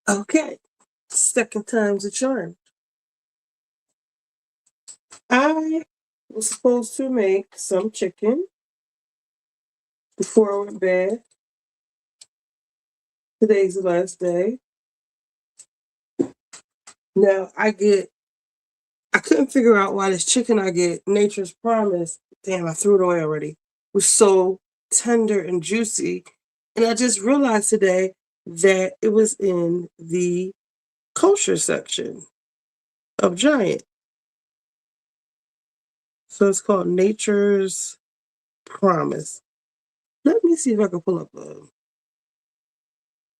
Okay, second time's a charm. I was supposed to make some chicken before I went to bed. Today's the last day. Now I couldn't figure out why this chicken I get, Nature's Promise, damn, I threw it away already, was so tender and juicy. And I just realized today that it was in the kosher section of Giant. So it's called Nature's Promise. Let me see if I can pull up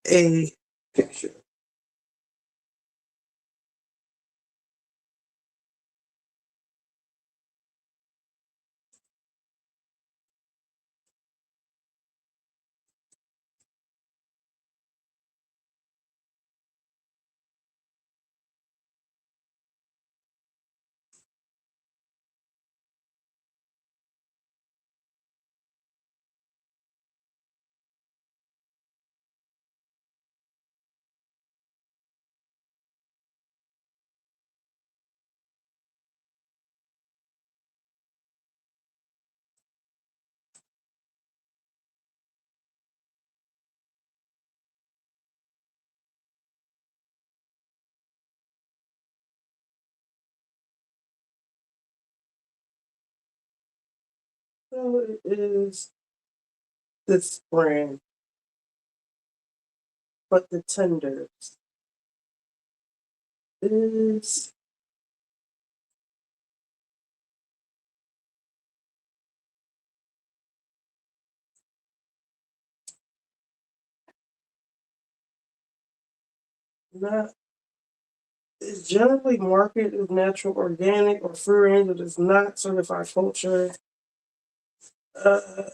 a picture. So it is this brand, but the tenders is not, it's generally marketed as natural organic or free range, but it's not certified culture.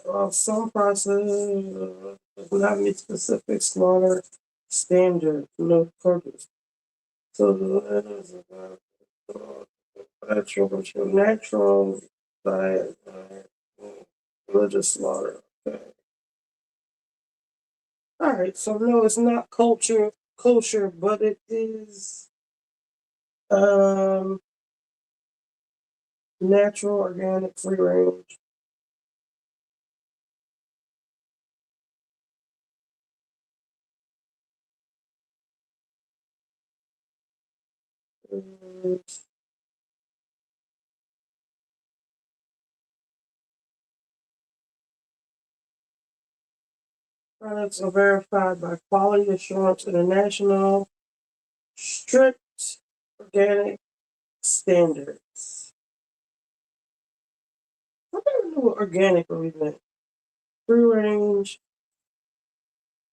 Well, some process does not meet specific slaughter standards, no purpose. So the is about natural diet, religious slaughter. Okay. All right, so no, it's not kosher, but it is um, natural, organic, free range. Products are verified by Quality Assurance International, strict organic standards. I don't know what organic really meant. Free range,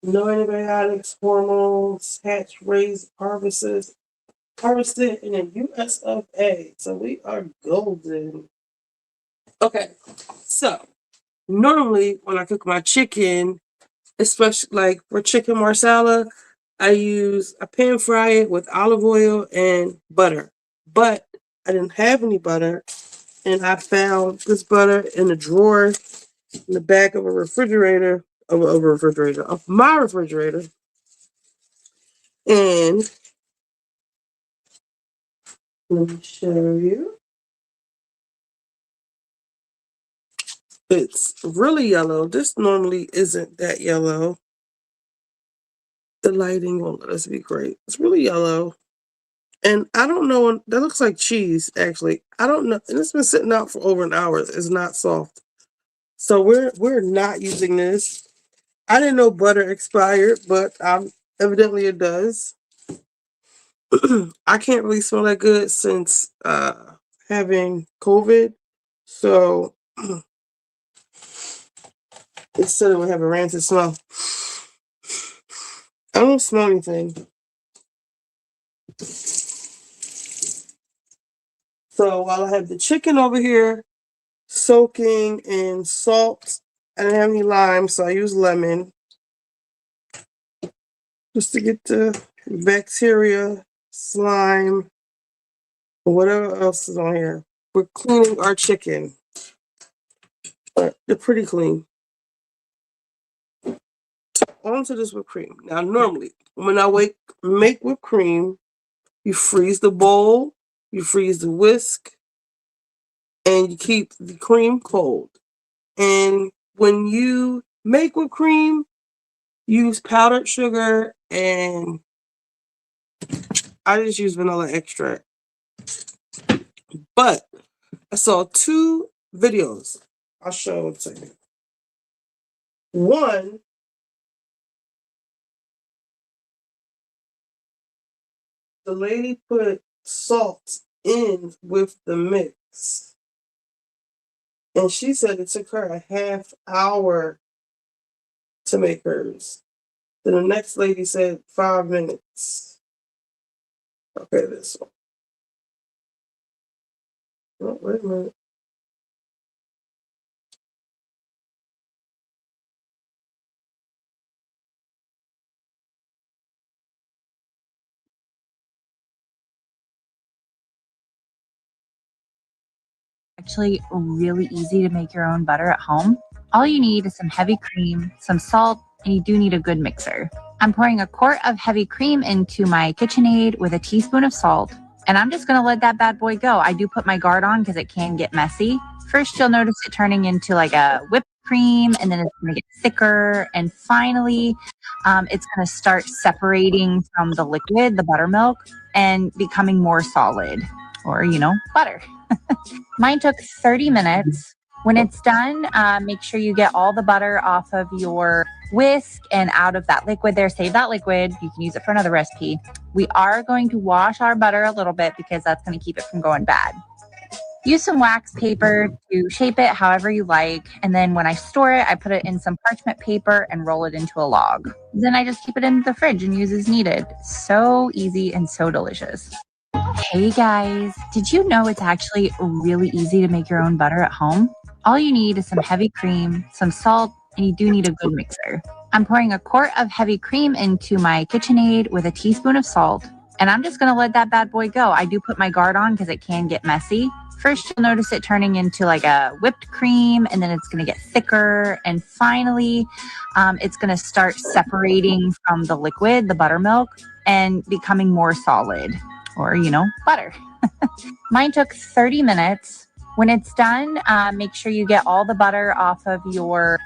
no antibiotics, hormones, hatch, raised, harvested in the US of A. So we are golden. Okay, so normally when I cook my chicken, especially like for chicken marsala, I pan fry it with olive oil and butter. But I didn't have any butter, and I found this butter in a drawer in the back of of my refrigerator. And let me show you. It's really yellow. This normally isn't that yellow. The lighting won't let us be great. It's really yellow. And I don't know, that looks like cheese, actually. I don't know. And it's been sitting out for over an hour. It's not soft. So we're not using this. I didn't know butter expired, but evidently it does. I can't really smell that good since having COVID. So it said it would have a rancid smell. I don't smell anything. So while I have the chicken over here soaking in salt, I didn't have any lime, so I used lemon just to get the bacteria, slime, or whatever else is on here. We're cleaning our chicken. But they're pretty clean. onto this whipped cream. Now, normally, when I make whipped cream, you freeze the bowl, you freeze the whisk, and you keep the cream cold. And when you make whipped cream, use powdered sugar, and I just use vanilla extract. But I saw 2 videos. I'll show it to you. One, the lady put salt in with the mix. And she said it took her a half hour to make hers. Then the next lady said 5 minutes. Okay, this one. Oh, wait a minute. Actually really easy to make your own butter at home. All you need is some heavy cream, some salt, and you do need a good mixer. I'm pouring a quart of heavy cream into my KitchenAid with a teaspoon of salt, and I'm just gonna let that bad boy go. I do put my guard on because it can get messy. First, you'll notice it turning into like a whipped cream, and then it's gonna get thicker, and finally, it's gonna start separating from the liquid, the buttermilk, and becoming more solid, or butter. Mine took 30 minutes. When it's done, make sure you get all the butter off of your whisk and out of that liquid there. Save that liquid. You can use it for another recipe. We are going to wash our butter a little bit because that's going to keep it from going bad. Use some wax paper to shape it however you like. And then when I store it, I put it in some parchment paper and roll it into a log. Then I just keep it in the fridge and use as needed. So easy and so delicious. Hey guys, did you know it's actually really easy to make your own butter at home? All you need is some heavy cream, some salt, and you do need a good mixer. I'm pouring a quart of heavy cream into my KitchenAid with a teaspoon of salt, and I'm just gonna let that bad boy go. I do put my guard on because it can get messy. First, you'll notice it turning into like a whipped cream, and then it's gonna get thicker, and finally, it's gonna start separating from the liquid, the buttermilk, and becoming more solid. Or, butter. Mine took 30 minutes. When it's done, make sure you get all the butter off of your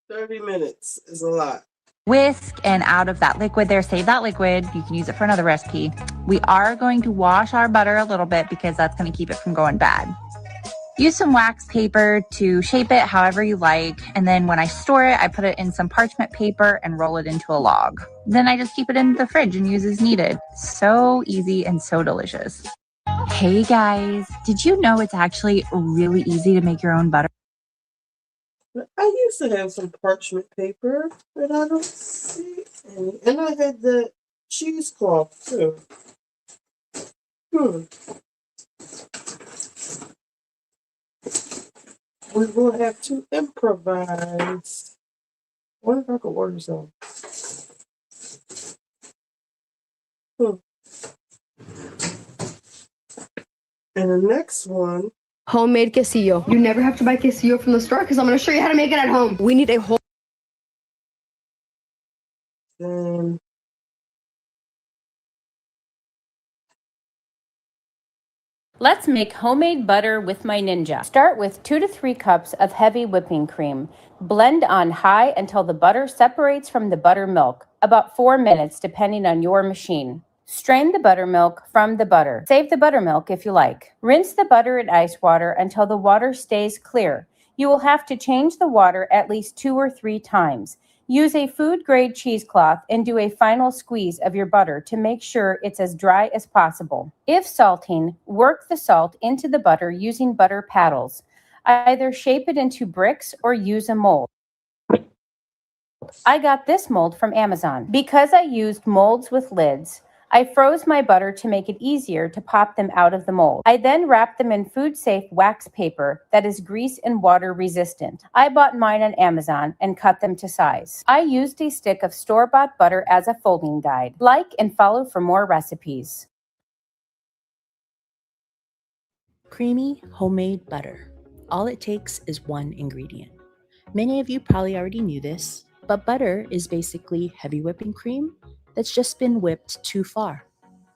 30 minutes is a lot. Whisk and out of that liquid there. Save that liquid. You can use it for another recipe. We are going to wash our butter a little bit because that's going to keep it from going bad. Use some wax paper to shape it however you like. And then when I store it, I put it in some parchment paper and roll it into a log. Then I just keep it in the fridge and use as needed. So easy and so delicious. Hey guys, did you know it's actually really easy to make your own butter? I used to have some parchment paper, but I don't see any. And I had the cheesecloth too. We will have to improvise. I wonder if I could order some. And the next one. Homemade quesillo. You never have to buy quesillo from the store because I'm going to show you how to make it at home. We need a whole. Let's make homemade butter with my Ninja. Start with 2 to 3 cups of heavy whipping cream. Blend on high until the butter separates from the buttermilk, about 4 minutes depending on your machine. Strain the buttermilk from the butter. Save the buttermilk if you like. Rinse the butter in ice water until the water stays clear. You will have to change the water at least 2 or 3 times. Use a food-grade cheesecloth and do a final squeeze of your butter to make sure it's as dry as possible. If salting, work the salt into the butter using butter paddles. Either shape it into bricks or use a mold. I got this mold from Amazon. Because I used molds with lids, I froze my butter to make it easier to pop them out of the mold. I then wrapped them in food-safe wax paper that is grease and water resistant. I bought mine on Amazon and cut them to size. I used a stick of store-bought butter as a folding guide. Like and follow for more recipes. Creamy homemade butter. All it takes is one ingredient. Many of you probably already knew this. But butter is basically heavy whipping cream that's just been whipped too far.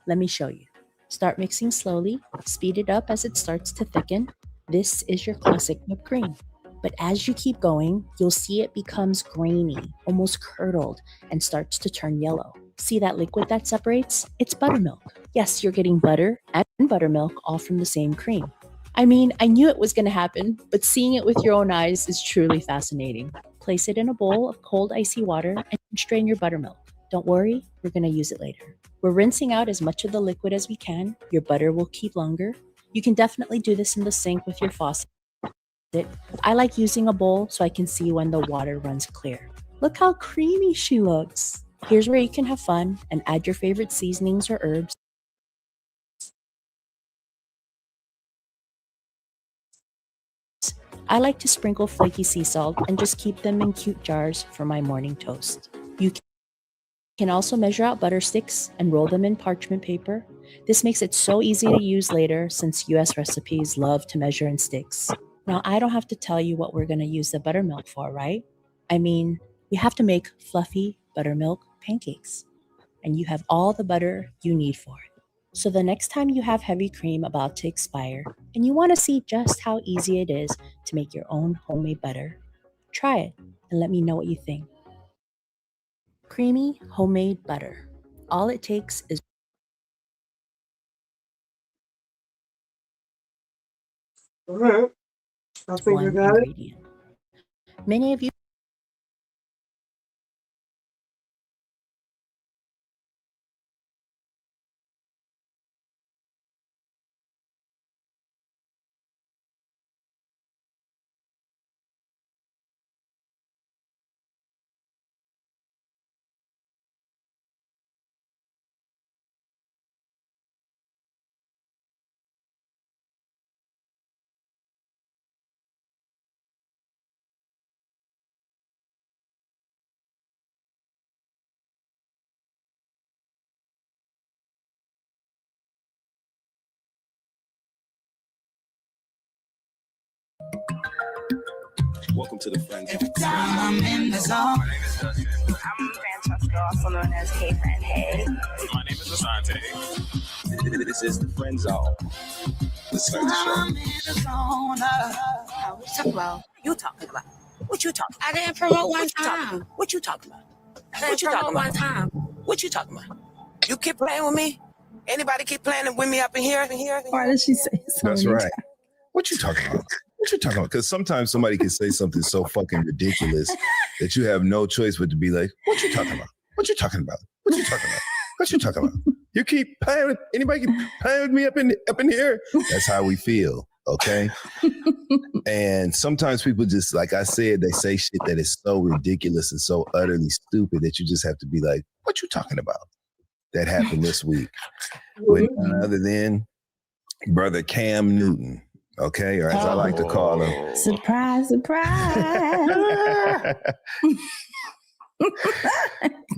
Let me show you. Start mixing slowly, speed it up as it starts to thicken. This is your classic whipped cream. But as you keep going, you'll see it becomes grainy, almost curdled, and starts to turn yellow. See that liquid that separates? It's buttermilk. Yes, you're getting butter and buttermilk all from the same cream. I mean, I knew it was going to happen, but seeing it with your own eyes is truly fascinating. Place it in a bowl of cold, icy water and strain your buttermilk. Don't worry, we're going to use it later. We're rinsing out as much of the liquid as we can. Your butter will keep longer. You can definitely do this in the sink with your faucet. I like using a bowl so I can see when the water runs clear. Look how creamy she looks. Here's where you can have fun and add your favorite seasonings or herbs. I like to sprinkle flaky sea salt and just keep them in cute jars for my morning toast. You can also measure out butter sticks and roll them in parchment paper. This makes it so easy to use later since US recipes love to measure in sticks. Now, I don't have to tell you what we're going to use the buttermilk for, right? I mean, we have to make fluffy buttermilk pancakes, and you have all the butter you need for it. So the next time you have heavy cream about to expire and you want to see just how easy it is to make your own homemade butter, try it and let me know what you think. Creamy homemade butter. All it takes is All right. I think I one got it. ingredient. Many of you Welcome to the Friends Zone. I'm in the zone. I'm Francesca, also known as Hey Friend Hey. My name is Asante. This is the Friend Zone. Let's start the show. I'm in the zone. What you talking about? You talking about? What you talking about? I didn't promote one time. What you talking about? I didn't promote one time. What you talking about? You keep playing with me? Anybody keep playing with me up in here? Why did she say so? That's right. What you talking about? What you talking about? Because sometimes somebody can say something so fucking ridiculous that you have no choice but to be like, what you talking about? What you talking about? What you talking about? What you talking about? You keep playing with anybody keep playing with me up in here. That's how we feel. Okay. And sometimes people just, like I said, they say shit that is so ridiculous and so utterly stupid that you just have to be like, what you talking about? That happened this week with none other than brother Cam Newton. Okay, or as I like to call him. Surprise, surprise.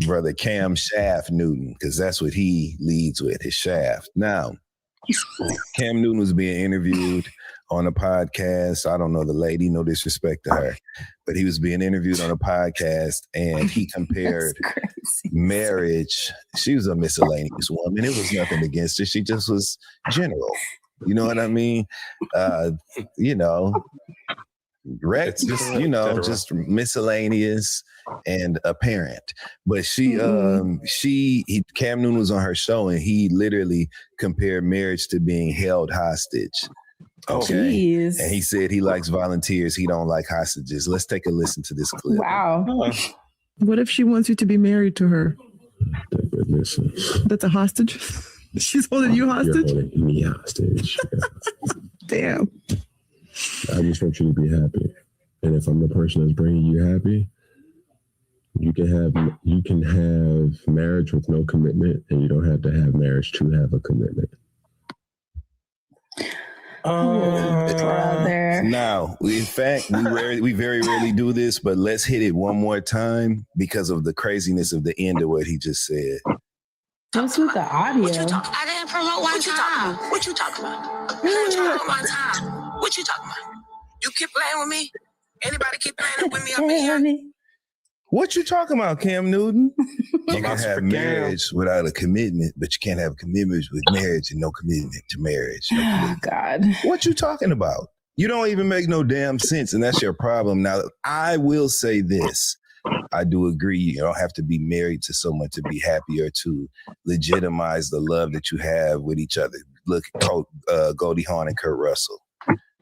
Brother Cam Shaft Newton, because that's what he leads with, his shaft. Now, Cam Newton was being interviewed on a podcast. I don't know the lady, no disrespect to her, but he was being interviewed on a podcast and he compared marriage. She was a miscellaneous woman. It was nothing against her. She just was general. You know what I mean? Just miscellaneous and apparent. But Cam Newton was on her show and he literally compared marriage to being held hostage. Okay. Jeez. And he said he likes volunteers. He don't like hostages. Let's take a listen to this clip. Wow. What if she wants you to be married to her? That's a hostage? She's holding you hostage? You're holding me hostage. Damn. I just want you to be happy. And if I'm the person that's bringing you happy, you can have marriage with no commitment, and you don't have to have marriage to have a commitment. Brother. Now, in fact, we very rarely do this, but let's hit it one more time because of the craziness of the end of what he just said. What's with the audio? What you talking? I didn't promote one time. What you talking about? I didn't promote one time. What you talking about? You keep playing with me? Anybody keep playing with me up in here? What you talking about, Cam Newton? You can Philosopher have Cam. marriage without a commitment, but you can't have a commitment with marriage and no commitment to marriage. No Oh, commitment. God. What you talking about? You don't even make no damn sense, and that's your problem. Now, I will say this. I do agree. You don't have to be married to someone to be happy or to legitimize the love that you have with each other. Look at Goldie Hawn and Kurt Russell.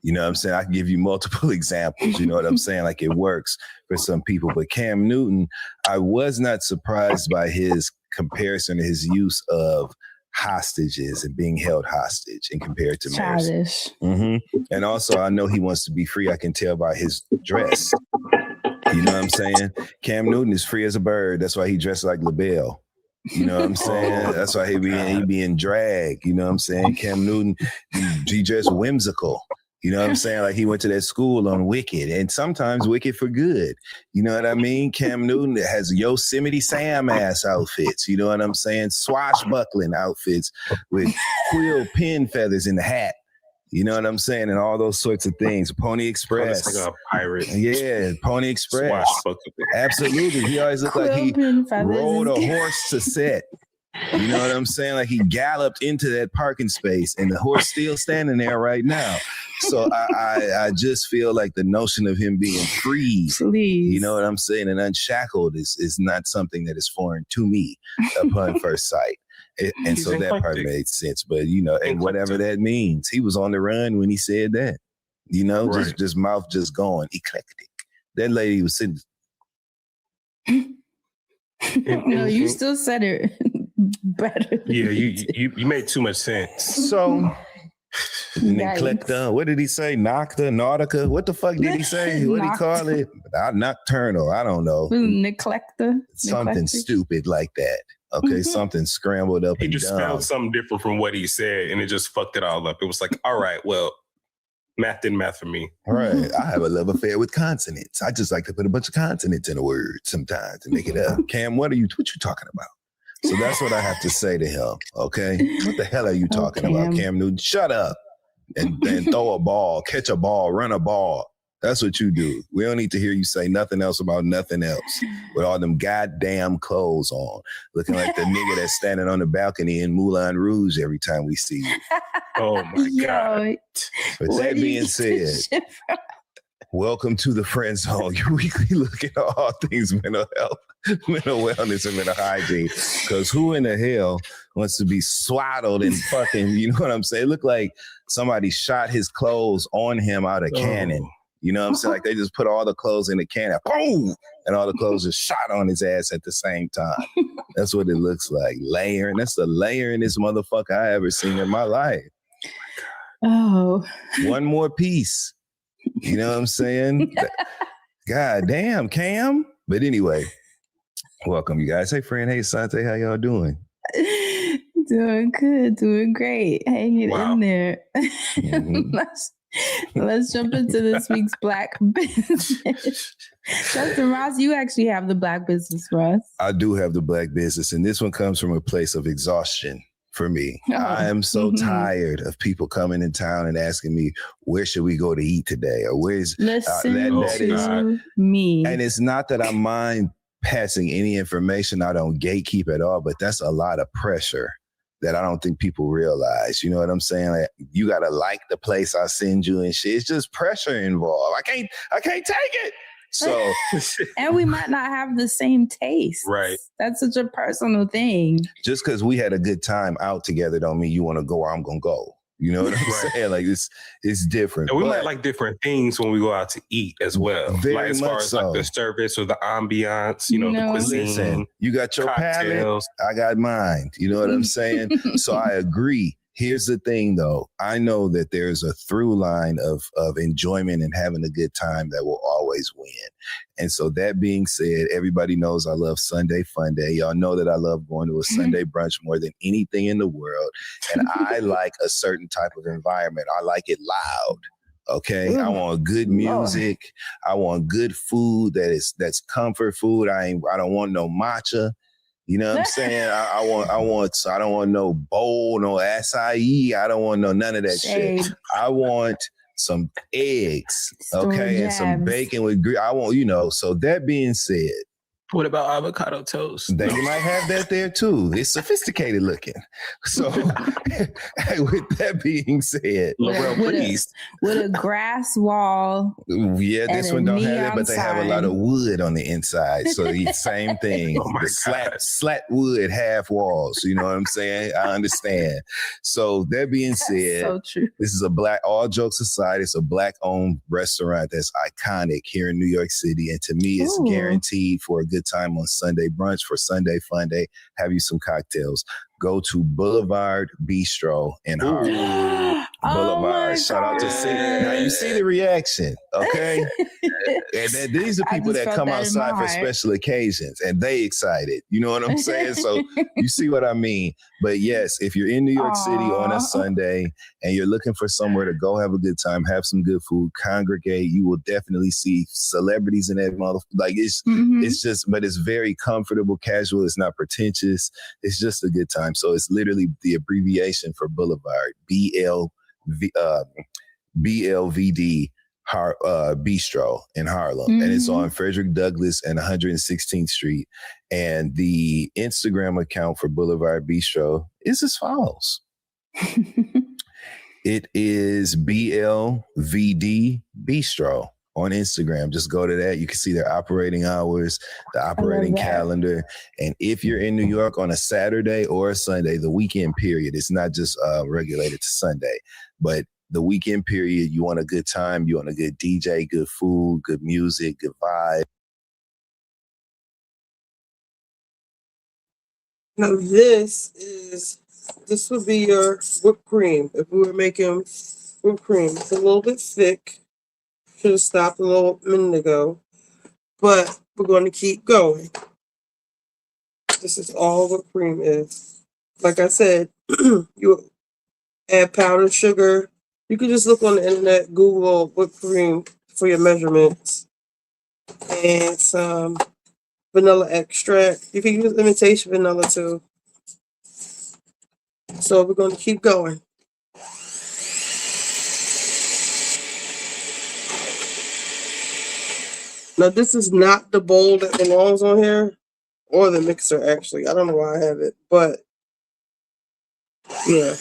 You know what I'm saying? I can give you multiple examples. You know what I'm saying? Like it works for some people. But Cam Newton, I was not surprised by his comparison to his use of hostages and being held hostage and compared to marriage. Childish. And also, I know he wants to be free. I can tell by his dress. You know what I'm saying? Cam Newton is free as a bird. That's why he dressed like LaBelle. You know what I'm saying? That's why he be in drag. You know what I'm saying? Cam Newton, he dressed whimsical. You know what I'm saying? Like he went to that school on Wicked, and sometimes Wicked for good. You know what I mean? Cam Newton has Yosemite Sam ass outfits. You know what I'm saying? Swashbuckling outfits with quill pin feathers in the hat. You know what I'm saying? And all those sorts of things. Pony Express. Like a pirate. Yeah, Pony Express. Absolutely. He always looked like he rode a horse to set. You know what I'm saying? Like he galloped into that parking space and the horse still standing there right now. So I just feel like the notion of him being free, you know what I'm saying, and unshackled is not something that is foreign to me upon first sight. And so that part made sense. But, you know, and whatever that means, he was on the run when he said that. You know, just mouth just going, eclectic. That lady was sitting. No, you still said it better. Yeah, you made too much sense. So, Neclecta, what did he say? Nautica? What the fuck did he say? What did he call it? Nocturnal. I don't know. Neclecta. Something stupid like that. Okay, something scrambled up. He and just dumb. spelled something different from what he said, and it just fucked it all up. It was like, all right, well, math didn't math for me. All right, I have a love affair with consonants. I just like to put a bunch of consonants in a word sometimes to make it up. Cam, what you talking about? So that's what I have to say to him. Okay, what the hell are you talking about, Cam Newton? Shut up and throw a ball, catch a ball, run a ball. That's what you do. We don't need to hear you say nothing else about nothing else with all them goddamn clothes on, looking like the nigga that's standing on the balcony in Moulin Rouge every time we see you. Oh my God. With that being said, welcome to the Friend Zone, your weekly look at all things mental health, mental wellness, and mental hygiene. Because who in the hell wants to be swaddled and fucking, you know what I'm saying? It looked like somebody shot his clothes on him out of cannon. You know what I'm saying? Like they just put all the clothes in the cannon, boom, and all the clothes just shot on his ass at the same time. That's what it looks like. Layering. That's the layering-est motherfucker I ever seen in my life. Oh. One more piece. You know what I'm saying? God damn, Cam. But anyway, welcome, you guys. Hey, friend. Hey, Sante. How y'all doing? Doing good. Doing great. Hanging in there. Let's jump into this week's Black business. Justin Ross, you actually have the Black business for us. I do have the Black business, and this one comes from a place of exhaustion for me. I am so tired of people coming in town and asking me, where should we go to eat today? Or where's Listen to me. And it's not that I mind passing any information out on gatekeep at all, but that's a lot of pressure that I don't think people realize. You know what I'm saying? Like, you gotta like the place I send you and shit. It's just pressure involved. I can't take it. So and we might not have the same taste. Right. That's such a personal thing. Just because we had a good time out together don't mean you want to go where I'm gonna go. You know what I'm saying? Like it's different. And we might like different things when we go out to eat as well. Very like as far much as like the service or the ambiance, you know, the cuisine. Listen, you got your cocktails. palate, I got mine. You know what I'm saying? So I agree. Here's the thing, though. I know that there's a through line of enjoyment and having a good time that will always win. And so that being said, everybody knows I love Sunday Fun Day. Y'all know that I love going to a Sunday brunch more than anything in the world. And I like a certain type of environment. I like it loud. Okay. I want good music. I want good food that's comfort food. I don't want no matcha. You know what I'm saying? I don't want no bowl, no acai. I don't want none of that shit. I want some eggs, okay, and some bacon with I want, so that being said, What about avocado toast? They might have that there too. It's sophisticated looking. So, with that being said, with a grass wall. Yeah, this and one a don't have that, neon but they have a lot of wood on the inside. So the same thing. The slat wood half walls. You know what I'm saying? I understand. So that being said, so true. This is all jokes aside, it's a Black-owned restaurant that's iconic here in New York City. And to me, it's guaranteed for a good time on Sunday brunch, for Sunday fun day. Have you some cocktails. Go to Boulevard Bistro in Harlem. Boulevard. Shout out to City. Now you see the reaction, okay? And then these are people that come outside for special occasions and they excited. You know what I'm saying? So you see what I mean? But yes, if you're in New York City on a Sunday and you're looking for somewhere to go have a good time, have some good food, congregate, you will definitely see celebrities in that motherfucker. Like it's just, but it's very comfortable, casual. It's not pretentious. It's just a good time. So it's literally the abbreviation for Boulevard, BLVD Bistro in Harlem. And it's on Frederick Douglass and 116th Street. And the Instagram account for Boulevard Bistro is as follows. It is BLVD Bistro on Instagram. Just go to that. You can see their operating hours, the operating calendar. And if you're in New York on a Saturday or a Sunday, the weekend period, it's not just regulated to Sunday, but the weekend period, you want a good time, you want a good DJ, good food, good music, good vibe. Now this would be your whipped cream. If we were making whipped cream, it's a little bit thick. Should have stopped a little minute ago, but we're going to keep going. This is all whipped cream is. Like I said, you add powdered sugar. You can just look on the internet, Google whipped cream for your measurements, and some vanilla extract. You can use imitation vanilla too. So we're going to keep going. Now this is not the bowl that belongs on here, or the mixer actually. I don't know why I have it, but yeah.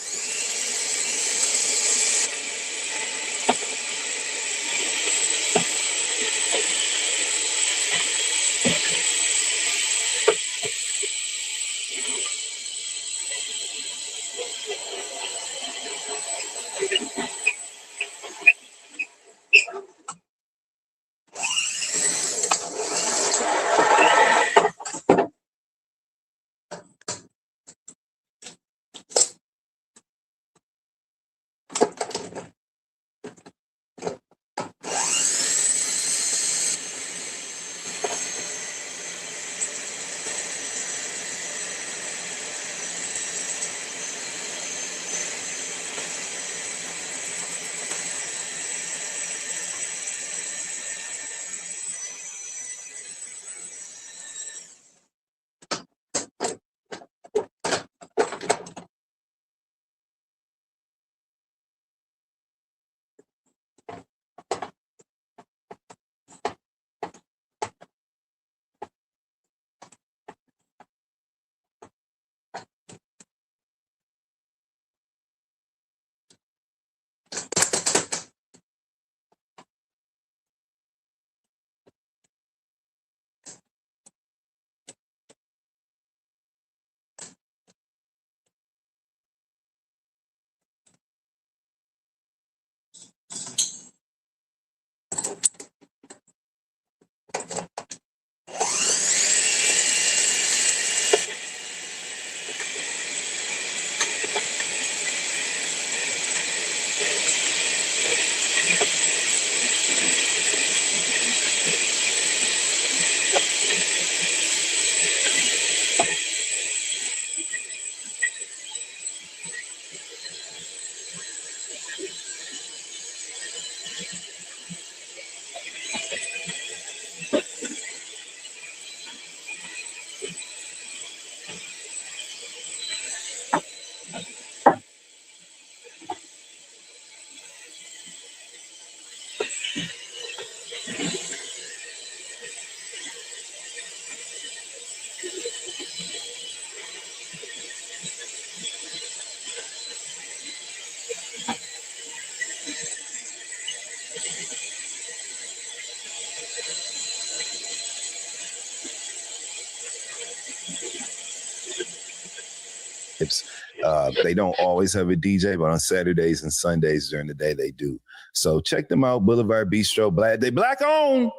They don't always have a DJ, but on Saturdays and Sundays during the day they do. So check them out. Boulevard Bistro. They black owned.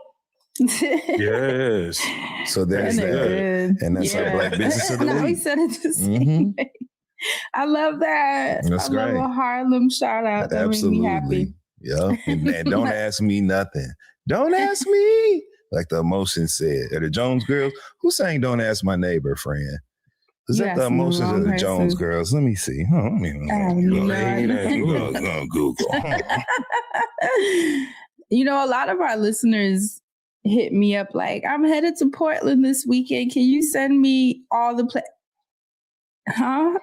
Yes. So there's that. And that's our Black Business of the Now we Week. said it the same way. I love that. That's I love great. a Harlem shout out. That made me happy. Yeah. And don't ask me nothing. Don't ask me. Like the Emotions said. Or the Jones Girls. Who sang Don't Ask My Neighbor, friend? Is that the Emotions or the Jones Girls? Let me see. Huh, let me Google. You know, a lot of our listeners hit me up like, I'm headed to Portland this weekend. Can you send me all the Huh?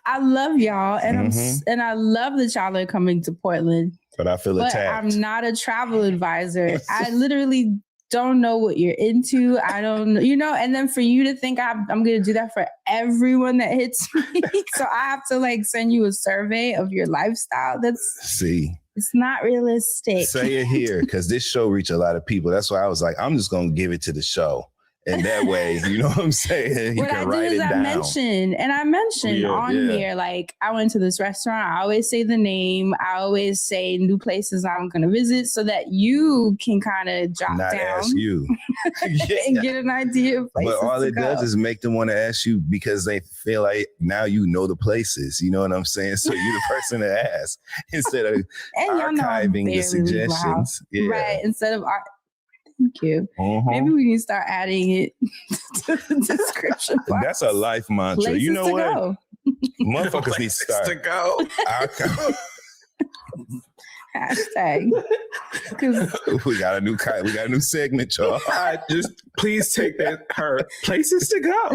I love y'all, and and I love that y'all are coming to Portland. But I feel attacked. I'm not a travel advisor. I literally don't know what you're into. I don't know, and then for you to think I'm going to do that for everyone that hits me. So I have to like send you a survey of your lifestyle. It's not realistic. Say it here, because this show reach a lot of people. That's why I was like, I'm just going to give it to the show. And that way, you know what I'm saying? You what can I write did is it down. I mentioned here, like I went to this restaurant. I always say the name. I always say new places I'm going to visit so that you can kind of jot Not down. ask you. And get an idea of places. But all to it go. does is make them want to ask you because they feel like now you know the places. You know what I'm saying? So you're the person to ask instead of and archiving the suggestions. Yeah. Right. Instead of thank you. Maybe we need to start adding it to the description box. That's a life mantra. Places you know to what? Go. Motherfuckers need to start. To go. Hashtag. We got a new segment, y'all. Just please take that her places to go.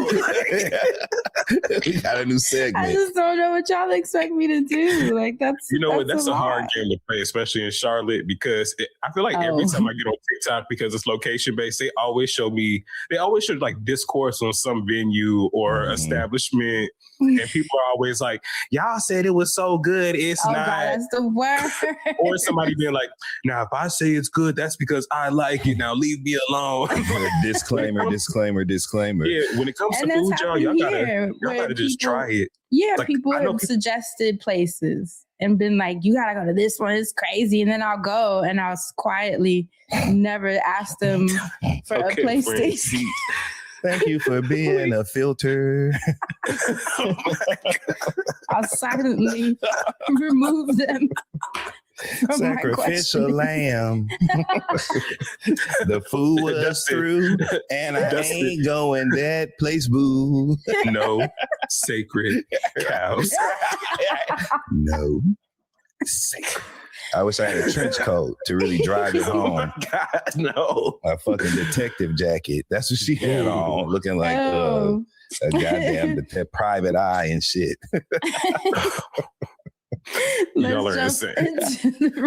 We got a new segment. I just don't know what y'all expect me to do. Like that's that's a hard game to play, especially in Charlotte, because I feel like every time I get on TikTok, because it's location based, they always show like discourse on some venue or establishment. And people are always like, y'all said it was so good. It's not. God, that's the word. Or somebody being like, now, if I say it's good, that's because I like it. Now, leave me alone. Disclaimer. Yeah, when it comes to food, y'all gotta just try it. Yeah, like, people have suggested places and been like, you gotta go to this one. It's crazy. And then I'll go and I'll quietly never ask them for a PlayStation. Thank you for being a filter. I'll silently remove them. Sacrificial lamb. The food was through, and I ain't going that place, boo. No sacred cows. No sacred. I wish I had a trench coat to really drive it home. Oh my God, no. A fucking detective jacket. That's what she had on, looking like a goddamn private eye and shit. Y'all are insane.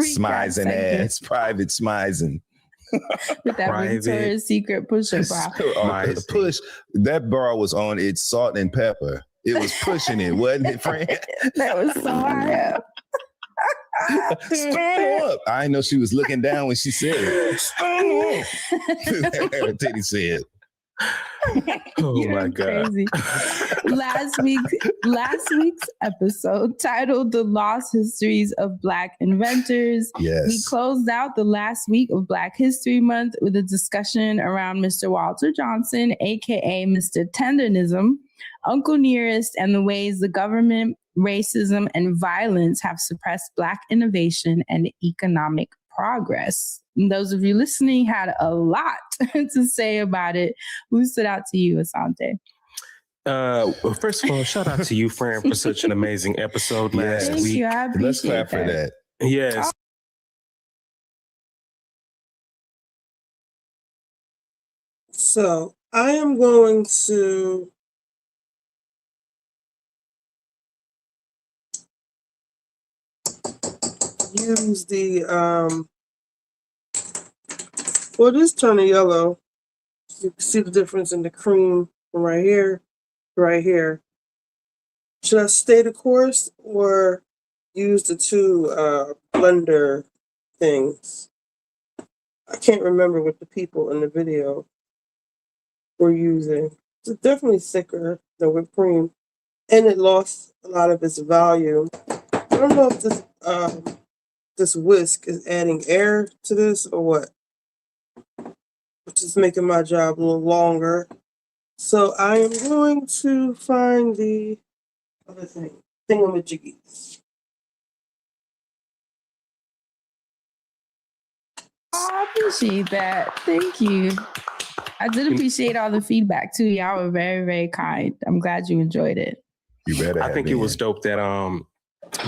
Smizing ass, private smizing. With that Victoria's Secret push-up bra. Push. That bra was on its salt and pepper. It was pushing it, wasn't it, friend? That was so high up. Stand up. I didn't know she was looking down when she said it. Stand up. Teddy said. Oh my God. Crazy. Last week's episode titled The Lost Histories of Black Inventors. Yes. We closed out the last week of Black History Month with a discussion around Mr. Walter Johnson, aka Mr. Tendernism, Uncle Nearest, and the ways the government, racism, and violence have suppressed Black innovation and economic progress. And those of you listening had a lot to say about it. Who stood out to you, Asante? Well, first of all, shout out to you, Fran, for such an amazing episode last Thank week. you. I appreciate Let's clap for that. Yes. So I am going to use the well, it is turning yellow. You can see the difference in the cream from right here to right here. Should I stay the course or use the two blender things? I can't remember what the people in the video were using. It's definitely thicker than whipped cream. and it lost a lot of its value. I don't know if this whisk is adding air to this or what, which is making my job a little longer. So I am going to find the other thing, thingamajiggies. I appreciate that. Thank you. I did appreciate all the feedback too. Y'all were very, very kind. I'm glad you enjoyed it. You better. I think it was dope that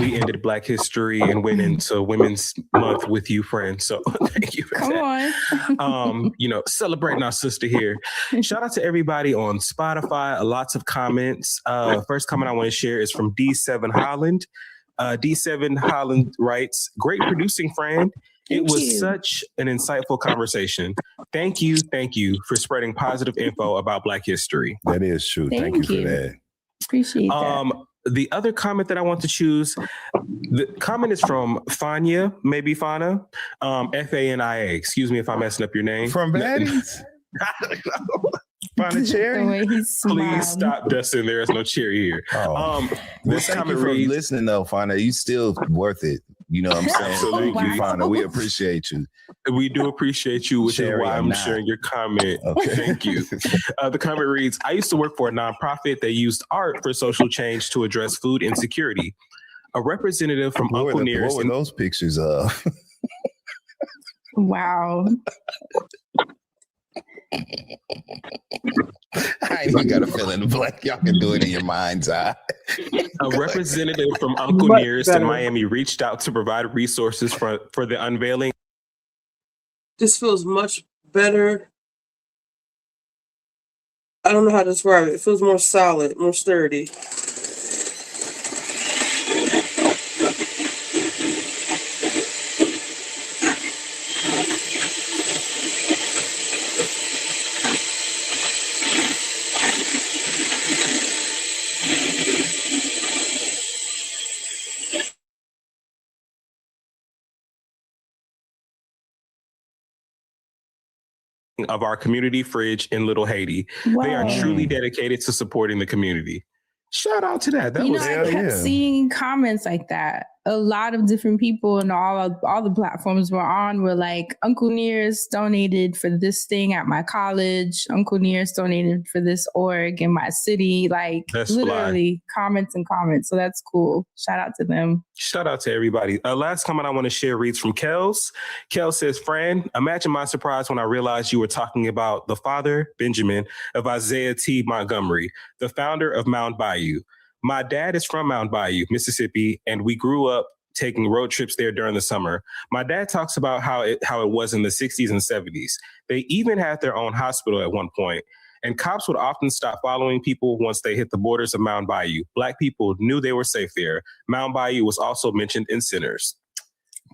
we ended Black History and went into Women's Month with you, friend. So thank you for that. On. Celebrating our sister here. Shout out to everybody on Spotify. Lots of comments. First comment I want to share is from D7 Holland. D7 Holland writes, "Great producing, friend. It was such an insightful conversation. Thank you for spreading positive info about Black history." That is true. Thank you for that. Appreciate that. The other comment that I want to choose, the comment is from Fania, maybe Fana, Fania. Excuse me if I'm messing up your name. From Baddies? Fana Cherry? Please stop, Dustin. There is no cherry here. This comment reads, listening though, Fana, you still worth it. You know what I'm saying? Absolutely. Thank you, Fana. We appreciate you. We do appreciate you, which is why I'm sharing your comment. Okay. Thank you. The comment reads, "I used to work for a nonprofit that used art for social change to address food insecurity. A representative from Uncle Nearest..." What were those pictures of? Wow. I ain't even got a fill in the blank. Y'all can do it in your mind's eye. A representative from Uncle Nearest in Miami reached out to provide resources for the unveiling. This feels much better. I don't know how to describe it. It feels more solid, more sturdy. Of our community fridge in Little Haiti. Wow. They are truly dedicated to supporting the community. Shout out to that. I kept seeing comments like that. A lot of different people and all the platforms we're on were like, Uncle Nearest donated for this thing at my college. Uncle Nearest donated for this org in my city. Like that's literally comments and comments. So that's cool. Shout out to them. Shout out to everybody. Last comment I want to share reads from Kels. Kels says, "Fran, imagine my surprise when I realized you were talking about the father, Benjamin, of Isaiah T. Montgomery, the founder of Mound Bayou. My dad is from Mound Bayou, Mississippi, and we grew up taking road trips there during the summer. My dad talks about how it was in the 60s and 70s. They even had their own hospital at one point, and cops would often stop following people once they hit the borders of Mound Bayou. Black people knew they were safe there. Mound Bayou was also mentioned in Sinners."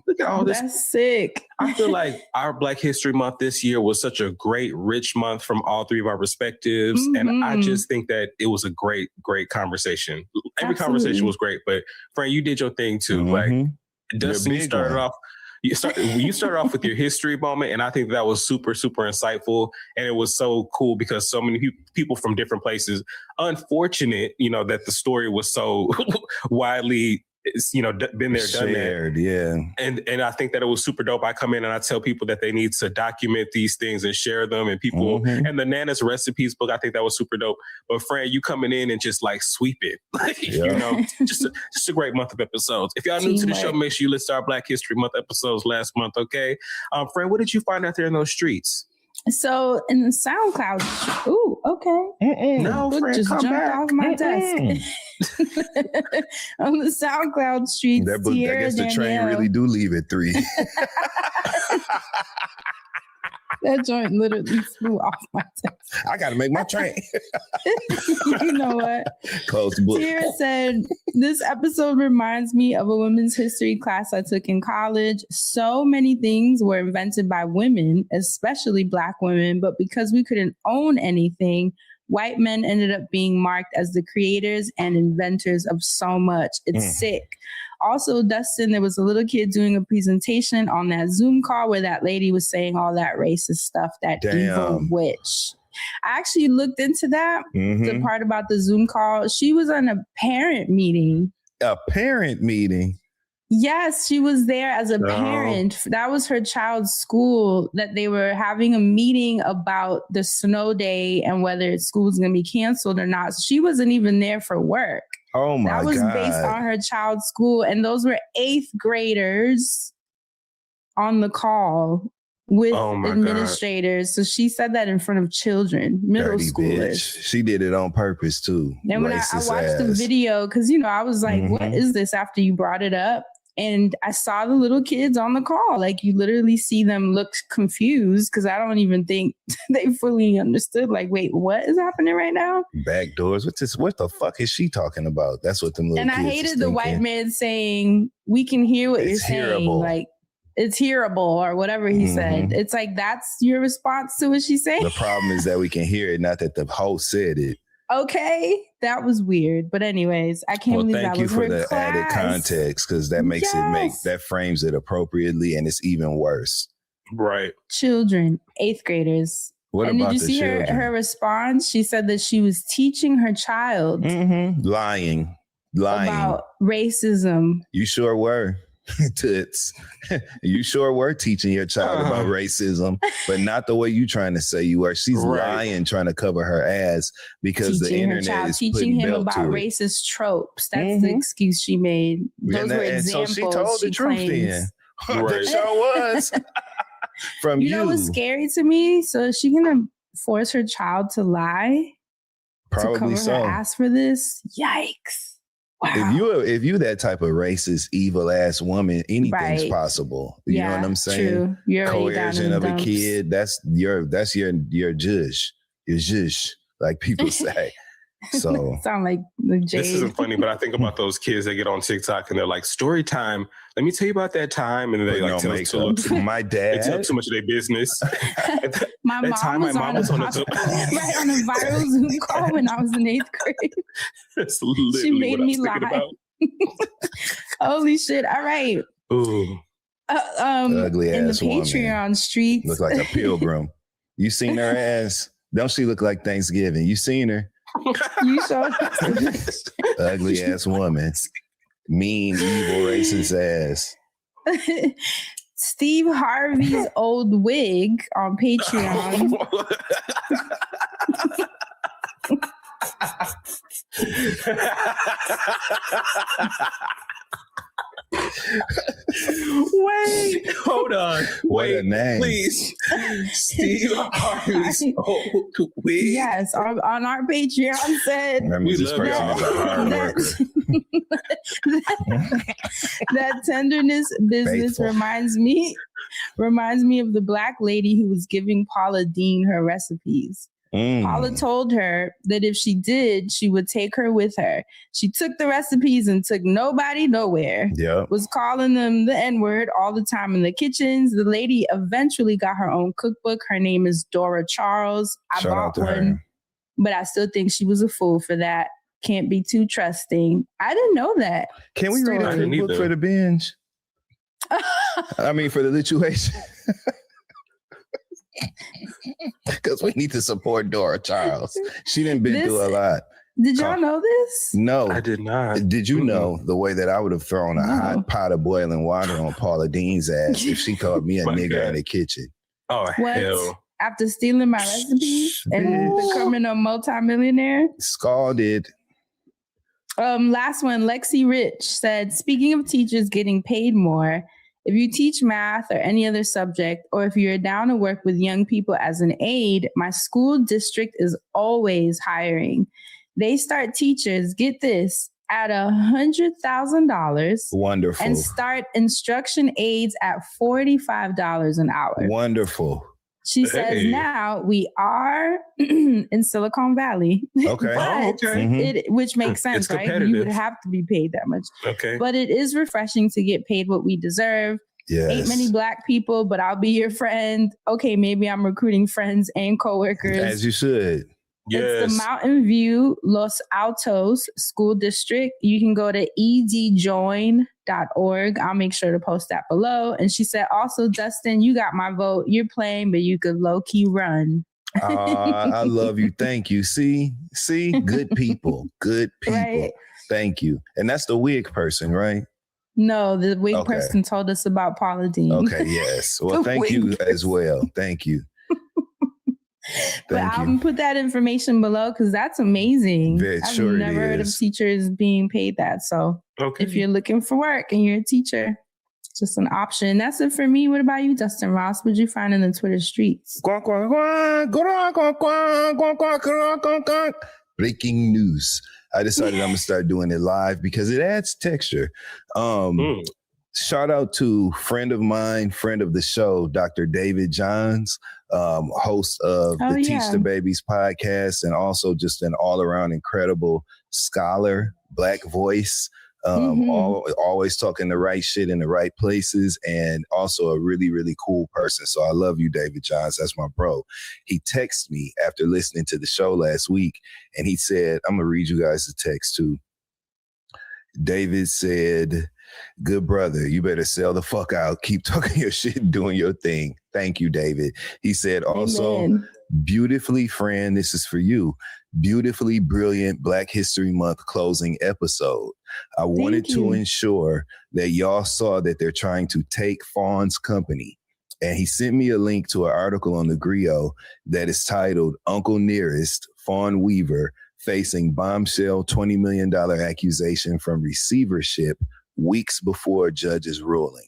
Look at all this. That's sick. I feel like our Black History Month this year was such a great, rich month from all three of our perspectives. Mm-hmm. And I just think that it was a great, great conversation. Every conversation was great, but Fran, you did your thing too. Like Dustin, you started off with your history moment. And I think that was super, super insightful. And it was so cool because so many people from different places, unfortunate, that the story was so widely, been there, shared, done that. Yeah. And I think that it was super dope. I come in and I tell people that they need to document these things and share them, and people and the Nana's recipes book, I think that was super dope. But Fran, you coming in and just like sweep it, just a great month of episodes. If y'all new to the show, make sure you listen to our Black History Month episodes last month. Okay. Fran, what did you find out there in those streets? So in the SoundCloud, ooh, okay. No, Fran, just jumped back off my desk. On the SoundCloud streets, I guess the train really do leave at 3. That joint literally flew off my desk. I got to make my train. You know what? Close the book. Tierra said, "This episode reminds me of a women's history class I took in college. So many things were invented by women, especially Black women, but because we couldn't own anything, white men ended up being marked as the creators and inventors of so much. It's sick." Also, Dustin, there was a little kid doing a presentation on that Zoom call where that lady was saying all that racist stuff, that evil witch. I actually looked into that, the part about the Zoom call. She was on a parent meeting. A parent meeting? Yes, she was there as a parent. That was her child's school, that they were having a meeting about the snow day and whether school's going to be canceled or not. She wasn't even there for work. Oh my God. That was based on her child's school. And those were 8th graders on the call with administrators. God. So she said that in front of children, middle schoolers. Bitch. She did it on purpose too. And when I watched the video, because, I was like, what is this after you brought it up? And I saw the little kids on the call. Like, you literally see them look confused because I don't even think they fully understood. Like, wait, what is happening right now? Backdoors. What the fuck is she talking about? That's what them little kids I hated the white man saying, we can hear what you're saying. Like, it's hearable or whatever he said. It's like, that's your response to what she's saying? The problem is that we can hear it, not that the host said it. Okay, that was weird. But anyways, I can't believe that was her class. Thank you for the added context, because that makes that frames it appropriately, and it's even worse. Right. Children, 8th graders. What and about did you see her response? She said that she was teaching her child lying about racism. You sure were. Toots. You sure were teaching your child about racism, but not the way you trying to say you were. She's lying, trying to cover her ass because the internet is teaching him about racist tropes. That's the excuse she made. Those were examples. So she told the truth then. That sure was. From you. You know what's scary to me? So is she gonna force her child to lie? Probably to cover so. Her ass for this? Yikes. Wow. If you that type of racist, evil ass woman, anything's possible. You know what I'm saying? True. You're coercion of a kid. That's your judge. Your judge, like people say. So sound like the Jade. This isn't funny, but I think about those kids that get on TikTok and they're like, story time. Let me tell you about that time. And then they like tell my dad. They tell too much of their business. My mom was on a viral Zoom call when I was in 8th grade. That's literally she made what me lie. Holy shit. All right. Ooh. Ugly ass in the Patreon streets. Look like a pilgrim. You seen her ass? Don't she look like Thanksgiving? You seen her? You saw ugly ass woman. Mean, evil, racist ass. Steve Harvey's old wig on Patreon. Wait, hold on. What a name. Please. Steve Harvey's old wig. Yes, on our Patreon said that tenderness business reminds me of the black lady who was giving Paula Deen her recipes. Paula told her that if she did, she would take her with her. She took the recipes and took nobody nowhere. Yeah. Was calling them the N-word all the time in the kitchens. The lady eventually got her own cookbook. Her name is Dora Charles. I bought one, but I still think she was a fool for that. Can't be too trusting. I didn't know that. Can we read a cookbook for the binge? I mean, for the situation. Because we need to support Dora Charles. She done been through a lot. Did y'all know this? No. I did not. Did you know the way that I would have thrown a hot pot of boiling water on Paula Deen's ass if she called me a nigger in the kitchen? Oh, hell. After stealing my recipes and becoming a multimillionaire? Scalded. Last one, Lexi Rich said, speaking of teachers getting paid more, if you teach math or any other subject, or if you're down to work with young people as an aide, my school district is always hiring. They start teachers, get this, at $100,000. Wonderful. And start instruction aides at $45 an hour. Wonderful. She says now we are in Silicon Valley. Okay. But which makes sense, right? You would have to be paid that much. Okay. But it is refreshing to get paid what we deserve. Yes. Ain't many black people, but I'll be your friend. Okay, maybe I'm recruiting friends and coworkers. As you should. Yes. It's the Mountain View Los Altos School District. You can go to edjoin.org. I'll make sure to post that below. And she said, also, Dustin, you got my vote. You're playing, but you could low-key run. I love you. Thank you. See, good people. Good people. Right. Thank you. And that's the wig person, right? No, the wig Okay. person told us about Paula Deen. Okay, yes. Well, thank you as well. Thank you. But I'll put that information below because that's amazing. I've never heard of teachers being paid that. So if you're looking for work and you're a teacher, it's just an option. That's it for me. What about you, Justin Ross? What'd you find in the Twitter streets? Breaking news. I decided I'm going to start doing it live because it adds texture. Shout out to friend of mine, friend of the show, Dr. David Johns, host of the Teach the Babies podcast, and also just an all-around incredible scholar, Black voice, always talking the right shit in the right places, and also a really, really cool person. So I love you, David Johns. That's my bro. He texted me after listening to the show last week, and he said, I'm going to read you guys the text too. David said, good brother, you better sell the fuck out. Keep talking your shit and doing your thing. Thank you, David. He said also, beautifully, friend, this is for you. Beautifully brilliant Black History Month closing episode. I wanted to ensure that y'all saw that they're trying to take Fawn's company. And he sent me a link to an article on the Griot that is titled Uncle Nearest, Fawn Weaver, facing bombshell $20 million accusation from receivership weeks before judge's ruling.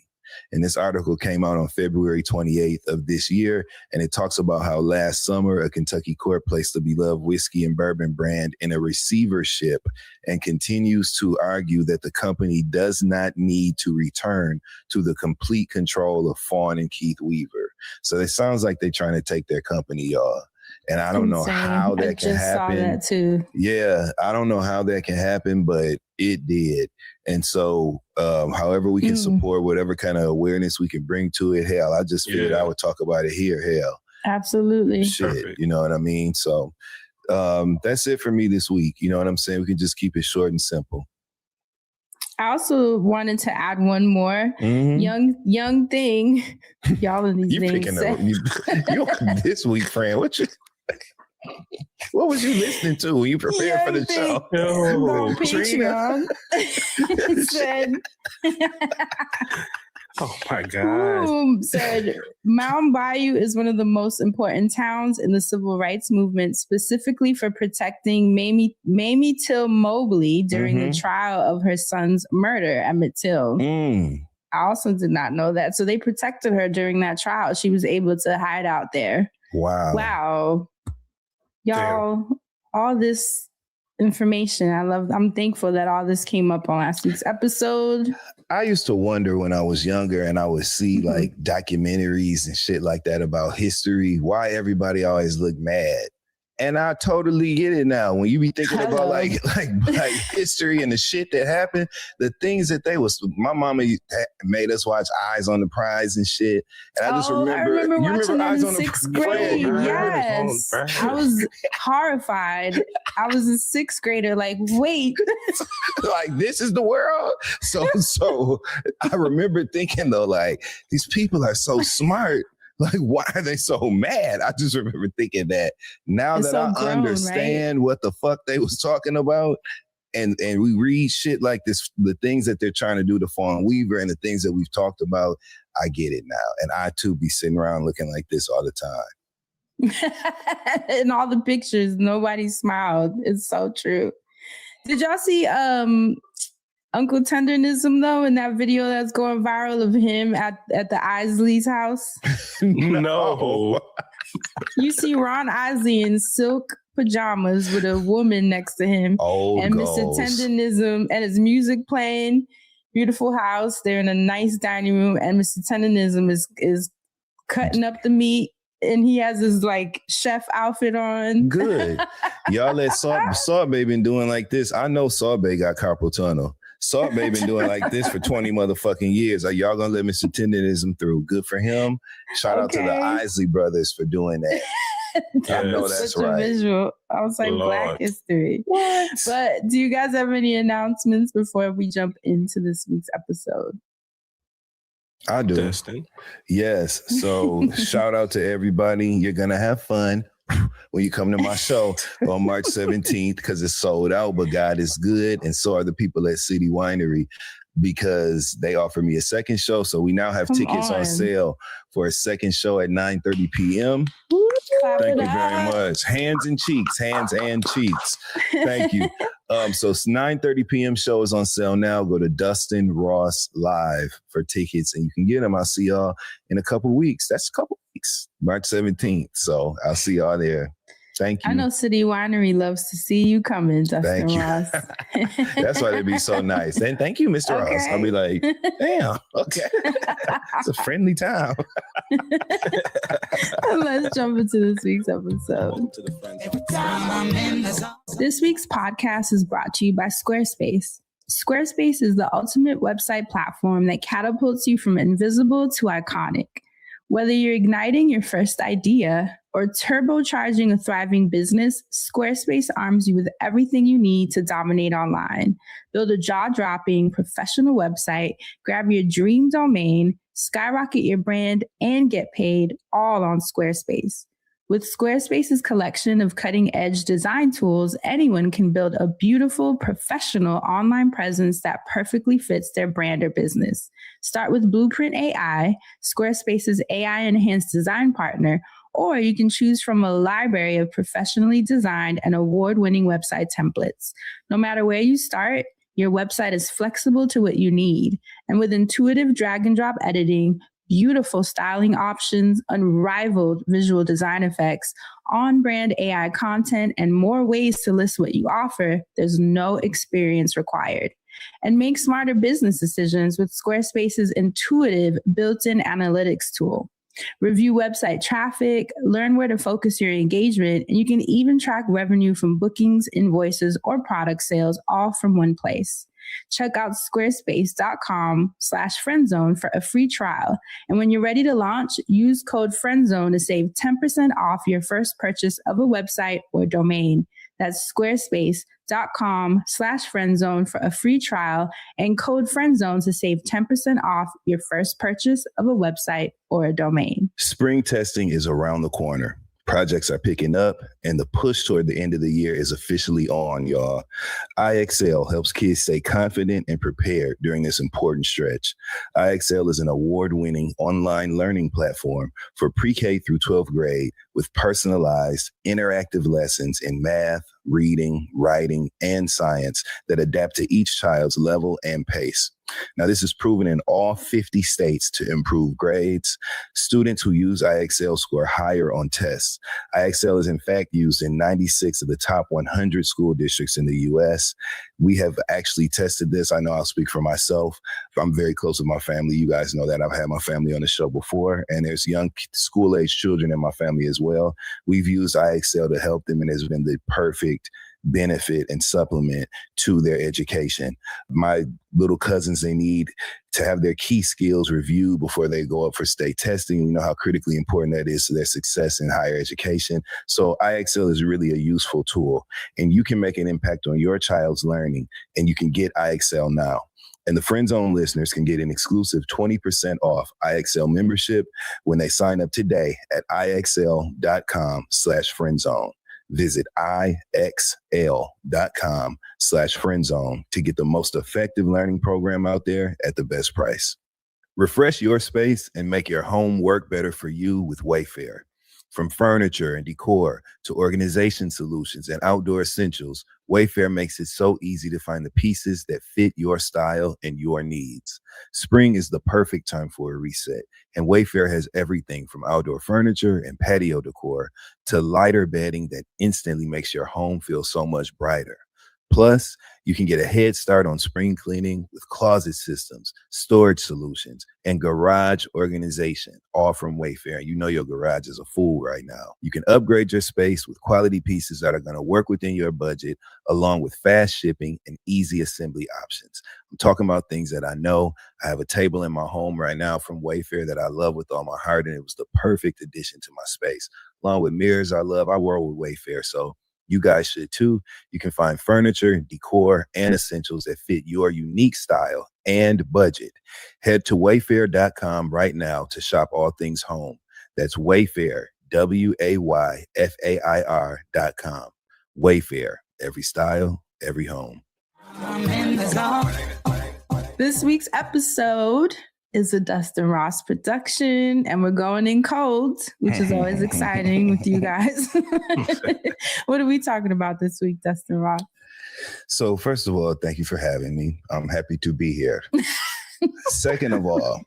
And this article came out on February 28th of this year, and it talks about how last summer a Kentucky court placed the beloved whiskey and bourbon brand in a receivership and continues to argue that the company does not need to return to the complete control of Fawn and Keith Weaver. So it sounds like they're trying to take their company, y'all. And I don't know how that can happen. I just saw that too. Yeah, I don't know how that can happen, but it did. And so however we can support whatever kind of awareness we can bring to it, hell, I just figured I would talk about it here, hell. Absolutely. Shit, perfect. You know what I mean? So that's it for me this week. You know what I'm saying? We can just keep it short and simple. I also wanted to add one more young thing. Y'all in these things. You this week, friend. What was you listening to when you prepared for the show? On Patreon. It said, oh my God. Said Mound Bayou is one of the most important towns in the civil rights movement, specifically for protecting Mamie Till Mobley during the trial of her son's murder, Emmett Till. I also did not know that. So they protected her during that trial. She was able to hide out there. Wow. Y'all, all this information. I'm thankful that all this came up on last week's episode. I used to wonder when I was younger and I would see like documentaries and shit like that about history, why everybody always look mad. And I totally get it now. When you be thinking about like history and the shit that happened, the things that my mama made us watch Eyes on the Prize and shit. And I just remember watching Eyes in on sixth the grade. Yes. I was horrified. I was a sixth grader. Like, wait. Like, this is the world. So I remember thinking though, like, these people are so smart. Like, why are they so mad? I just remember thinking that now that I understand what the fuck they was talking about, and we read shit like this, the things that they're trying to do to Fawn Weaver and the things that we've talked about, I get it now. And I too be sitting around looking like this all the time. In all the pictures, nobody smiled. It's so true. Did y'all see Uncle Tendernism though in that video that's going viral of him at the Isley's house? No. You see Ron Isley in silk pajamas with a woman next to him, Mr. Tendernism and his music playing. Beautiful house. They're in a nice dining room, and Mr. Tendernism is cutting up the meat. And he has his like chef outfit on. Good. Y'all let Salt Bae been doing like this. I know Salt Bae got carpal tunnel. Salt Bae been doing like this for 20 motherfucking years. Are y'all gonna let Mr. Tenderism through? Good for him. Shout out to the Isley brothers for doing that. I know that's such right. A visual. I was like, Lord. Black history. What? But do you guys have any announcements before we jump into this week's episode? I do. Dustin. Yes. So shout out to everybody. You're gonna have fun when you come to my show on March 17th, because it's sold out, but God is good. And so are the people at City Winery, because they offer me a second show. So we now have tickets on sale for a second show at 9:30 p.m. Thank you very much. Hands and cheeks. Thank you. So it's 9:30 p.m. show is on sale now. Go to Dustin Ross Live for tickets, and you can get them. I'll see y'all in a couple weeks. That's a couple weeks, March 17th. So I'll see y'all there. Thank you. I know City Winery loves to see you coming, Dustin Thank you. Ross. That's why they be so nice. And thank you, Mr. Ross. I'll be like, damn, okay. It's a friendly time. Let's jump into this week's episode. This week's podcast is brought to you by Squarespace. Squarespace is the ultimate website platform that catapults you from invisible to iconic. Whether you're igniting your first idea or turbocharging a thriving business, Squarespace arms you with everything you need to dominate online. Build a jaw-dropping professional website, grab your dream domain, skyrocket your brand, and get paid all on Squarespace. With Squarespace's collection of cutting-edge design tools, anyone can build a beautiful, professional online presence that perfectly fits their brand or business. Start with Blueprint AI, Squarespace's AI-enhanced design partner, or you can choose from a library of professionally designed and award-winning website templates. No matter where you start, your website is flexible to what you need. And with intuitive drag-and-drop editing, beautiful styling options, unrivaled visual design effects, on-brand AI content, and more ways to list what you offer, there's no experience required. And make smarter business decisions with Squarespace's intuitive built-in analytics tool. Review website traffic, learn where to focus your engagement, and you can even track revenue from bookings, invoices, or product sales all from one place. Check out squarespace.com/friendzone for a free trial. And when you're ready to launch, use code FRIENDZONE to save 10% off your first purchase of a website or domain. That's squarespace.com/friendzone for a free trial and code FRIENDZONE to save 10% off your first purchase of a website or a domain. Spring testing is around the corner. Projects are picking up, and the push toward the end of the year is officially on, y'all. IXL helps kids stay confident and prepared during this important stretch. IXL is an award-winning online learning platform for pre-K through 12th grade with personalized, interactive lessons in math, reading, writing, and science that adapt to each child's level and pace. Now, this is proven in all 50 states to improve grades. Students who use IXL score higher on tests. IXL is in fact used in 96 of the top 100 school districts in the U.S. We have actually tested this. I know I'll speak for myself. I'm very close with my family. You guys know that. I've had my family on the show before, and there's young school-age children in my family as well. We've used IXL to help them, and it's been the perfect benefit and supplement to their education. My little cousins, they need to have their key skills reviewed before they go up for state testing. We know how critically important that is to their success in higher education. So IXL is really a useful tool, and you can make an impact on your child's learning, and you can get IXL now. And the Friend Zone listeners can get an exclusive 20% off IXL membership when they sign up today at IXL.com/friendzone. Visit IXL.com/friendzone to get the most effective learning program out there at the best price. Refresh your space and make your home work better for you with Wayfair. From furniture and decor to organization solutions and outdoor essentials, Wayfair makes it so easy to find the pieces that fit your style and your needs. Spring is the perfect time for a reset, and Wayfair has everything from outdoor furniture and patio decor to lighter bedding that instantly makes your home feel so much brighter. Plus, you can get a head start on spring cleaning with closet systems, storage solutions, and garage organization, all from Wayfair. You know your garage is a fool right now. You can upgrade your space with quality pieces that are going to work within your budget, along with fast shipping and easy assembly options. I'm talking about things that I know. I have a table in my home right now from Wayfair that I love with all my heart, and it was the perfect addition to my space. Along with mirrors I love, I work with Wayfair, so you guys should too. You can find furniture, decor, and essentials that fit your unique style and budget. Head to wayfair.com right now to shop all things home. That's wayfair.com WAYFAIR.com. Wayfair, every style, every home. This week's episode is a Dustin Ross production, and we're going in cold, which is always exciting with you guys. What are we talking about this week, Dustin Ross? So first of all, thank you for having me. I'm happy to be here. Second of all,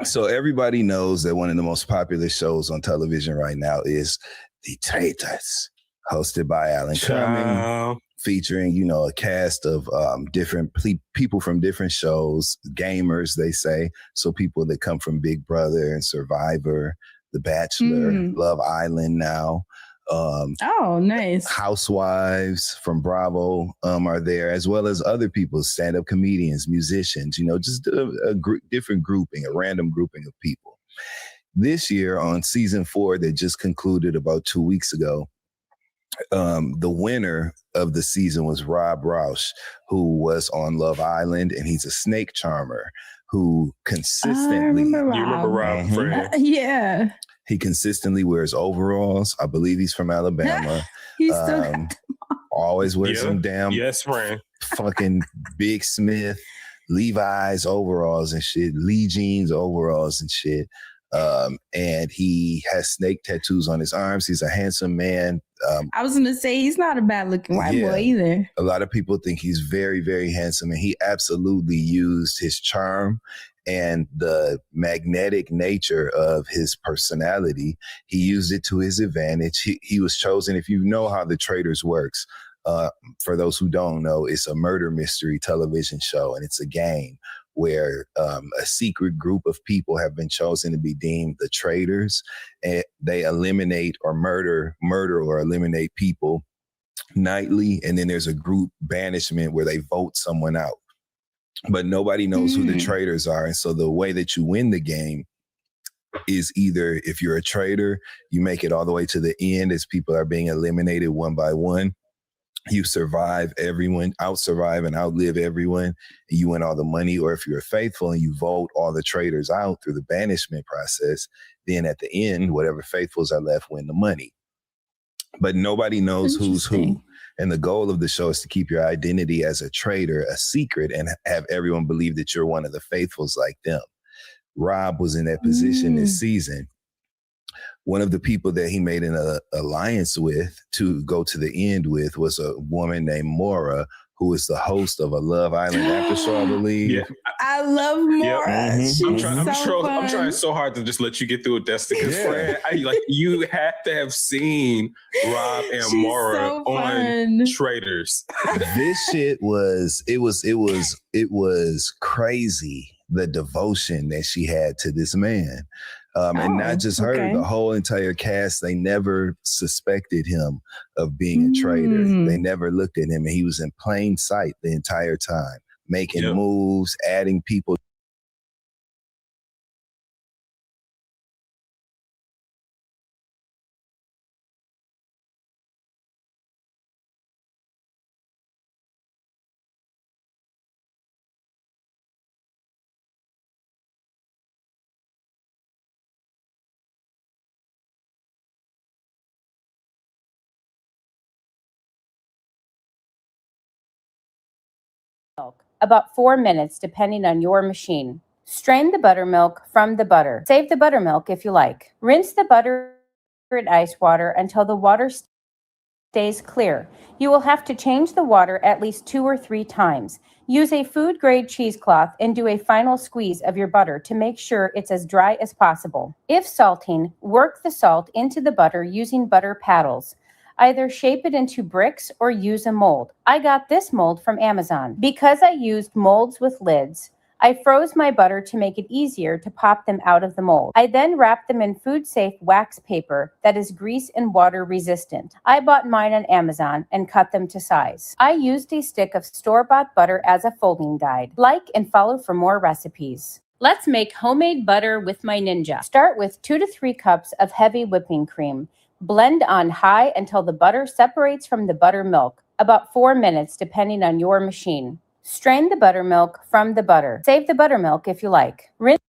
so everybody knows that one of the most popular shows on television right now is The Traitors, hosted by Alan Cumming, featuring, a cast of different people from different shows, gamers, they say. So people that come from Big Brother and Survivor, The Bachelor, Love Island now. Oh, nice. Housewives from Bravo are there, as well as other people, stand-up comedians, musicians, just a different grouping, a random grouping of people. This year on season 4 that just concluded about 2 weeks ago, the winner of the season was Rob Roush, who was on Love Island, and he's a snake charmer who consistently... I remember Rob. You remember Rob, friend? Yeah. He consistently wears overalls. I believe he's from Alabama. He's still got them on. Always wears some damn friend. Fucking Big Smith, Levi's overalls and shit, Lee Jeans overalls and shit. And he has snake tattoos on his arms. He's a handsome man. I was going to say, he's not a bad looking white boy either. A lot of people think he's very, very handsome, and he absolutely used his charm and the magnetic nature of his personality. He used it to his advantage. He was chosen. If you know how The Traitors works, for those who don't know, it's a murder mystery television show, and it's a game where a secret group of people have been chosen to be deemed the traitors, and they eliminate or murder or eliminate people nightly. And then there's a group banishment where they vote someone out, but nobody knows who the traitors are. And so the way that you win the game is either, if you're a traitor, you make it all the way to the end as people are being eliminated one by one. You survive everyone, out-survive and outlive everyone, and you win all the money. Or if you're faithful and you vote all the traitors out through the banishment process, then at the end, whatever faithfuls are left win the money. But nobody knows who's who. And the goal of the show is to keep your identity as a traitor a secret and have everyone believe that you're one of the faithfuls like them. Rob was in that position this season. One of the people that he made an alliance with to go to the end with was a woman named Maura, who is the host of a Love Island after show, I believe. Yeah. I love Maura. Yep. She's I'm trying so hard to just let you get through it, Dustin. Because Fred, you have to have seen Rob and Maura on Traitors. This shit was crazy, the devotion that she had to this man. And not just her, the whole entire cast, they never suspected him of being a traitor. They never looked at him, and he was in plain sight the entire time, making moves, adding people. About 4 minutes, depending on your machine. Strain the buttermilk from the butter. Save the buttermilk if you like. Rinse the butter in ice water until the water stays clear. You will have to change the water at least 2 or 3 times. Use a food-grade cheesecloth and do a final squeeze of your butter to make sure it's as dry as possible. If salting, work the salt into the butter using butter paddles. Either shape it into bricks or use a mold. I got this mold from Amazon. Because I used molds with lids, I froze my butter to make it easier to pop them out of the mold. I then wrapped them in food-safe wax paper that is grease and water resistant. I bought mine on Amazon and cut them to size. I used a stick of store-bought butter as a folding guide. Like and follow for more recipes. Let's make homemade butter with my Ninja. Start with 2 to 3 cups of heavy whipping cream. Blend on high until the butter separates from the buttermilk, about 4 minutes depending on your machine. Strain the buttermilk from the butter. Save the buttermilk if you like. Rinse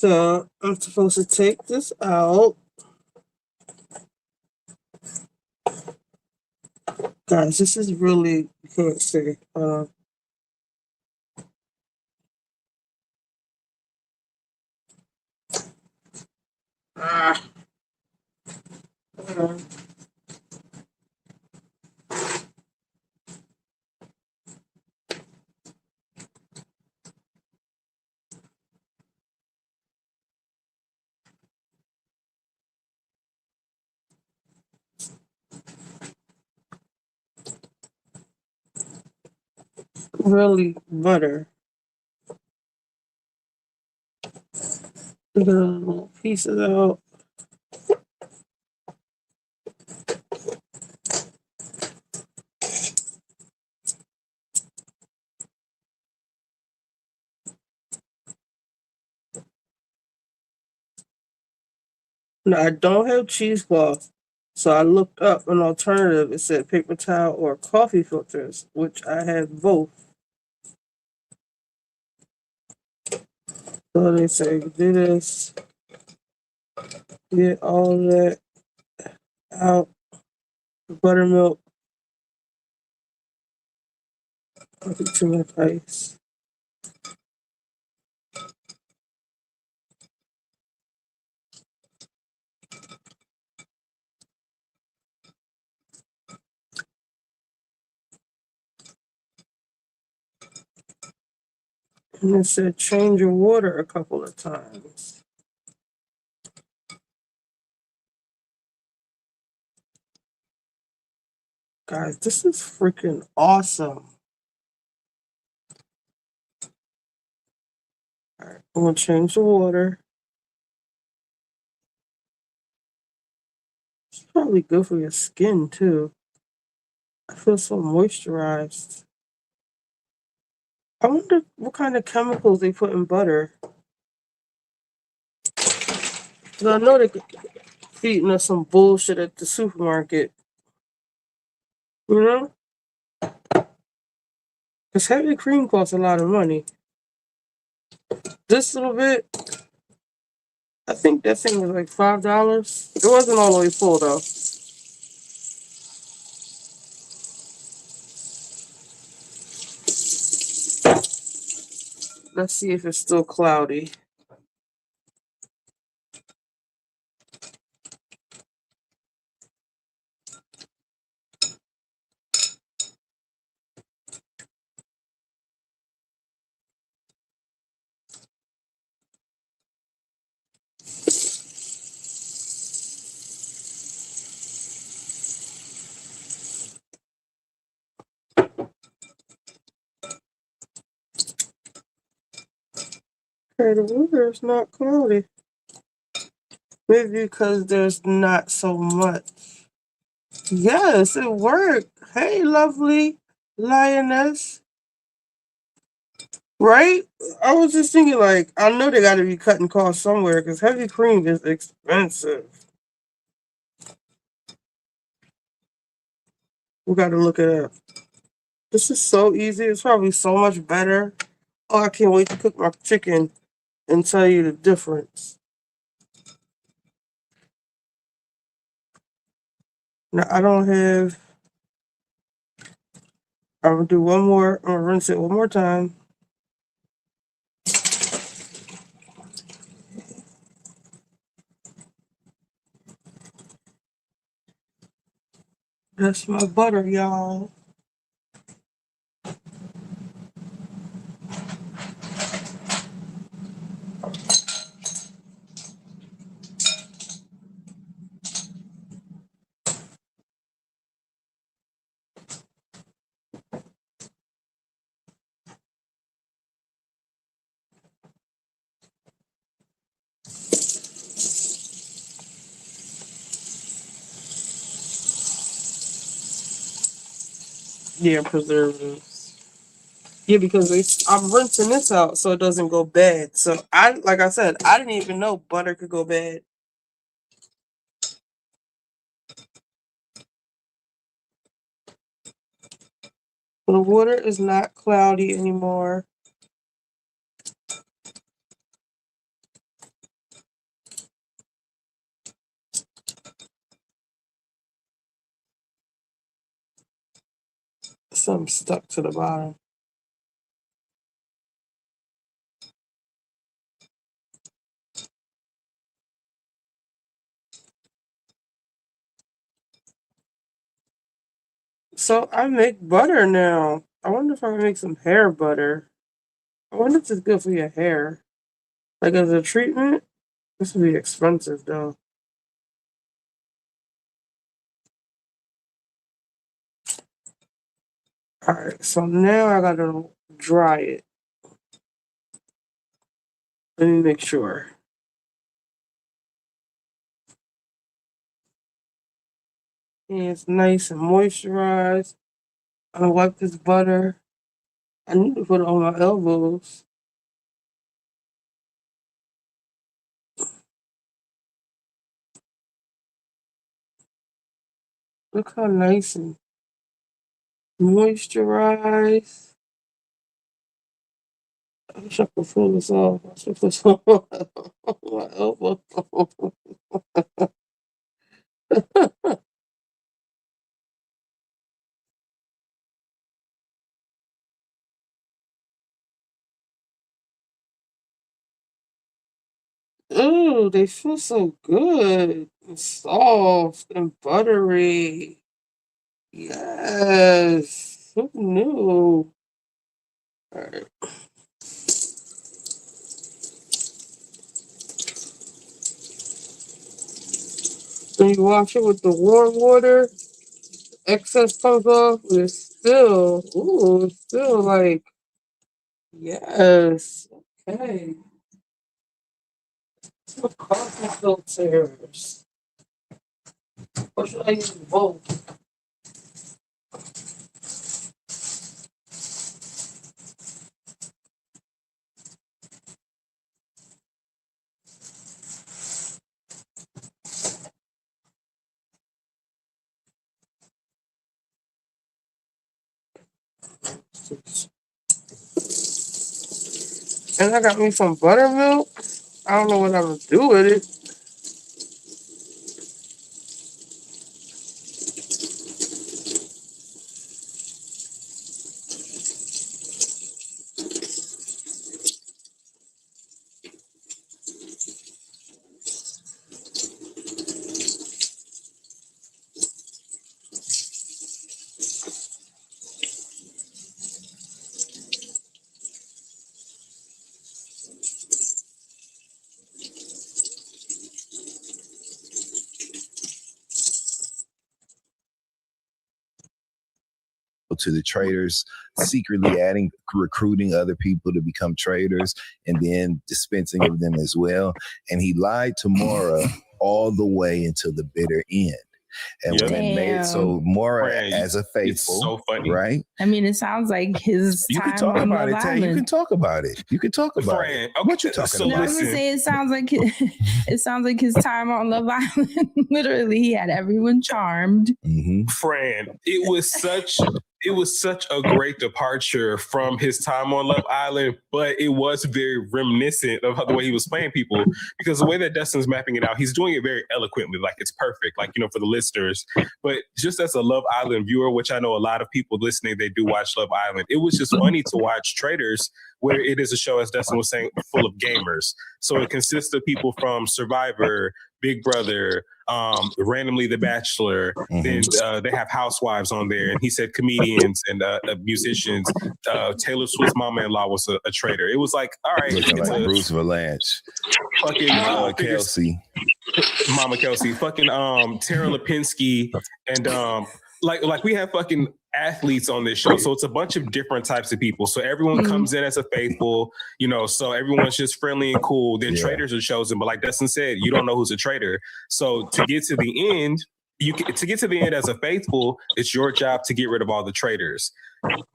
So I'm supposed to take this out. Guys, this is really, you can't see. Really butter. The pieces out. Now, I don't have cheesecloth, so I looked up an alternative. It said paper towel or coffee filters, which I have both. So they say do this, get all of that out, the buttermilk, put it to my face. And it said change your water a couple of times. Guys, this is freaking awesome. All right, I'm gonna change the water. It's probably good for your skin too. I feel so moisturized. I wonder what kind of chemicals they put in butter. 'Cause I know they're feeding us some bullshit at the supermarket. You know? Because heavy cream costs a lot of money. This little bit, I think that thing was like $5. It wasn't all the way full though. Let's see if it's still cloudy. Okay, the water is not cloudy. Maybe because there's not so much. Yes, it worked. Hey, lovely lioness. Right? I was just thinking, like, I know they got to be cutting costs somewhere because heavy cream is expensive. We got to look it up. This is so easy. It's probably so much better. Oh, I can't wait to cook my chicken and tell you the difference. Now, I don't have. I'm going to do one more. I'm going to rinse it one more time. That's my butter, y'all. Yeah, preservatives. Yeah, because I'm rinsing this out so it doesn't go bad. So like I said, I didn't even know butter could go bad. The water is not cloudy anymore. Something stuck to the bottom. So I make butter now. I wonder if I can make some hair butter. I wonder if it's good for your hair. Like as a treatment, this would be expensive though. Alright, so now I gotta dry it. Let me make sure. And it's nice and moisturized. I'm gonna wipe this butter. I need to put it on my elbows. Look how nice and moisturized. I wish I could pull this off. I should put some on my elbow. Ooh, they feel so good and soft and buttery. Yes. Who knew? All right. When you wash it with the warm water, excess comes off, but it's still, it's still like, yes. Okay. So coffee filters. Or should I use both? And I got me some buttermilk. I don't know what I'm gonna do with it. To the traders, secretly recruiting other people to become traders and then dispensing of them as well. And he lied to Mora all the way until the bitter end. And when it made it, so Mora as a faithful, so funny, right? I mean, it sounds like his You time can talk on about Love it, Tay. Island. You can talk about it. You can talk about it. What you talking No, about? I was gonna say it sounds like his time on Love Island. Literally, he had everyone charmed. Fran, it was such a great departure from his time on Love Island, but it was very reminiscent of the way he was playing people, because the way that Dustin's mapping it out, he's doing it very eloquently, like it's perfect, like, you know, for the listeners. But just as a Love Island viewer, which I know a lot of people listening, they do watch Love Island, it was just funny to watch Traders, where it is a show, as Dustin was saying, full of gamers. So it consists of people from Survivor, Big Brother, randomly The Bachelor. Then they have housewives on there, and he said comedians and musicians. Taylor Swift's mama-in-law was a trader. It was like, all right, Looking like Bruce Valanche, fucking Kelsey, Mama Kelsey, fucking Tara Lipinski, and like we have fucking athletes on this show, so it's a bunch of different types of people. So everyone comes in as a faithful, you know, so everyone's just friendly and cool. Then traders are chosen, but like Dustin said, you don't know who's a trader. So to get to the end, as a faithful, it's your job to get rid of all the traders.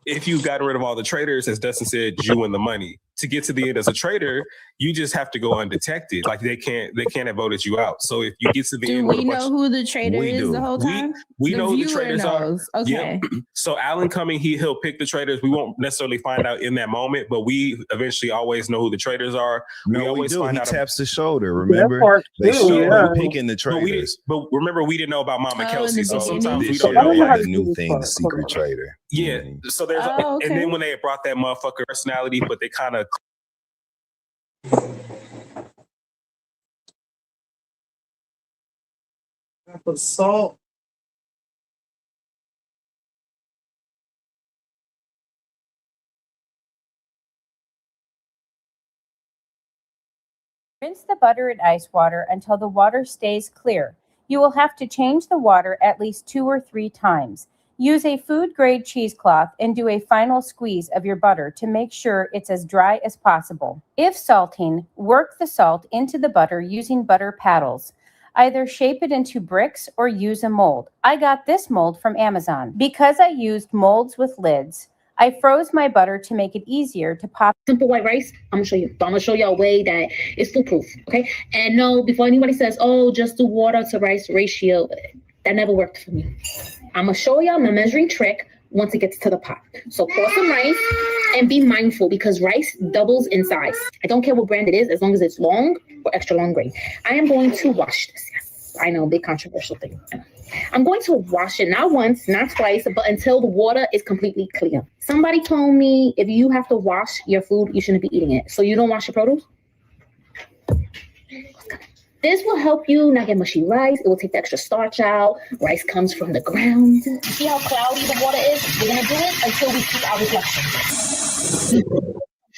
If you've gotten rid of all the traders, as Dustin said, you win the money. To get to the end as a trader, you just have to go undetected. Like they can't have voted you out. So if you get to the end, do we know who the trader is the whole time? We the know who the viewer traders knows. are. Okay. Yep. So Alan Cumming, he'll pick the traders. We won't necessarily find out in that moment, but we eventually always know who the traders are. No, we always do. find He out. taps the shoulder. Remember, they show him picking the traders. But remember, we didn't know about Mama Kelsey. So sometimes we This don't shit know. like a new thing, the secret trader. Yeah. So there's, and then when they brought that motherfucker personality, but they kind of. I put salt. Rinse the butter in ice water until the water stays clear. You will have to change the water at least 2 or 3 times. Use a food-grade cheesecloth and do a final squeeze of your butter to make sure it's as dry as possible. If salting, work the salt into the butter using butter paddles. Either shape it into bricks or use a mold. I got this mold from Amazon. Because I used molds with lids, I froze my butter to make it easier to pop. Simple white rice, I'm gonna show you a way that is foolproof, okay? And no, before anybody says, oh, just do water to rice ratio, that never worked for me. I'm gonna show y'all my measuring trick once it gets to the pot. So pour some rice and be mindful because rice doubles in size. I don't care what brand it is, as long as it's long or extra long grain. I am going to wash this. Yes, I know, big controversial thing. I'm going to wash it, not once, not twice, but until the water is completely clear. Somebody told me if you have to wash your food, you shouldn't be eating it. So you don't wash your produce? This will help you not get mushy rice. It will take the extra starch out. Rice comes from the ground. See how cloudy the water is? We're going to do it until we see our reflection.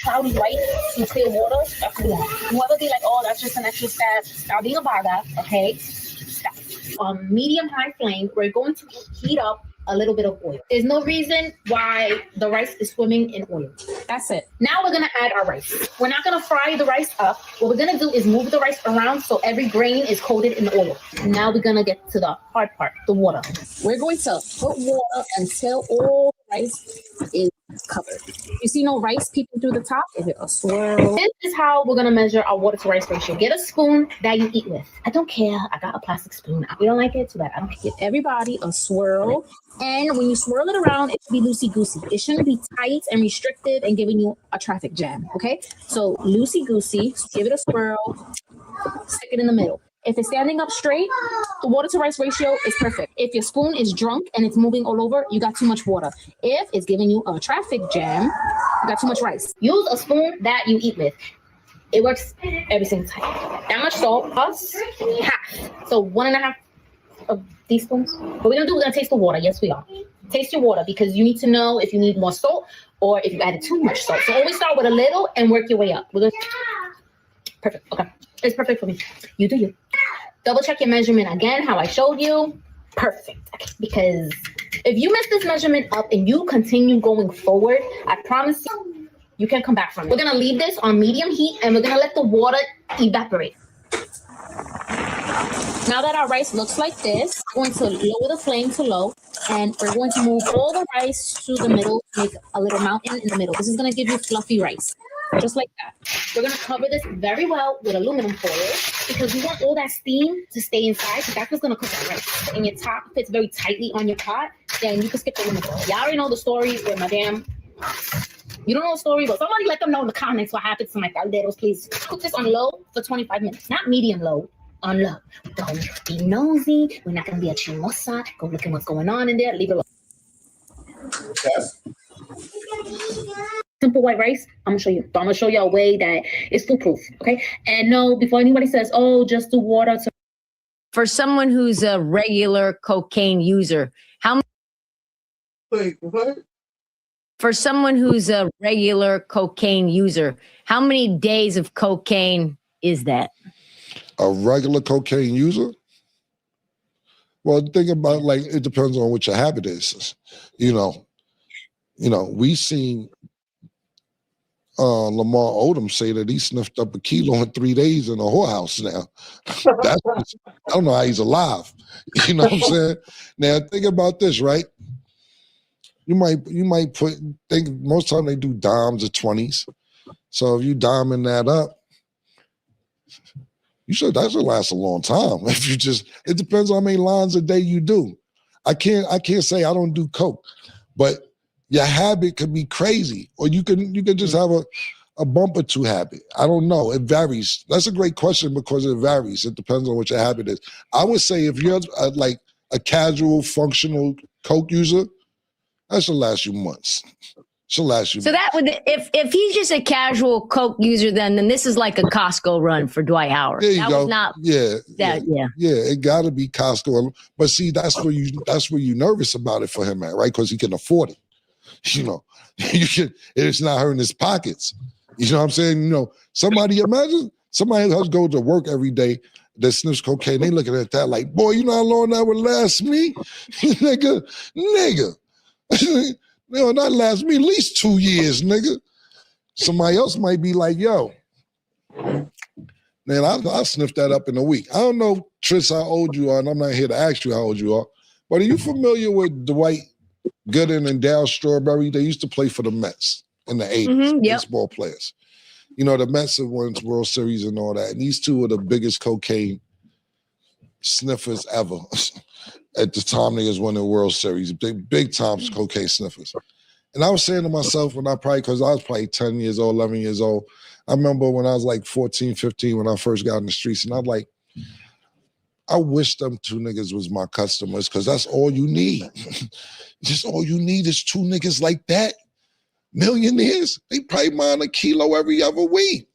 Cloudy rice and clear water, that's the one. Whoever be like, oh, that's just an extra step. Stop being about that, okay? Stop. On medium-high flame, we're going to heat up a little bit of oil. There's no reason why the rice is swimming in oil. That's it. Now we're going to add our rice. We're not going to fry the rice up. What we're going to do is move the rice around so every grain is coated in oil. Now we're going to get to the hard part, the water. We're going to put water until all the rice is covered. You see no rice peeping through the top? Give it a swirl. This is how we're going to measure our water to rice ratio. Get a spoon that you eat with. I don't care. I got a plastic spoon. If you don't like it, too bad. I don't care. Give everybody a swirl. And when you swirl it around, it should be loosey-goosey. It shouldn't be tight and restrictive and giving you a traffic jam, okay? So loosey-goosey, give it a swirl, stick it in the middle. If it's standing up straight, the water to rice ratio is perfect. If your spoon is drunk and it's moving all over, you got too much water. If it's giving you a traffic jam, you got too much rice. Use a spoon that you eat with. It works every single time. That much salt plus half. So 1.5 of teaspoons. What we're gonna do, we're gonna taste the water. Yes, we are. Taste your water because you need to know if you need more salt or if you added too much salt. So always start with a little and work your way up. We're gonna... Perfect. Okay. It's perfect for me. You do you. Double check your measurement again, how I showed you. Perfect. Okay. Because if you mess this measurement up and you continue going forward, I promise you can come back from it. We're gonna leave this on medium heat and we're gonna let the water evaporate. Now that our rice looks like this, we're going to lower the flame to low and we're going to move all the rice to the middle to make a little mountain in the middle. This is going to give you fluffy rice, just like that. We're going to cover this very well with aluminum foil because we want all that steam to stay inside because that's what's going to cook our rice. And your top fits very tightly on your pot, then you can skip the aluminum foil. Y'all already know the story with Madame. You don't know the story, but somebody let them know in the comments what happened to my calderos, please. Cook this on low for 25 minutes, not medium low. On low. Don't be nosy. We're not going to be a chismosa. Go look at what's going on in there. Leave it alone. Yes. Simple white rice. I'm going to show you a way that is foolproof. Okay. And no, before anybody says, oh, just do water. For someone who's a regular cocaine user, how Wait, what? For someone who's a regular cocaine user, how many days of cocaine is that? A regular cocaine user? Well, think about like it depends on what your habit is. You know, we seen Lamar Odom say that he sniffed up 1 kilo in 3 days in a whorehouse now. I don't know how he's alive. You know what I'm saying? Now think about this, right? You might think most time they do dimes or 20s. So if you diming that up, that should last a long time. If you it depends on how many lines a day you do. I can't say I don't do coke, but your habit could be crazy, or you can just have a bump or two habit. I don't know. It varies. That's a great question because it varies. It depends on what your habit is. I would say if you're like a casual, functional coke user, That should last you months. She'll last you. So that would, if he's just a casual coke user, then this is like a Costco run for Dwight Howard. There you that go. was not. Yeah. It got to be Costco. But see, that's where you nervous about it for him, man, right? Because he can afford it. You know, it's not hurting his pockets. You know what I'm saying? You know, imagine somebody else go to work every day that sniffs cocaine. They looking at that like, boy, you know how long that would last me, nigga. No, not last me at least 2 years, nigga. Somebody else might be like, yo, man, I'll sniff that up in a week. I don't know, Tris, how old you are, and I'm not here to ask you how old you are, but are you familiar with Dwight Gooden and Dal Strawberry? They used to play for the Mets in the 80s, baseball players. You know, the Mets have won World Series and all that, and these two are the biggest cocaine sniffers ever. At the time they was winning the World Series, big time cocaine sniffers. And I was saying to myself because I was probably 10 years old, 11 years old. I remember when I was like 14, 15, when I first got in the streets, and I'm like, I wish them two niggas was my customers, because that's all you need. Just all you need is two niggas like that. Millionaires, they probably mine a kilo every other week.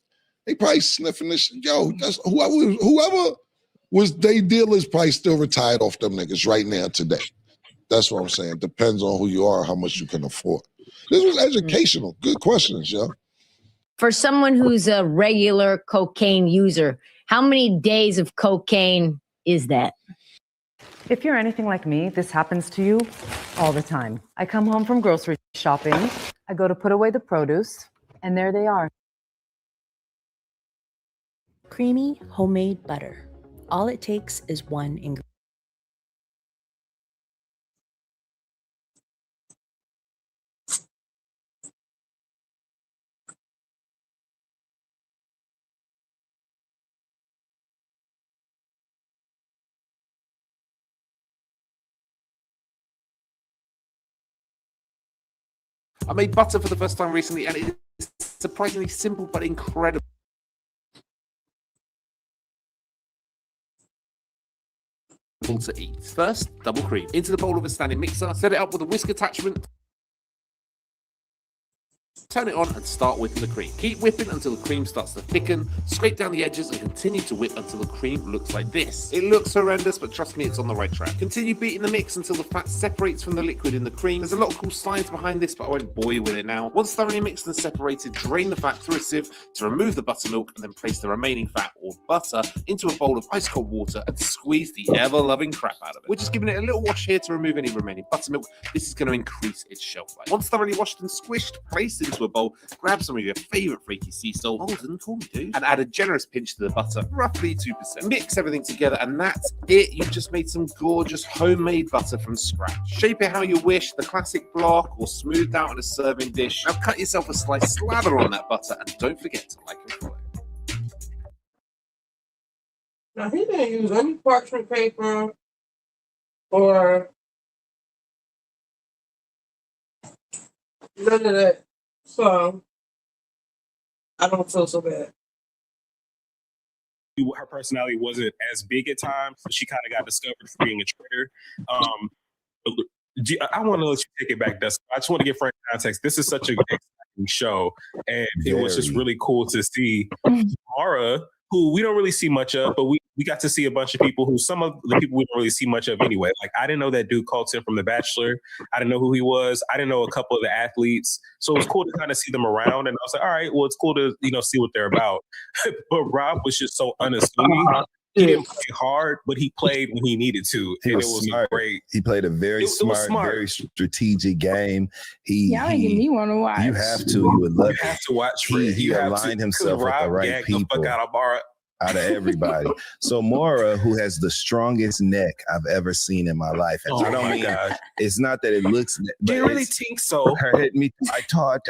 They probably sniffing this. Yo, that's whoever was they dealers probably still retired off them niggas right now today. That's what I'm saying. Depends on who you are, how much you can afford. This was educational. Good questions, yo. For someone who's a regular cocaine user, how many days of cocaine is that? If you're anything like me, this happens to you all the time. I come home from grocery shopping, I go to put away the produce, and there they are. Creamy homemade butter. All it takes is one ingredient. I made butter for the first time recently, and it is surprisingly simple but incredible. To eat. First, double cream into the bowl of a standing mixer. Set it up with a whisk attachment. Turn it on and start whipping the cream. Keep whipping until the cream starts to thicken. Scrape down the edges and continue to whip until the cream looks like this. It looks horrendous, but trust me, it's on the right track. Continue beating the mix until the fat separates from the liquid in the cream. There's a lot of cool science behind this, but I won't bore you with it now. Once thoroughly mixed and separated, drain the fat through a sieve to remove the buttermilk, and then place the remaining fat or butter into a bowl of ice cold water and squeeze the ever-loving crap out of it. We're just giving it a little wash here to remove any remaining buttermilk. This is going to increase its shelf life. Once thoroughly washed and squished, place into a bowl, grab some of your favorite freaky sea salt, Holden, call me dude, and add a generous pinch to the butter, roughly 2%. Mix everything together, and that's it. You've just made some gorgeous homemade butter from scratch. Shape it how you wish, the classic block or smoothed out in a serving dish. Now cut yourself a slice, slather on that butter, and don't forget to like and follow. Now he didn't use any parchment paper or none of that. So I don't feel so bad. Her personality wasn't as big at times, so she kind of got discovered for being a traitor. I want to let you take it back, Dustin. I just want to give Frank context. This is such a exciting show, and it was just really cool to see Mara, who we don't really see much of, but we got to see a bunch of people who some of the people we don't really see much of anyway. Like, I didn't know that dude Colton from The Bachelor. I didn't know who he was. I didn't know a couple of the athletes. So it was cool to kind of see them around. And I was like, all right, well, it's cool to, see what they're about. But Rob was just so unassuming. He didn't play hard, but he played when he needed to. He and was it was smart. great. He played a very smart, very strategic game. Y'all making me want to watch. You have to. You would love You have to watch. He aligned himself with the right people. The fuck out of Mara. Out of everybody. So Mara, who has the strongest neck I've ever seen in my life. And I don't mean, it's not that it looks, Do you really think so? Her hit me. I love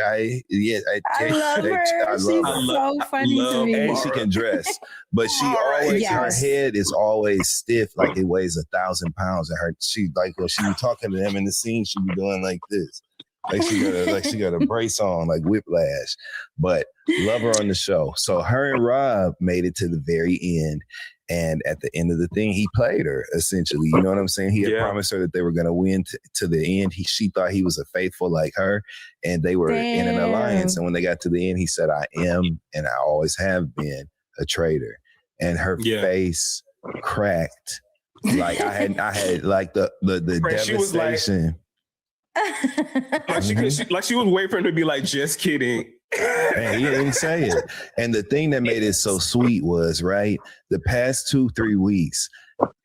her. She's so funny to me. And she can dress, but she always, her head is always stiff, like it weighs 1,000 pounds. And when she be talking to him in the scene, she be doing like this. Like she got a brace on, like whiplash. But love her on the show. So her and Rob made it to the very end. And at the end of the thing, he played her, essentially. You know what I'm saying? He had promised her that they were going to win to the end. She thought he was a faithful like her, and they were in an alliance. And when they got to the end, he said, I am, and I always have been, a traitor. And her face cracked. Like I had like the devastation. She was waiting for him to be like, just kidding. And he didn't say it. And the thing that made it so sweet was, right, the past 2-3 weeks,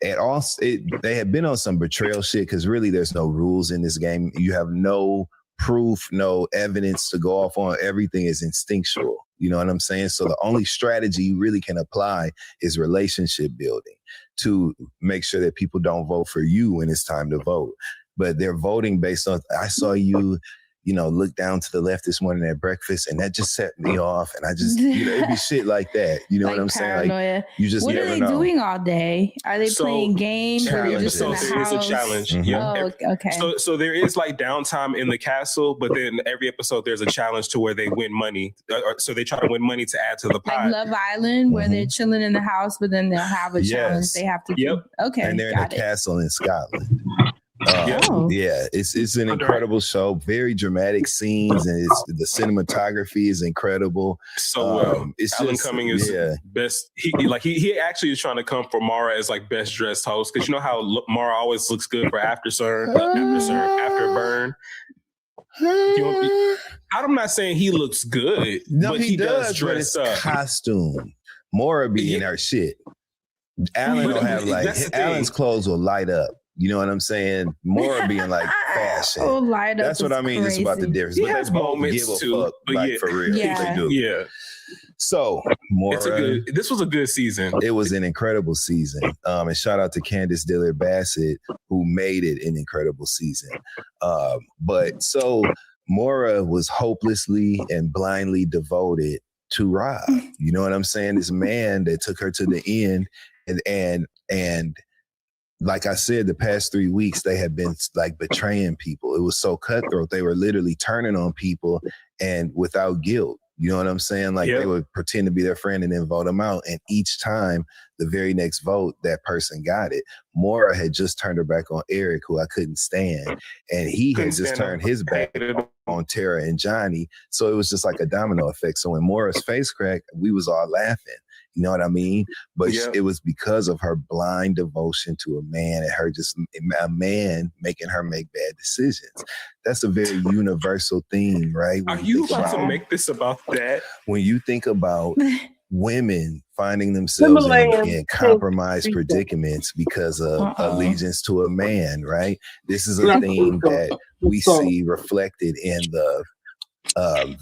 they had been on some betrayal shit, because really there's no rules in this game. You have no proof, no evidence to go off on. Everything is instinctual. You know what I'm saying? So the only strategy you really can apply is relationship building to make sure that people don't vote for you when it's time to vote. But they're voting based on, I saw you, look down to the left this morning at breakfast, and that just set me off. And I just, it'd be shit like that. You know what I'm saying? Like, you just what are they doing all day? Are they playing games? Or are they just in the there is a challenge. Mm-hmm. Yeah. Oh, okay. So there is like downtime in the castle, but then every episode there's a challenge to where they win money. So they try to win money to add to the pot. Like Love Island, where they're chilling in the house, but then they'll have a challenge they have to do. Okay. And they're in a castle in Scotland. Yeah, it's an incredible show. Very dramatic scenes, and the cinematography is incredible. So it's Alan Cumming is best. He actually is trying to come for Mara as like best dressed host, because you know how Mara always looks good for after burn. I'm not saying he looks good. No, but he does but dress it's up. Costume. Mara be in her shit. Alan will have Alan's clothes will light up. You know what I'm saying? More being like fashion. Light up. That's what I mean. It's about the difference. He but has they both moments give a too, fuck, but like for real. They do. Yeah. So Mora, this was a good season. It was an incredible season. And shout out to Candace Dillard Bassett, who made it an incredible season. But so Mora was hopelessly and blindly devoted to Rob. You know what I'm saying? This man that took her to the end, and like I said, the past 3 weeks, they have been like betraying people. It was so cutthroat. They were literally turning on people and without guilt. You know what I'm saying? Like they would pretend to be their friend and then vote them out. And each time, the very next vote, that person got it. Mora had just turned her back on Eric, who I couldn't stand. And he had just turned his back on Tara and Johnny. So it was just like a domino effect. So when Mora's face cracked, we was all laughing. You know what I mean? But it was because of her blind devotion to a man, and her just a man making her make bad decisions. That's a very universal theme, right? Are you about to make this about that? When you think about women finding themselves in compromised predicaments because of allegiance to a man, right? This is a theme that we see reflected in the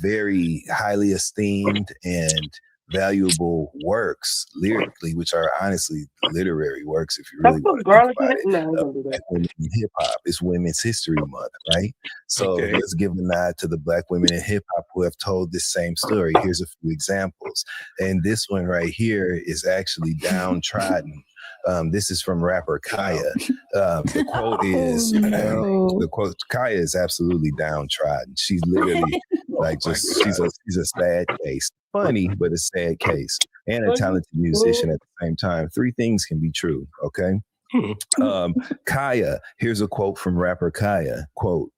very highly esteemed and valuable works lyrically, which are honestly literary works, if you really want to think about it. Women in hip hop, it's Women's History Month, right? So let's give a nod to the Black women in hip hop who have told this same story. Here's a few examples, and this one right here is actually downtrodden. This is from rapper Kaya. The quote is, Kaya is absolutely downtrodden. She's literally she's a sad case. Funny, but a sad case. And a talented musician at the same time. 3 things can be true, okay? Kaya, here's a quote from rapper Kaya. Quote,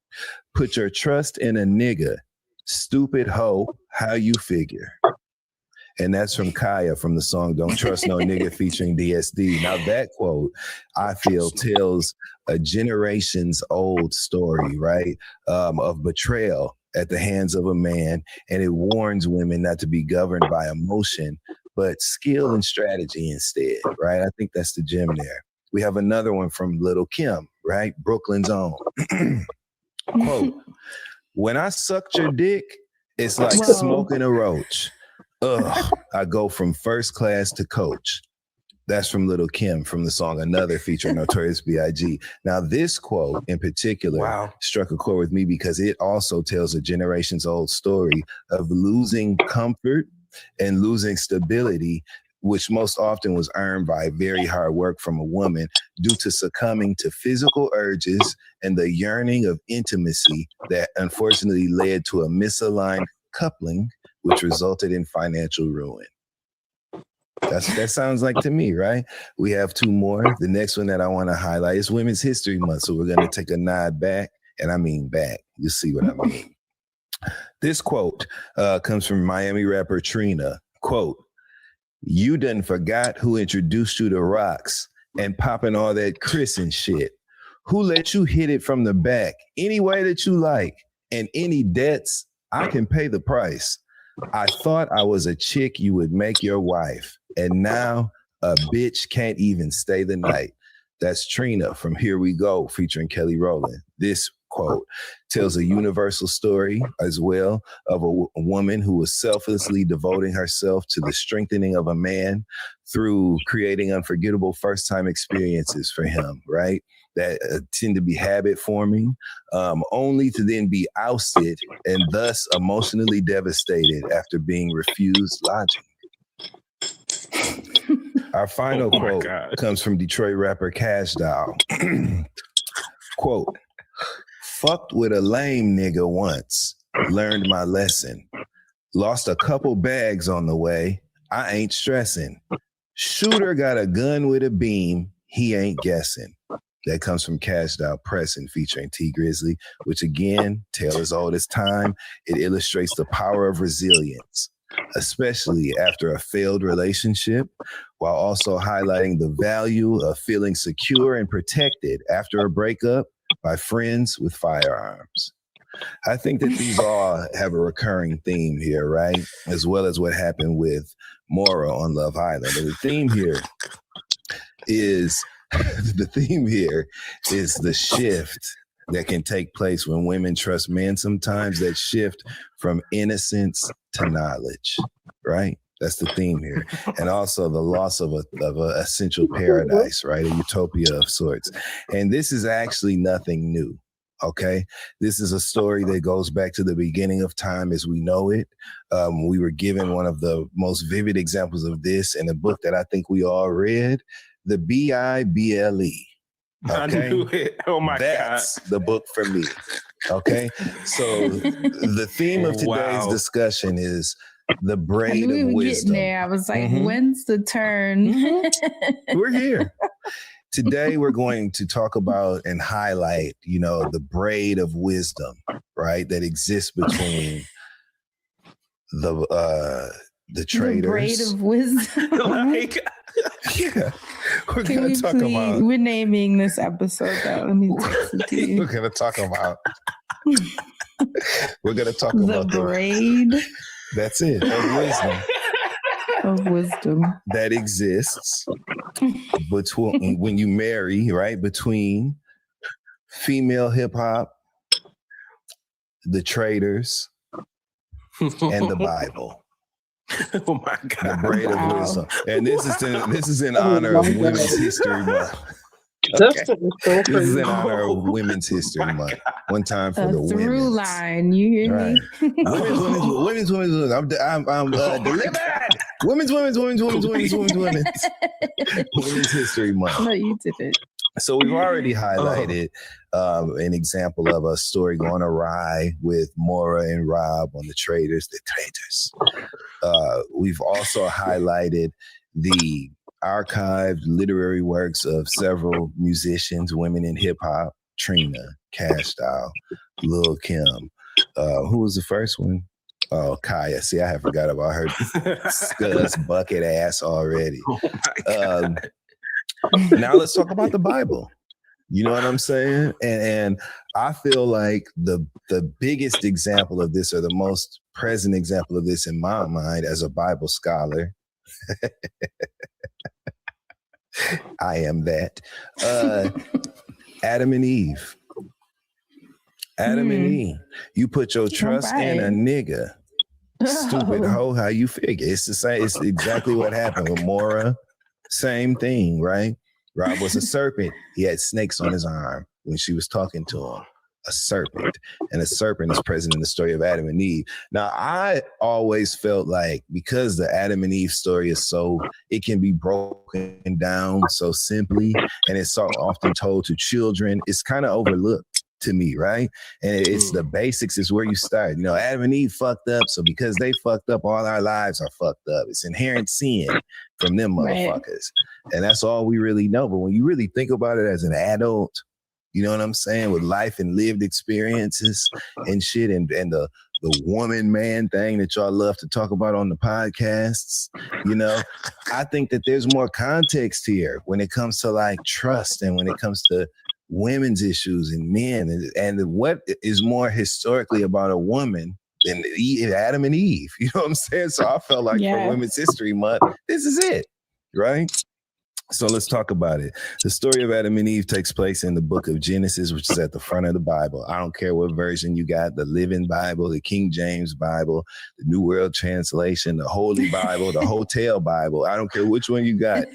"Put your trust in a nigga. Stupid hoe, how you figure?" And that's from Kaya from the song Don't Trust No Nigga featuring DSD. Now that quote, I feel, tells a generations old story, right? Of betrayal at the hands of a man. And it warns women not to be governed by emotion, but skill and strategy instead, right? I think that's the gem there. We have another one from Little Kim, right? Brooklyn's own. Quote, "When I sucked your dick, it's like smoking a roach. Ugh, I go from first class to coach." That's from Little Kim from the song Another featuring Notorious B.I.G. Now, this quote in particular struck a chord with me because it also tells a generations old story of losing comfort and losing stability, which most often was earned by very hard work from a woman due to succumbing to physical urges and the yearning of intimacy that unfortunately led to a misaligned coupling, which resulted in financial ruin. That sounds like to me, right? We have two more. The next one that I want to highlight is Women's History Month. So we're going to take a nod back, and I mean back. You'll see what I mean. This quote comes from Miami rapper Trina. Quote, "You done forgot who introduced you to rocks and popping all that Chris and shit. Who let you hit it from the back any way that you like, and any debts, I can pay the price. I thought I was a chick you would make your wife, and now a bitch can't even stay the night." That's Trina from Here We Go, featuring Kelly Rowland. This quote tells a universal story as well of a woman who was selflessly devoting herself to the strengthening of a man through creating unforgettable first-time experiences for him, right? That tend to be habit forming, only to then be ousted and thus emotionally devastated after being refused lodging. Our final quote comes from Detroit rapper Cash Doll. Quote, "Fucked with a lame nigga once, learned my lesson. Lost a couple bags on the way, I ain't stressing. Shooter got a gun with a beam, he ain't guessing." That comes from Cash Doll Pressin featuring T Grizzly, which again, tale as old as time. It illustrates the power of resilience, especially after a failed relationship, while also highlighting the value of feeling secure and protected after a breakup by friends with firearms. I think that these all have a recurring theme here, right? As well as what happened with Maura on Love Island. But the theme here is the shift that can take place when women trust men. Sometimes that shift from innocence to knowledge, right? That's the theme here. And also the loss of a essential paradise, right? A utopia of sorts. And this is actually nothing new, okay? This is a story that goes back to the beginning of time as we know it. We were given one of the most vivid examples of this in a book that I think we all read, The Bible. Okay? I knew it. Oh my God. That's the book for me. Okay. So the theme of today's discussion is the braid we of were wisdom. getting there. I was like, when's the turn? We're here. Today we're going to talk about and highlight, the braid of wisdom, right? That exists between the traders. The braid of wisdom. Yeah, we're Can gonna we talk please, about. we're naming this episode though. Let me text it to you. We're gonna talk about. We're gonna talk The about braid That's it. Of wisdom of wisdom that exists between when you marry, right? Between female hip hop, the traders, and the Bible. Oh my God. The braid of wisdom. And this is in honor of Women's History Month. That's so This is crazy. in honor of Women's History Month. One time for a the through women. line. You hear Right. me? Women's. I'm delivered. Women's. Women's History Month. No, you did it. So we've already highlighted an example of a story going awry with Maura and Rob on the Traders. We've also highlighted the archived literary works of several musicians, women in hip hop, Trina, Cash Doll, Lil' Kim. Who was the first one? Oh, Kaya. See, I have forgot about her scuzz bucket ass already. Now let's talk about the Bible. You know what I'm saying? And I feel like the biggest example of this, or the most present example of this in my mind as a Bible scholar, I am that. Adam and Eve. Adam and Eve. You put your trust in a nigga. Stupid hoe, how you figure? It's the same. It's exactly what happened with Maura. Same thing, right? Rob was a serpent. He had snakes on his arm when she was talking to him. A serpent. And a serpent is present in the story of Adam and Eve. Now, I always felt like because the Adam and Eve story is it can be broken down so simply, and it's so often told to children, it's kind of overlooked. to me, right? And it's the basics is where you start. You know, Adam and Eve fucked up, so because they fucked up, all our lives are fucked up. It's inherent sin from them motherfuckers. And that's all we really know. But when you really think about it as an adult, you know what I'm saying, with life and lived experiences and shit, and the woman man thing that y'all love to talk about on the podcasts, you know, I think that there's more context here when it comes to like trust and when it comes to women's issues and men, and what is more historically about a woman than Adam and Eve. You know what I'm saying? So I felt like for Women's History Month, this is it, right? So let's talk about it. The story of Adam and Eve takes place in the book of Genesis, which is at the front of the Bible. I don't care what version you got, the Living Bible, the King James Bible, the New World Translation, the Holy Bible, the Hotel Bible. I don't care which one you got.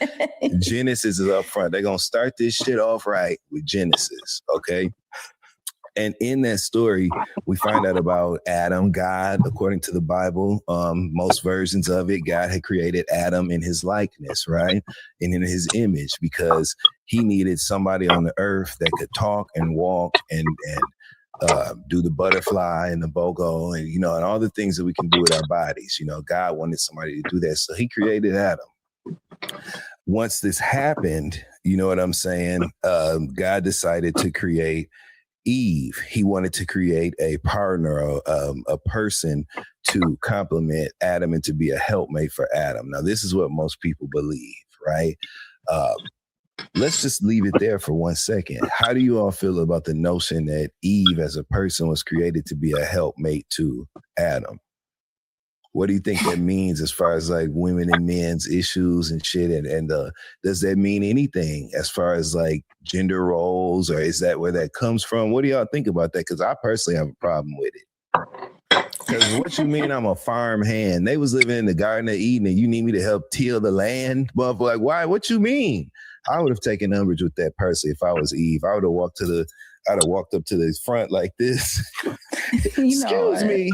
Genesis is up front. They're going to start this shit off right with Genesis, okay? And in that story, we find out about Adam. God, according to the Bible, most versions of it, God had created Adam in his likeness, right? And in his image, because he needed somebody on the earth that could talk and walk and do the butterfly and the BOGO and, you know, and all the things that we can do with our bodies. You know, God wanted somebody to do that. So he created Adam. Once this happened, you know what I'm saying? God decided to create Eve. He wanted to create a partner, a person to complement Adam and to be a helpmate for Adam. Now, this is what most people believe, right? Let's just leave it there for 1 second. How do you all feel about the notion that Eve as a person was created to be a helpmate to Adam? What do you think that means as far as like women and men's issues and shit? And does that mean anything as far as like gender roles, or is that where that comes from? What do y'all think about that? Because I personally have a problem with it. Because what you mean I'm a farm hand? They was living in the Garden of Eden and you need me to help till the land? But like, why? What you mean? I would have taken umbrage with that person if I was Eve. I would have walked up to the front like this. Excuse me.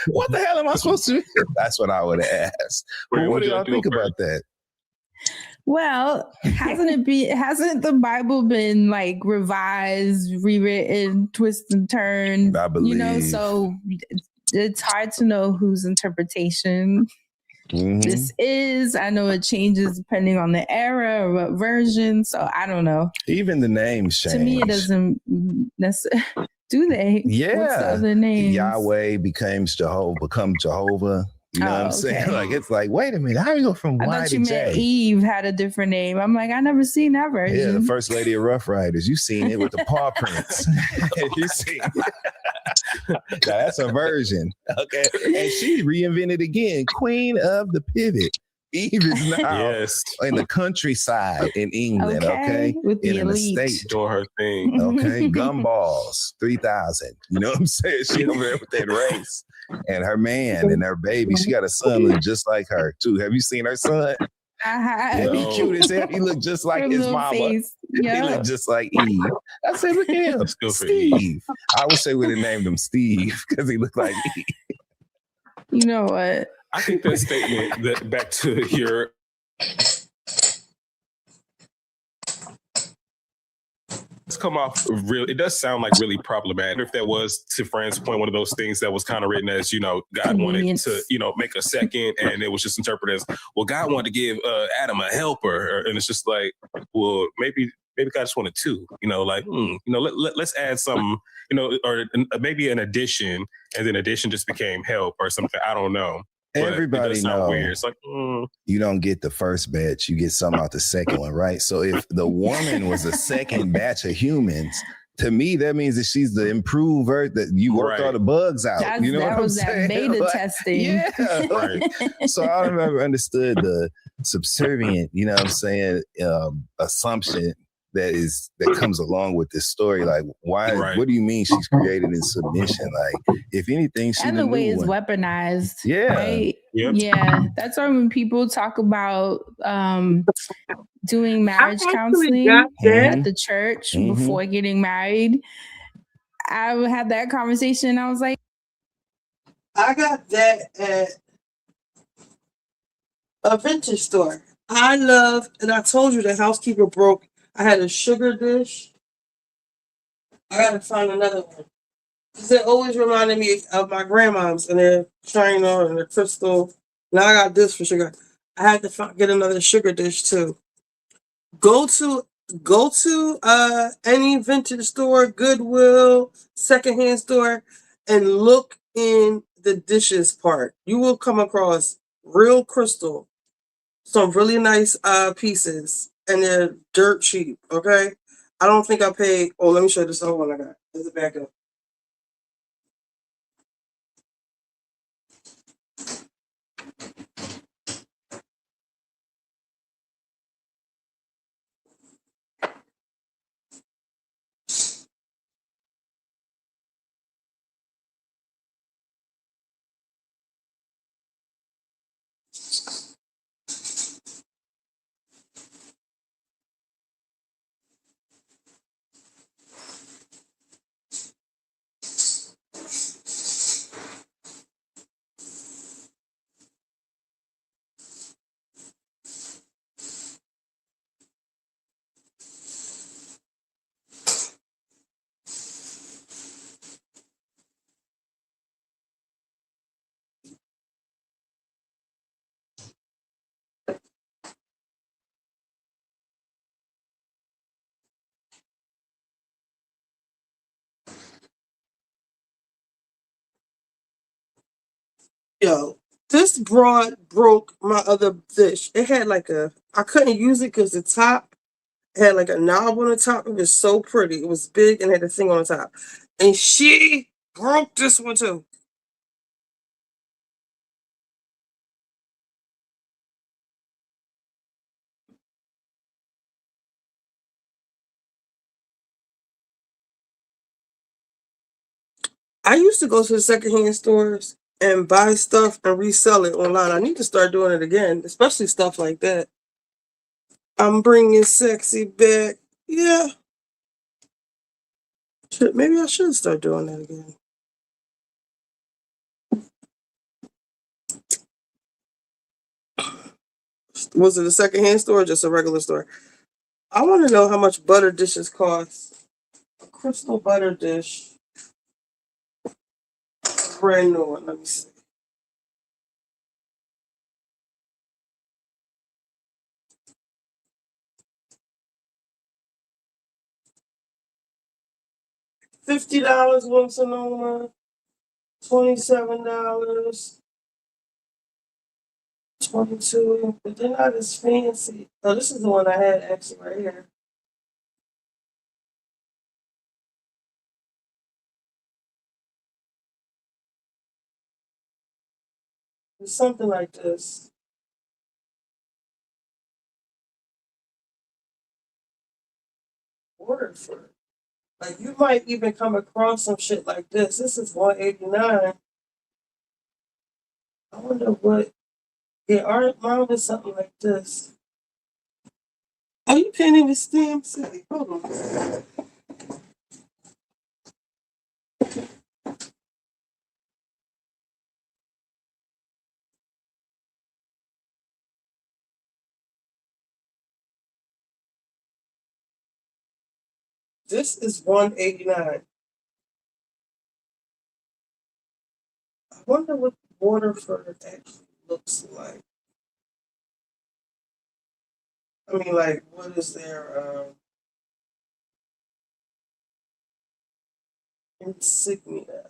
What the hell am I supposed to do? That's what I would have asked. But what do y'all think about that? Well, hasn't the Bible been like revised, rewritten, twisted and turned? I believe. You know, so it's hard to know whose interpretation this is. I know it changes depending on the era or what version. So I don't know. Even the names change. To me, it doesn't necessarily. Do they? Yeah. What's the other names? Yahweh become Jehovah. You know what I'm saying? Like, it's like, wait a minute, how do you go from Y to J? Eve had a different name. I'm like, I never seen that version. Yeah, the First Lady of Rough Riders. You seen it with the paw prints. You seen it. Now, that's a version. Okay. And she reinvented again. Queen of the Pivot. Eve is now in the countryside in England, okay? With the elite. Estate. Doing her thing. Okay. Gumballs, 3,000. You know what I'm saying? She over there with that race. And her man and her baby. She got a son look just like her, too. Have you seen her son? He cute as hell. He looked just like his mama. He looked just like Eve. I said, look at him. Steve. I would say we'd have named him Steve because he looked like Eve. You know what? I think that statement, that back to your it's come off real. It does sound like really problematic. If that was, to Fran's point, one of those things that was kind of written as, you know, God wanted to, you know, make a second, and it was just interpreted as, well, God wanted to give Adam a helper, and it's just like, well, maybe God just wanted two, you know, like, you know, let's add some, you know, or maybe an addition, and then addition just became help or something. I don't know. Everybody knows weird. It's like, you don't get the first batch, you get some out the second one, right? So if the woman was a second batch of humans, to me, that means that she's the improver, that you worked all the bugs out. You know what I'm saying? That beta testing. Yeah. Right. So I don't ever understood the subservient, you know what I'm saying, assumption that comes along with this story. Like, why? Right. What do you mean she's created in submission? Like, if anything, she's and the way it's weaponized. Yeah, right? Yep. Yeah. That's why when people talk about doing marriage counseling at the church before getting married, I would have that conversation. I was like, I got that at a vintage store. I love, and I told you the housekeeper broke. I had a sugar dish I gotta find another one. 'Cause it always reminded me of my grandma's and their china and their crystal. Now I got this for sugar. I had to get another sugar dish too. Go to any vintage store, Goodwill, secondhand store, and look in the dishes part. You will come across real crystal, some really nice pieces, and they're dirt cheap. Okay, I don't think I paid. Oh, let me show you this other one I got. There's a backup. Yo, this broad broke my other dish. It had like I couldn't use it because the top had like a knob on the top. It was so pretty. It was big and had a thing on the top. And she broke this one too. I used to go to the secondhand stores and buy stuff and resell it online. I need to start doing it again, especially stuff like that. I'm bringing sexy back. Yeah, maybe I should start doing that again. Was it a secondhand store or just a regular store? I want to know how much butter dishes cost. A crystal butter dish, brand new one. Let me see. $50 one Sonoma, $27, 22, but they're not as fancy. Oh, this is the one I had actually right here. It's something like this. Waterford. Like you might even come across some shit like this. This is $189. I wonder what. Yeah, mine was something like this. Oh, you can't even stamp say. Hold on. This is $189. I wonder what Waterford actually looks like. I mean, like, what is their insignia?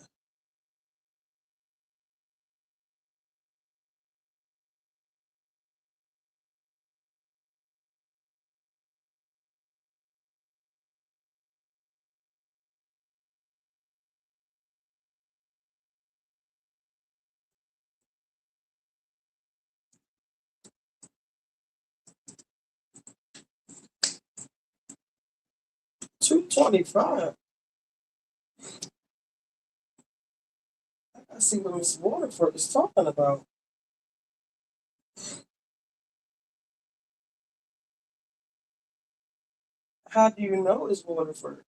$225. I see what Miss Waterford is talking about. How do you know it's Waterford?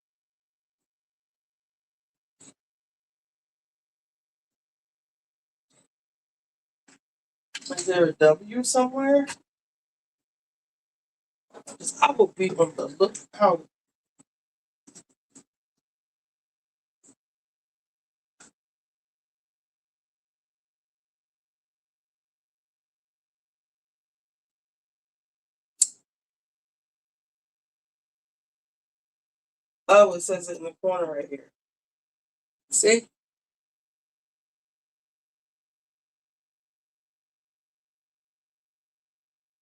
Is there a W somewhere? 'Cause I will be on the lookout. Oh, it says it in the corner right here. See?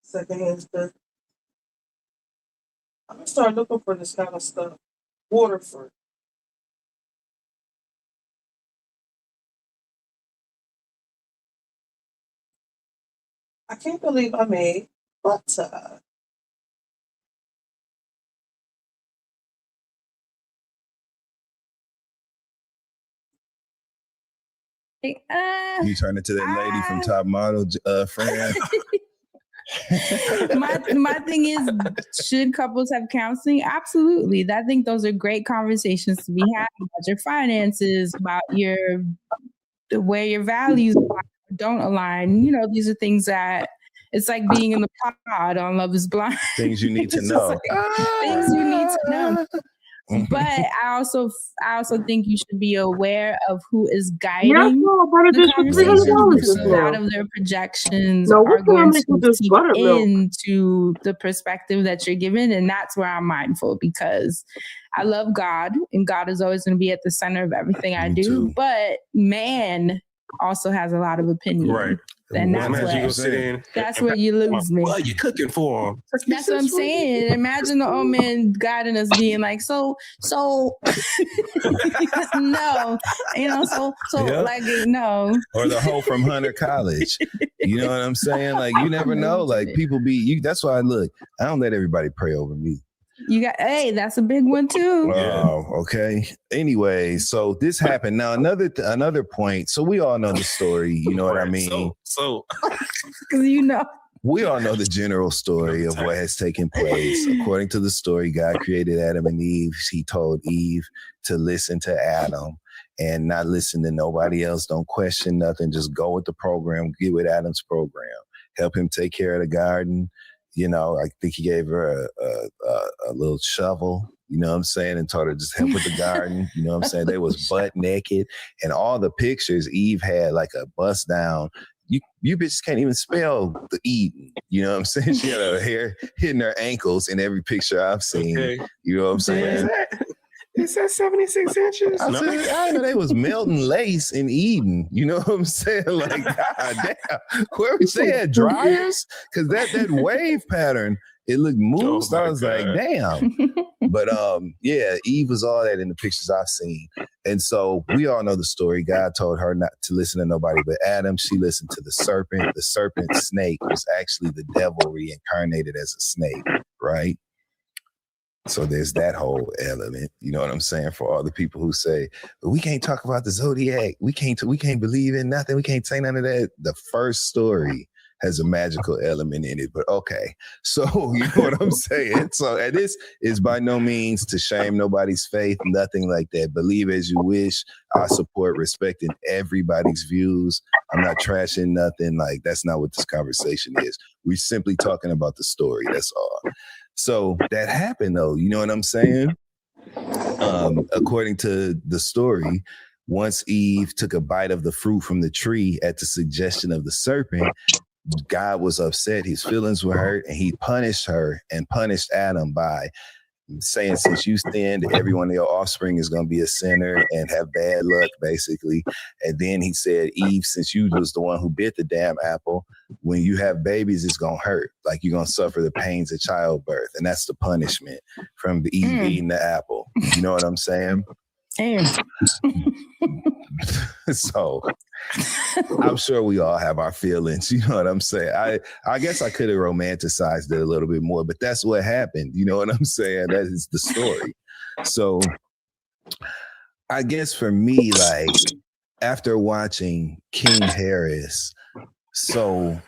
Secondhand stuff. I'm gonna start looking for this kind of stuff. Waterford. I can't believe I made butter. You turn into that lady from Top Model, friend. my thing is, should couples have counseling? Absolutely. I think those are great conversations to be had about your finances, about where your values don't align. You know, these are things that it's like being in the pod on Love Is Blind. Things you need to know. Things you need to know. But I also think you should be aware of who is guiding the conversations. A lot of their projections are going to seep into the perspective that you're given, and that's where I'm mindful, because I love God, and God is always going to be at the center of everything I do. Too. But man also has a lot of opinion. Right. And that's where you lose me. Well, you're cooking for him. That's what I'm saying. Imagine the old man guiding us, being like, so, no, you know, like, no. Or the hoe from Hunter College. You know what I'm saying? Like, you never know. Like, people that's why I don't let everybody pray over me. Hey, that's a big one too. Oh, okay. Anyway, so this happened. Now another point. So we all know the story. You know what I mean? So, because you know, we all know the general story of what has taken place. According to the story, God created Adam and Eve. He told Eve to listen to Adam and not listen to nobody else. Don't question nothing. Just go with the program. Get with Adam's program. Help him take care of the garden. You know, I think he gave her a little shovel, you know what I'm saying, and told her just help with the garden. You know what I'm saying? They was butt naked, and all the pictures, Eve had like a bust down. You bitches can't even spell the Eden. You know what I'm saying? She had her hair hitting her ankles in every picture I've seen. Okay. You know what I'm saying? Is that 76 inches? I know they was melting lace in Eden. You know what I'm saying? Like, God damn. Where they had dryers? Because that wave pattern, it looked moved. I was like, damn. But yeah, Eve was all that in the pictures I've seen. And so we all know the story. God told her not to listen to nobody but Adam. She listened to the serpent. The serpent snake was actually the devil reincarnated as a snake, right? So there's that whole element, you know what I'm saying? For all the people who say, but we can't talk about the Zodiac. We can't believe in nothing. We can't say none of that. The first story has a magical element in it, but okay. So you know what I'm saying? So, and this is by no means to shame nobody's faith, nothing like that. Believe as you wish. I support respecting everybody's views. I'm not trashing nothing. Like, that's not what this conversation is. We're simply talking about the story. That's all. So that happened though, you know what I'm saying? According to the story, once Eve took a bite of the fruit from the tree at the suggestion of the serpent, God was upset. His feelings were hurt, and he punished her and punished Adam by saying, since you sinned, everyone in your offspring is going to be a sinner and have bad luck, basically. And then he said, Eve, since you was the one who bit the damn apple, when you have babies, it's going to hurt. Like, you're going to suffer the pains of childbirth. And that's the punishment from the Eve eating the apple. You know what I'm saying? So I'm sure we all have our feelings. You know what I'm saying? I guess I could have romanticized it a little bit more, but that's what happened. You know what I'm saying? That is the story. So I guess for me, like, after watching King Harris so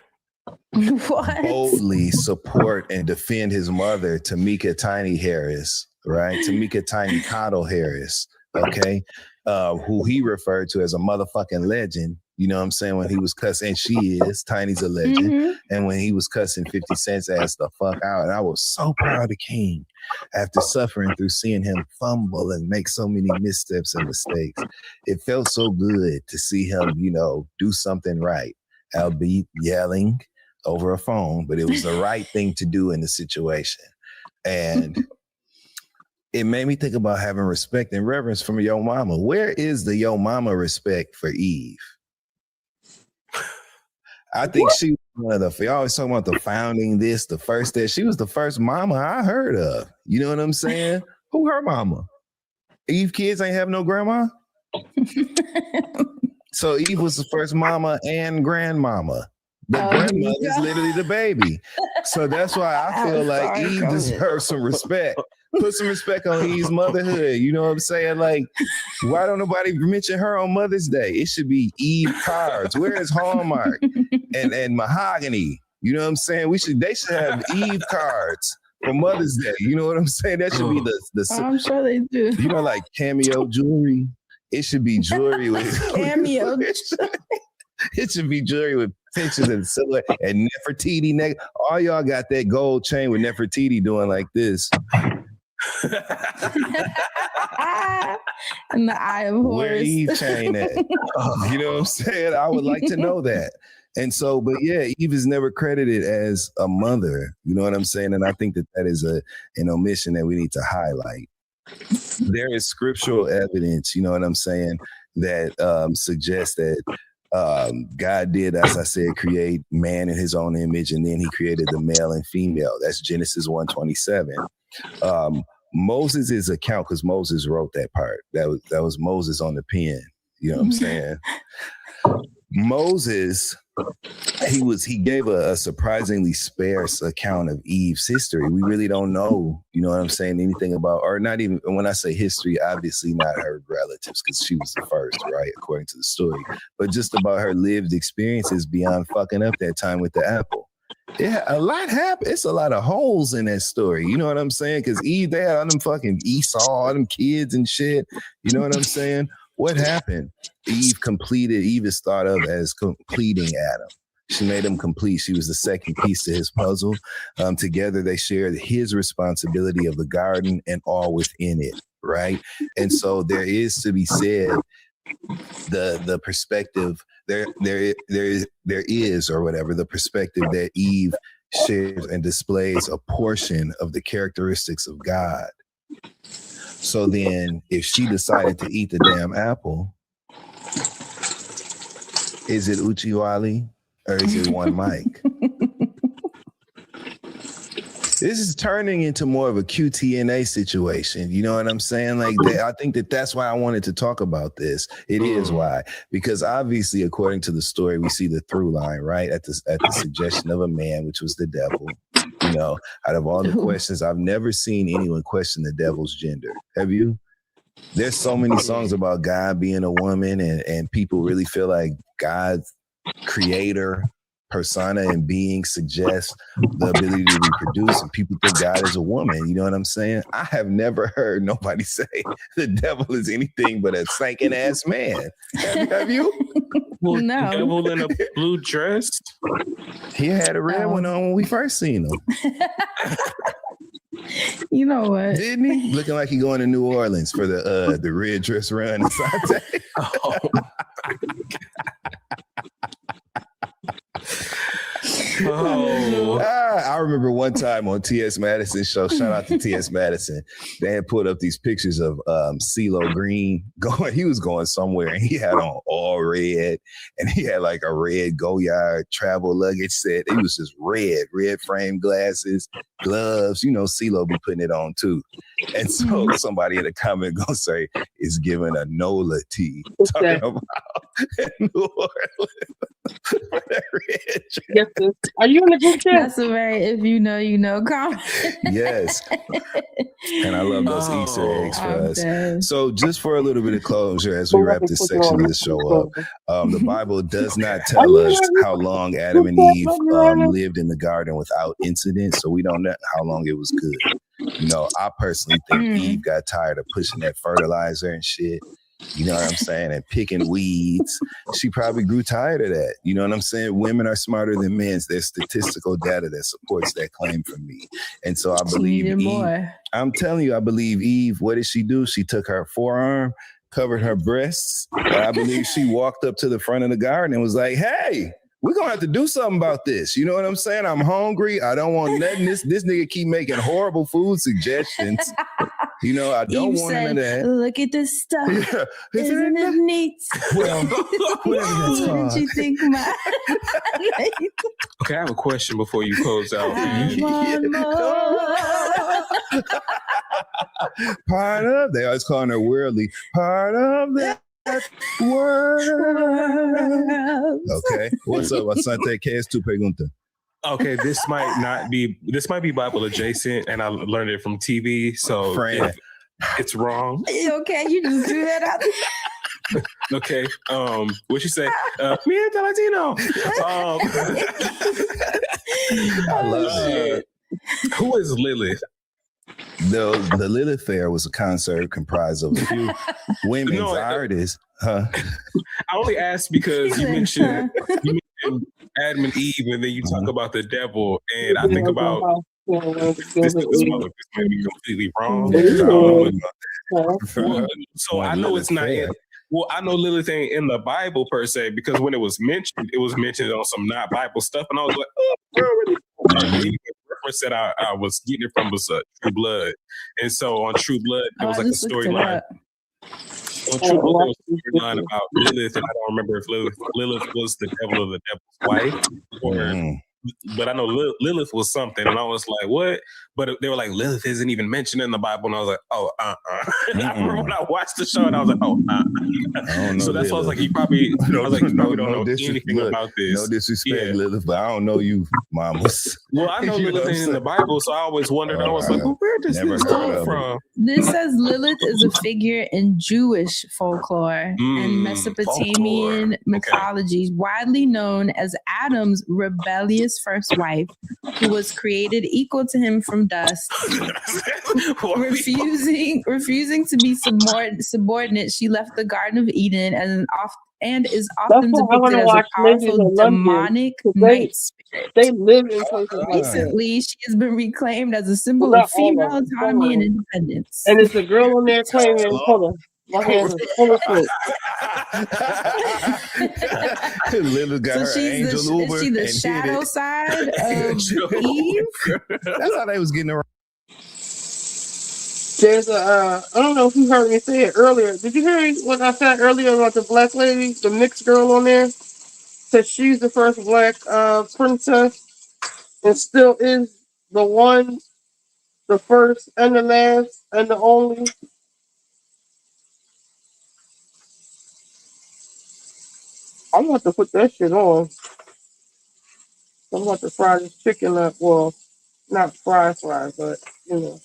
boldly support and defend his mother, Tamika Tiny Harris, right? Tamika Tiny Cottle Harris, okay? Who he referred to as a motherfucking legend, you know what I'm saying, when he was cussing, and she is, Tiny's a legend, and when he was cussing 50 Cent's ass the fuck out, and I was so proud of King after suffering through seeing him fumble and make so many missteps and mistakes. It felt so good to see him, you know, do something right, albeit yelling over a phone, but it was the right thing to do in the situation. And it made me think about having respect and reverence from your mama. Where is the yo mama respect for Eve? I think she was one of the, y'all always talking about the founding this, the first that. She was the first mama I heard of. You know what I'm saying? Who her mama? Eve kids ain't have no grandma? So Eve was the first mama and grandmama. The grandmother is literally the baby. So that's why I feel like Eve deserves some respect. Put some respect on Eve's motherhood. You know what I'm saying? Like, why don't nobody mention her on Mother's Day? It should be Eve cards. Where is Hallmark and Mahogany? You know what I'm saying? They should have Eve cards for Mother's Day. You know what I'm saying? That should be the I'm sure they do. You know, like cameo jewelry. It should be jewelry with cameo. It should be jewelry with pictures and silhouette and Nefertiti neck. All y'all got that gold chain with Nefertiti doing like this. And the eye of Horus. Where Eve chain at? You know what I'm saying? I would like to know that. And so, but yeah, Eve is never credited as a mother. You know what I'm saying? And I think that is an omission that we need to highlight. There is scriptural evidence, you know what I'm saying, that suggests that God did, as I said, create man in his own image, and then he created the male and female. That's Genesis 1:27. Moses' account, because Moses wrote that part. That was Moses on the pen. You know what I'm saying? Moses, he gave a surprisingly sparse account of Eve's history. We really don't know, you know what I'm saying, anything about, or not even, when I say history, obviously not her relatives, because she was the first, right, according to the story, but just about her lived experiences beyond fucking up that time with the apple. Yeah, a lot happened. It's a lot of holes in that story. You know what I'm saying? Because Eve, they had all them fucking Esau, all them kids and shit. You know what I'm saying? What happened? Eve is thought of as completing Adam. She made him complete. She was the second piece to his puzzle. Together, they shared his responsibility of the garden and all within it, right? And so there is to be said, the perspective there is, or whatever, the perspective that Eve shares and displays a portion of the characteristics of God. So then if she decided to eat the damn apple, is it Uchiwali or is it one mic? This is turning into more of a QTNA situation. You know what I'm saying? Like, I think that's why I wanted to talk about this. It is why, because obviously, according to the story, we see the through line, right? At the suggestion of a man, which was the devil. You know, out of all the questions, I've never seen anyone question the devil's gender. Have you? There's so many songs about God being a woman, and people really feel like God's creator persona and being suggests the ability to reproduce, and people think God is a woman. You know what I'm saying? I have never heard nobody say the devil is anything but a stinking ass man. Have you? Well, no. Devil in a blue dress. He had a red one on when we first seen him. You know what? Didn't he? Looking like he going to New Orleans for the red dress run. I remember one time on T.S. Madison's show, shout out to T.S. Madison, they had put up these pictures of CeeLo Green going, he was going somewhere and he had on all red and he had like a red Goyard travel luggage set. He was just red frame glasses, gloves, you know, CeeLo be putting it on too. And so somebody in the comment gonna say, it's giving a NOLA tea, talking about New Orleans. Yes, are you in the group chat? That's a very if you know, you know comment. Yes. And I love those Easter eggs for us. So just for a little bit of closure as we wrap this section of the show up, the Bible does not tell us how long Adam and Eve lived in the garden without incident. So we don't know how long it was good. You know, I personally think Eve got tired of pushing that fertilizer and shit. You know what I'm saying? And picking weeds. She probably grew tired of that. You know what I'm saying? Women are smarter than men. There's statistical data that supports that claim from me. And so I believe Eve. I'm telling you, I believe Eve, what did she do? She took her forearm, covered her breasts. And I believe she walked up to the front of the garden and was like, hey, we're going to have to do something about this. You know what I'm saying? I'm hungry. I don't want nothing. This nigga keep making horrible food suggestions. You know, I don't Eve want him said, in that. look at this stuff. Yeah. Isn't it neat? Well, whatever that's What called. did you think, my? Okay, I have a question before you close out. I want more. Part of, they always calling her worldly. Part of that world. Okay. What's up, Asante? ¿Qué es tu pregunta? Okay, this might be Bible adjacent, and I learned it from TV. So if it's wrong. Okay, you just do that out there. Okay. What you say? Me and Latino. I love it. Who is Lilith? The Lilith Fair was a concert comprised of a few women's artists. Huh? I only asked because you mentioned Adam and Eve, and then you talk about the devil, and I think about this might be completely wrong. So I know it's not in. Well, I know Lilith ain't in the Bible per se, because when it was mentioned on some not Bible stuff, and I was like, oh, really? The reference that I was getting it from was True Blood, and so on True Blood there was like a storyline. On True Blood there was a storyline about Lilith, and I don't remember if Lilith was the devil or the devil's wife, or. But I know Lilith was something, and I was like, "What?" But they were like, "Lilith isn't even mentioned in the Bible," and I was like, "Oh, I remember when I watched the show, and I was like, "Oh, So that's why I was like, "You probably," I was like, "You probably don't know anything about this." No disrespect, Lilith, but I don't know you, mamas. Well, I know Lilith ain't in the Bible, so I always wondered. I was like, well, "Where does this come from?" This says Lilith is a figure in Jewish folklore and Mesopotamian mythologies, widely known as Adam's rebellious first wife, who was created equal to him from dust. refusing to be subordinate, she left the Garden of Eden and is often depicted as a powerful demonic night spirit. They live in places like that. Recently, she has been reclaimed as a symbol of female autonomy and independence. And it's a girl on there claiming, hold on, my hands are full of smoke. Lilith got her angel Uber. Is she the shadow side of Eve? That's how they was getting around. There's I don't know if you heard me say it earlier. Did you hear what I said earlier about the black lady, the mixed girl on there? Said she's the first black princess and still is the one, the first and the last and the only. I'm about to put that shit on. I'm about to fry this chicken up. Well, not fry, but you know.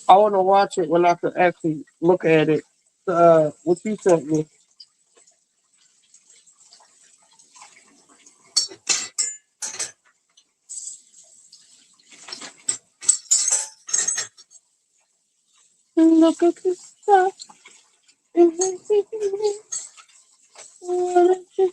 I want to watch it when I can actually look at it. What you sent me. Look at this stuff. What did you think? What did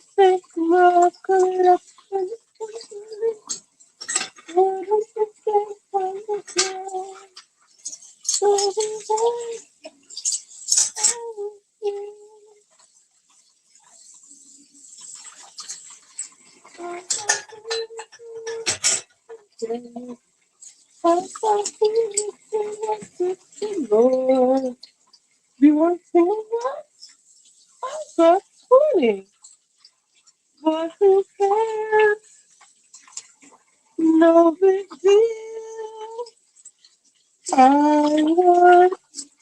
you Lord, you want to what? I got 20. But who cares? No big deal. I want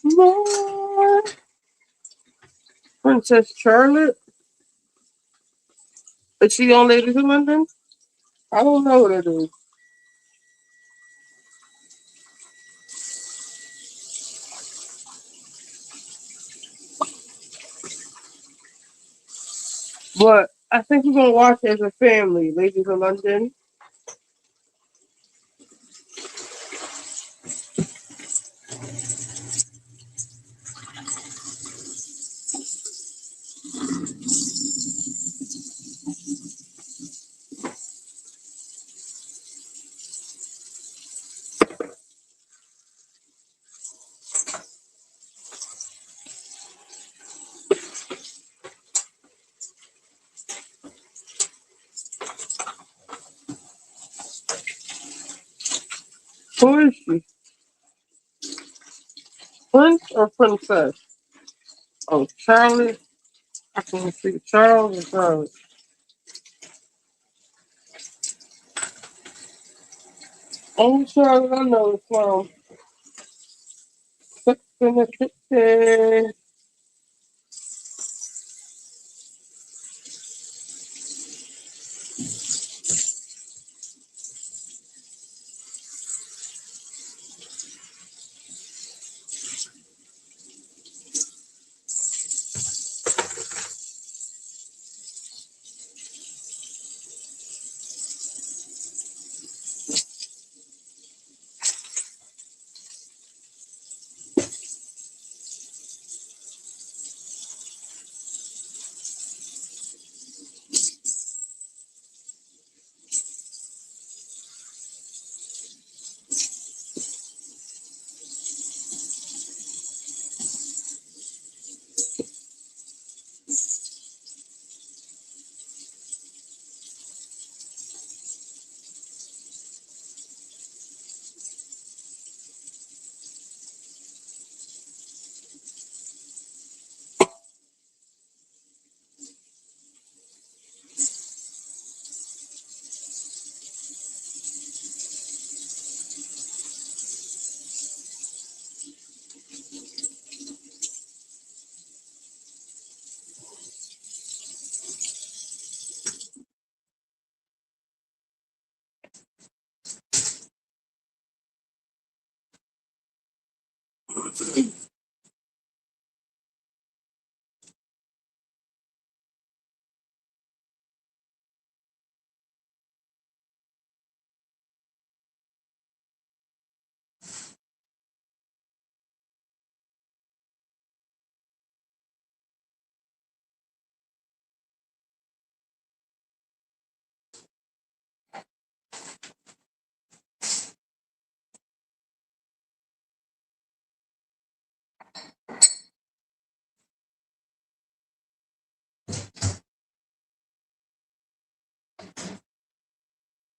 more. Princess Charlotte? Is she on Ladies in London? I don't know what it is. But I think we're going to watch it as a family, Ladies in London. Who is she? Prince or princess? Oh, Charlie. I can see Charles and Charlie. Only Charlie I know is from Sex and the City.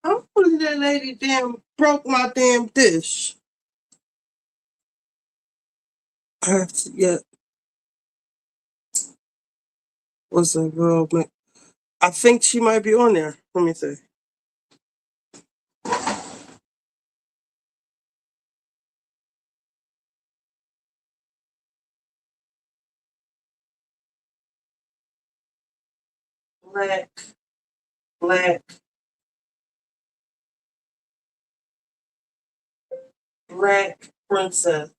Hopefully that lady damn broke my damn dish. I have to get what's that girl? I think she might be on there. Let me see. Black, black, black princess.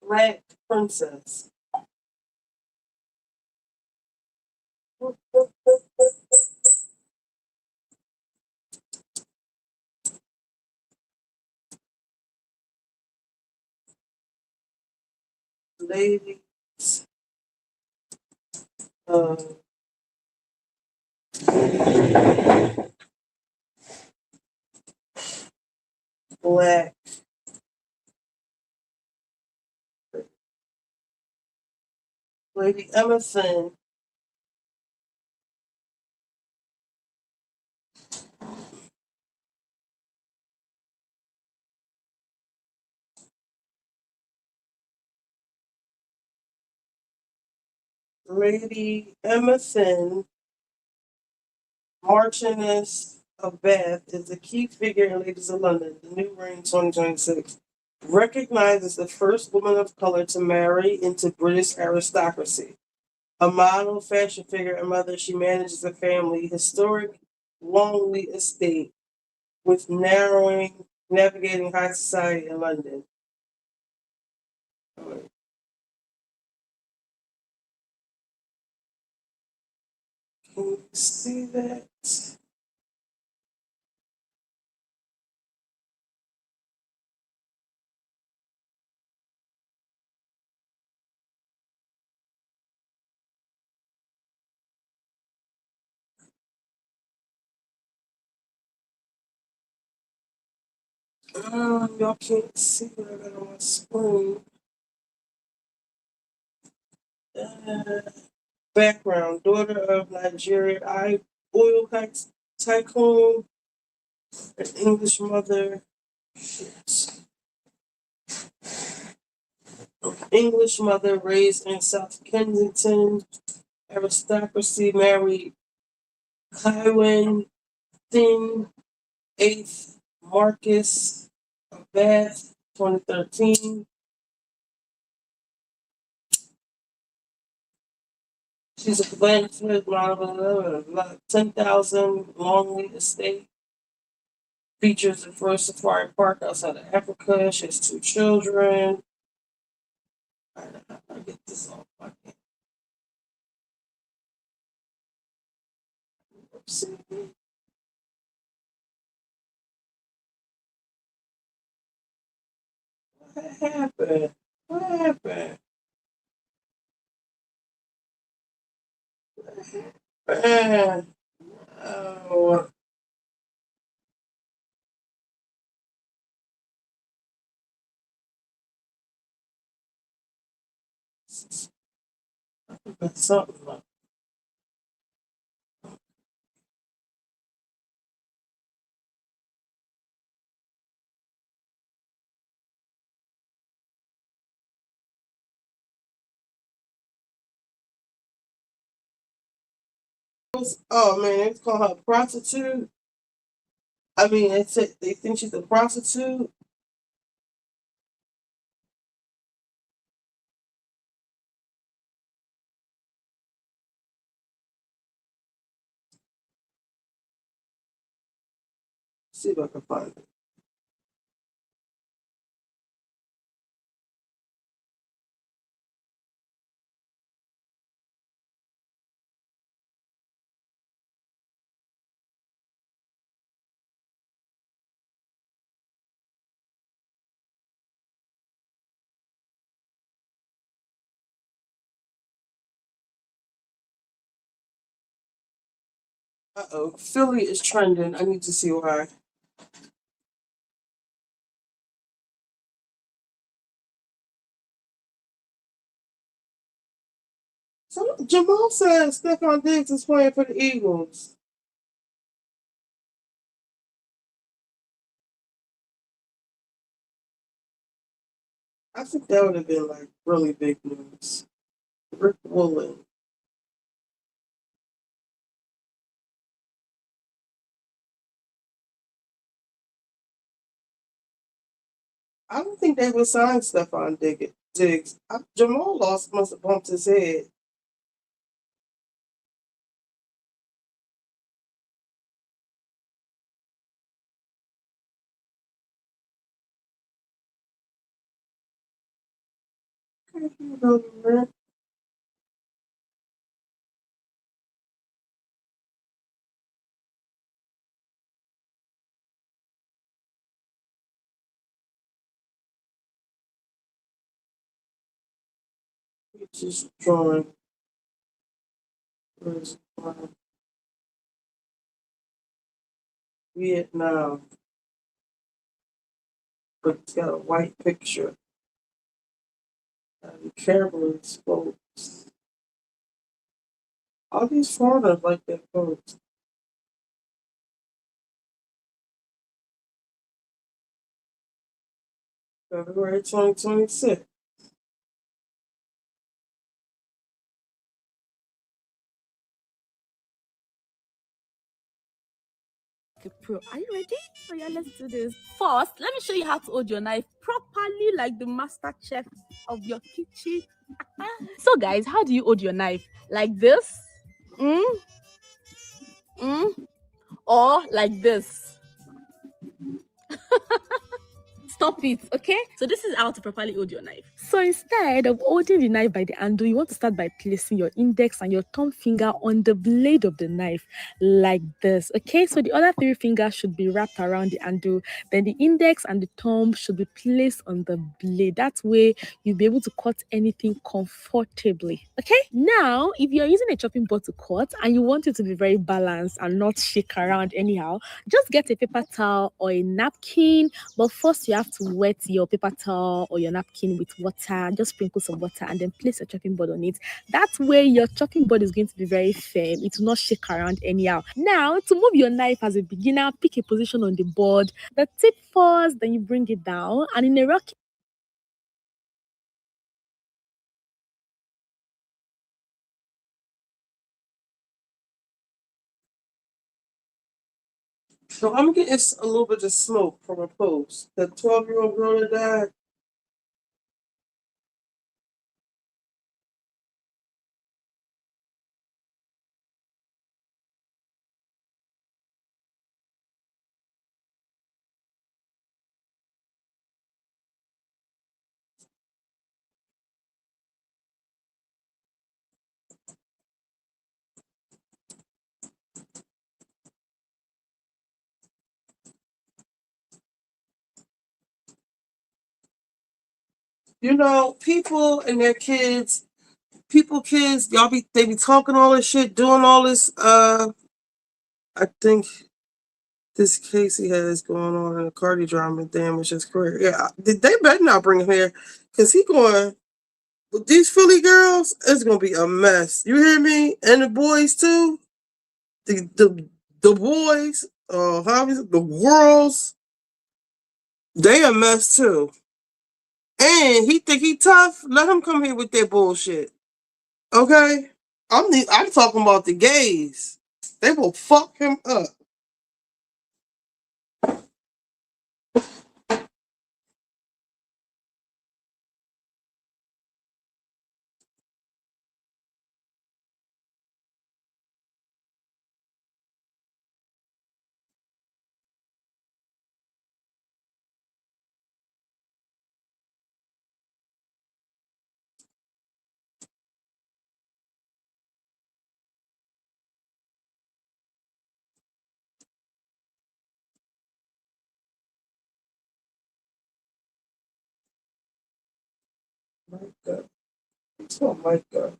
Black princess. Ladies. Uh, black. Lady Emerson. Lady Emerson, Marchioness of Bath, is a key figure in Ladies of London, the New Reign 2026. Recognized as the first woman of color to marry into British aristocracy. A model, fashion figure, and mother, she manages a family historic Longley estate with navigating high society in London. Can you see that? Y'all can't see what I got on my screen. Background: daughter of Nigerian oil tycoon, an English mother. English mother raised in South Kensington. Aristocracy, married Kywin Thin, 8th Marcus of Bath, 2013. She's a Blanchard model, 10,000 Longley Estate. Features the first safari park outside of Africa. She has 2 children. I get this off my head. What happened? What happened? Oh. That's something like oh man, it's called her a prostitute. I mean, they think she's a prostitute. See if I can find it. Uh-oh, Philly is trending. I need to see why. So Jamal says Stephon Diggs is playing for the Eagles. I think that would have been like really big news. Rick Woolen. I don't think they would sign Stephon Diggs. Jamal must have bumped his head. Just drawing. Where's Vietnam? But it's got a white picture. Be careful with these folks. All these foreigners like that folks. February 2026. Okay, Pro, are you ready? Oh yeah, let's do this. First, let me show you how to hold your knife properly like the master chef of your kitchen. So guys, how do you hold your knife? Like this? Or like this? Stop it, okay? So this is how to properly hold your knife. So instead of holding the knife by the handle, you want to start by placing your index and your thumb finger on the blade of the knife like this, okay? So the other 3 fingers should be wrapped around the handle. Then the index and the thumb should be placed on the blade. That way you'll be able to cut anything comfortably, okay? Now, if you're using a chopping board to cut and you want it to be very balanced and not shake around anyhow, just get a paper towel or a napkin. But first you have have to wet your paper towel or your napkin with water. Just sprinkle some water and then place your chopping board on it. That way your chopping board is going to be very firm. It will not shake around anyhow. Now, to move your knife as a beginner, pick a position on the board. The tip first, then you bring it down. And in a rocking So I'm getting a little bit of smoke from a post. The 12-year-old girl that died. You know, people and their kids, kids, they be talking all this shit, doing all this. I think this case he has going on in the Cardi drama damage his career. Yeah, they better not bring him here, cause he going with these Philly girls. It's gonna be a mess. You hear me? And the boys too. The boys, the girls, they a mess too. And he think he tough. Let him come here with that bullshit. Okay? I'm talking about the gays. They will fuck him up. My God. Oh my God.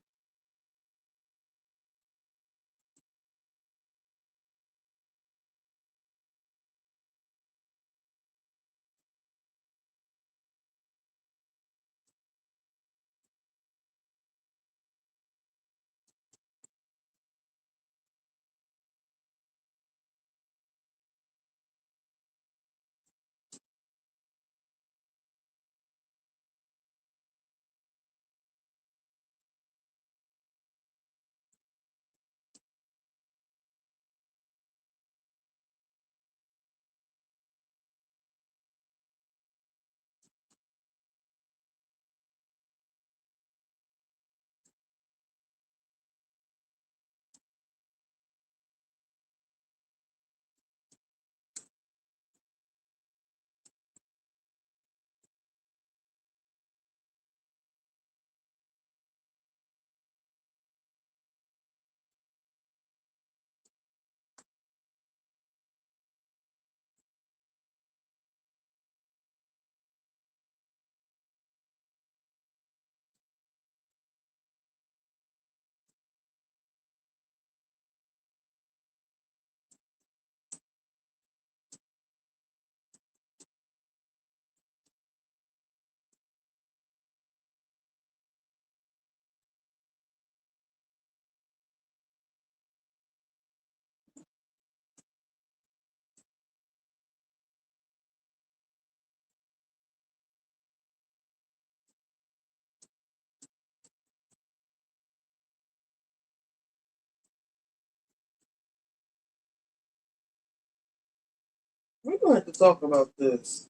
We're gonna have to talk about this.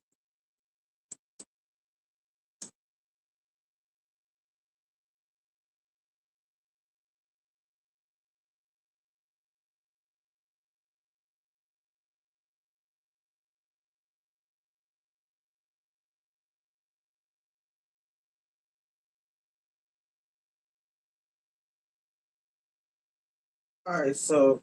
All right, so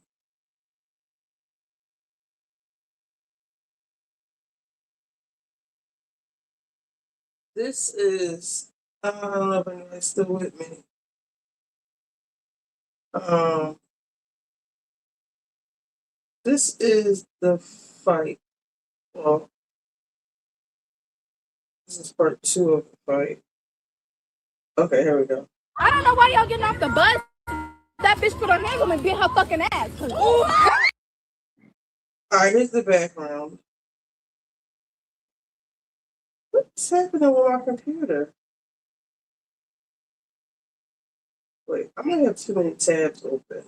this is, I don't know if anybody's still with me. Um, this is the fight. Well, This is part 2 of the fight. Okay, here we go. I don't know why y'all getting off the bus. That bitch put her hands on me and beat her fucking ass. All right, here's the background. What's happening with my computer? Wait, I might have too many tabs open.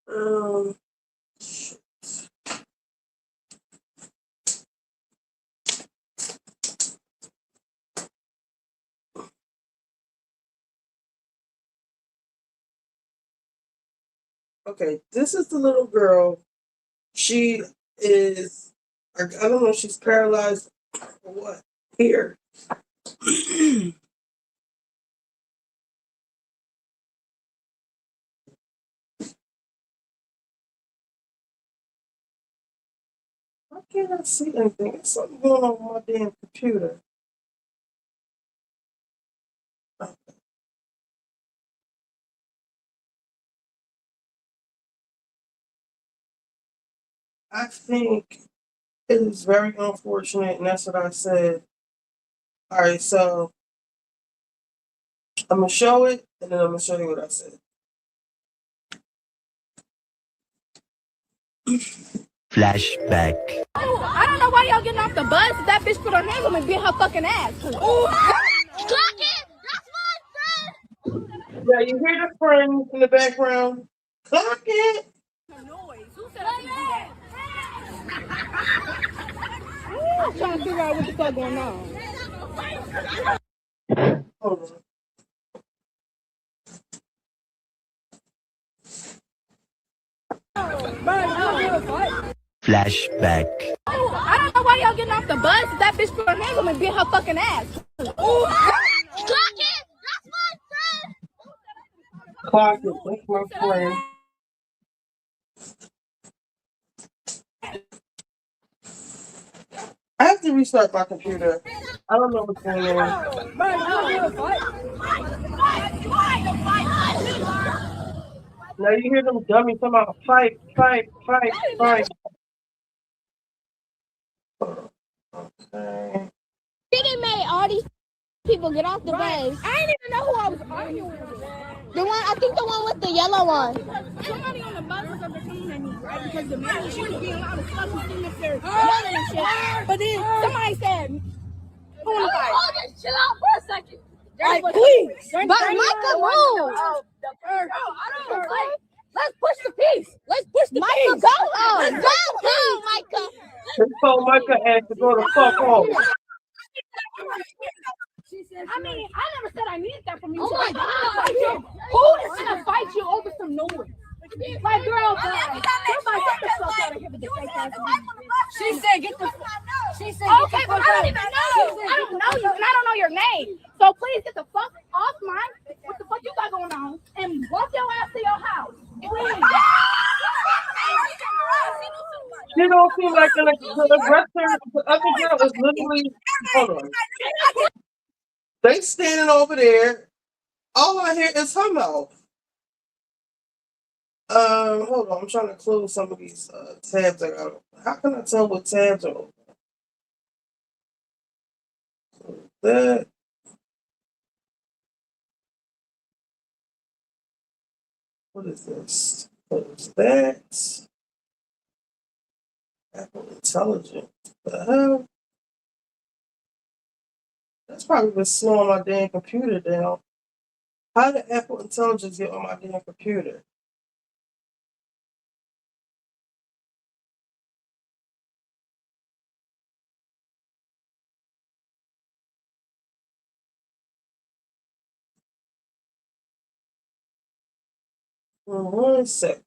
Um, okay, this is the little girl. She is, I don't know if she's paralyzed or what. Here. Why can't I see anything? There's something going on with my damn computer. I think it is very unfortunate, and that's what I said. All right, so I'm gonna show it, and then I'm gonna show you what I said. Flashback. I don't know why y'all getting off the bus. That bitch put her hands on me and beat her fucking ass. Clock it! Yeah, you hear the friends in the background? Clock it! Who said I can do that? I'm trying to figure out what the fuck going on. Hold on. Flashback. I don't know why y'all getting off the bus. That bitch put her hands on me and beat her fucking ass. Clock it! Clock it. That's my friend. I have to restart my computer. I don't know what's going on. Now you hear them dummies talking about fight, fight, fight, fight. Okay. They made all these People get off the bus. I didn't even know who I was arguing with. The one, I think the one with the yellow one. Somebody on the bus was coming at me, right? Because the man, she was being loud as fuck and sitting up there yelling and shit. But then somebody said, who in the fight? Just chill out for a second. Like, please. But Micah, move. Let's push the piece. Let's push the piece. Micah, go home. Go home, Micah. They told Micah ass to go the fuck home. I mean, I never said I needed that from you. Oh my God. Who is gonna fight you over some noise? Like, girl, somebody get the fuck out of here with the fake ass. She said, get the fuck. She said, okay, but I don't even know you. I don't know you, and I don't know your name. So please get the fuck off mine. What the fuck you got going on? And walk your ass to your house. Please. You don't seem like the aggressor. The other girl is literally. Hold on. They standing over there. All I hear is her mouth. Hold on. I'm trying to close some of these tabs I got. How can I tell what tabs are open? That. What is this? Close that. Apple Intelligence. The hell? That's probably been slowing my damn computer down. How did Apple Intelligence get on my damn computer? One second.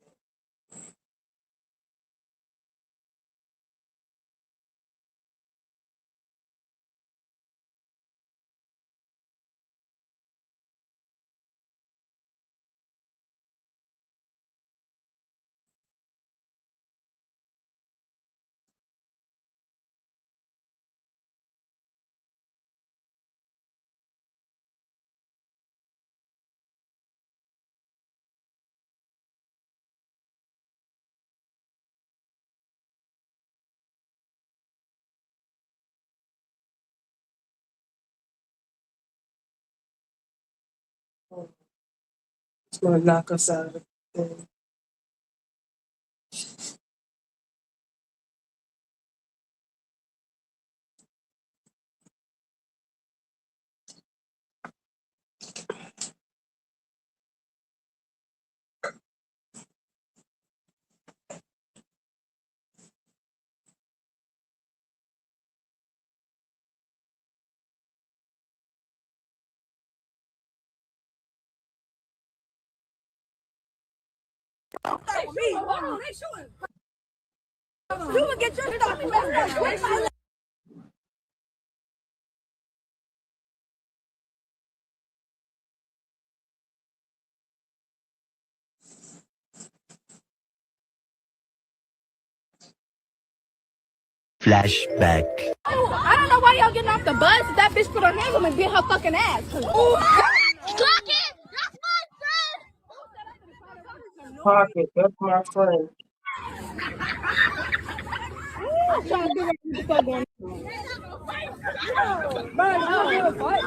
It's gonna knock us out of the thing. You will get your stuff. Flashback. I don't know why y'all getting off the bus. That bitch put her hands on me and beat her fucking ass. Clock it! That's my friend! Pocket, that's my friend. I'm trying to figure out what the fuck going on. Bro, I don't give a fuck.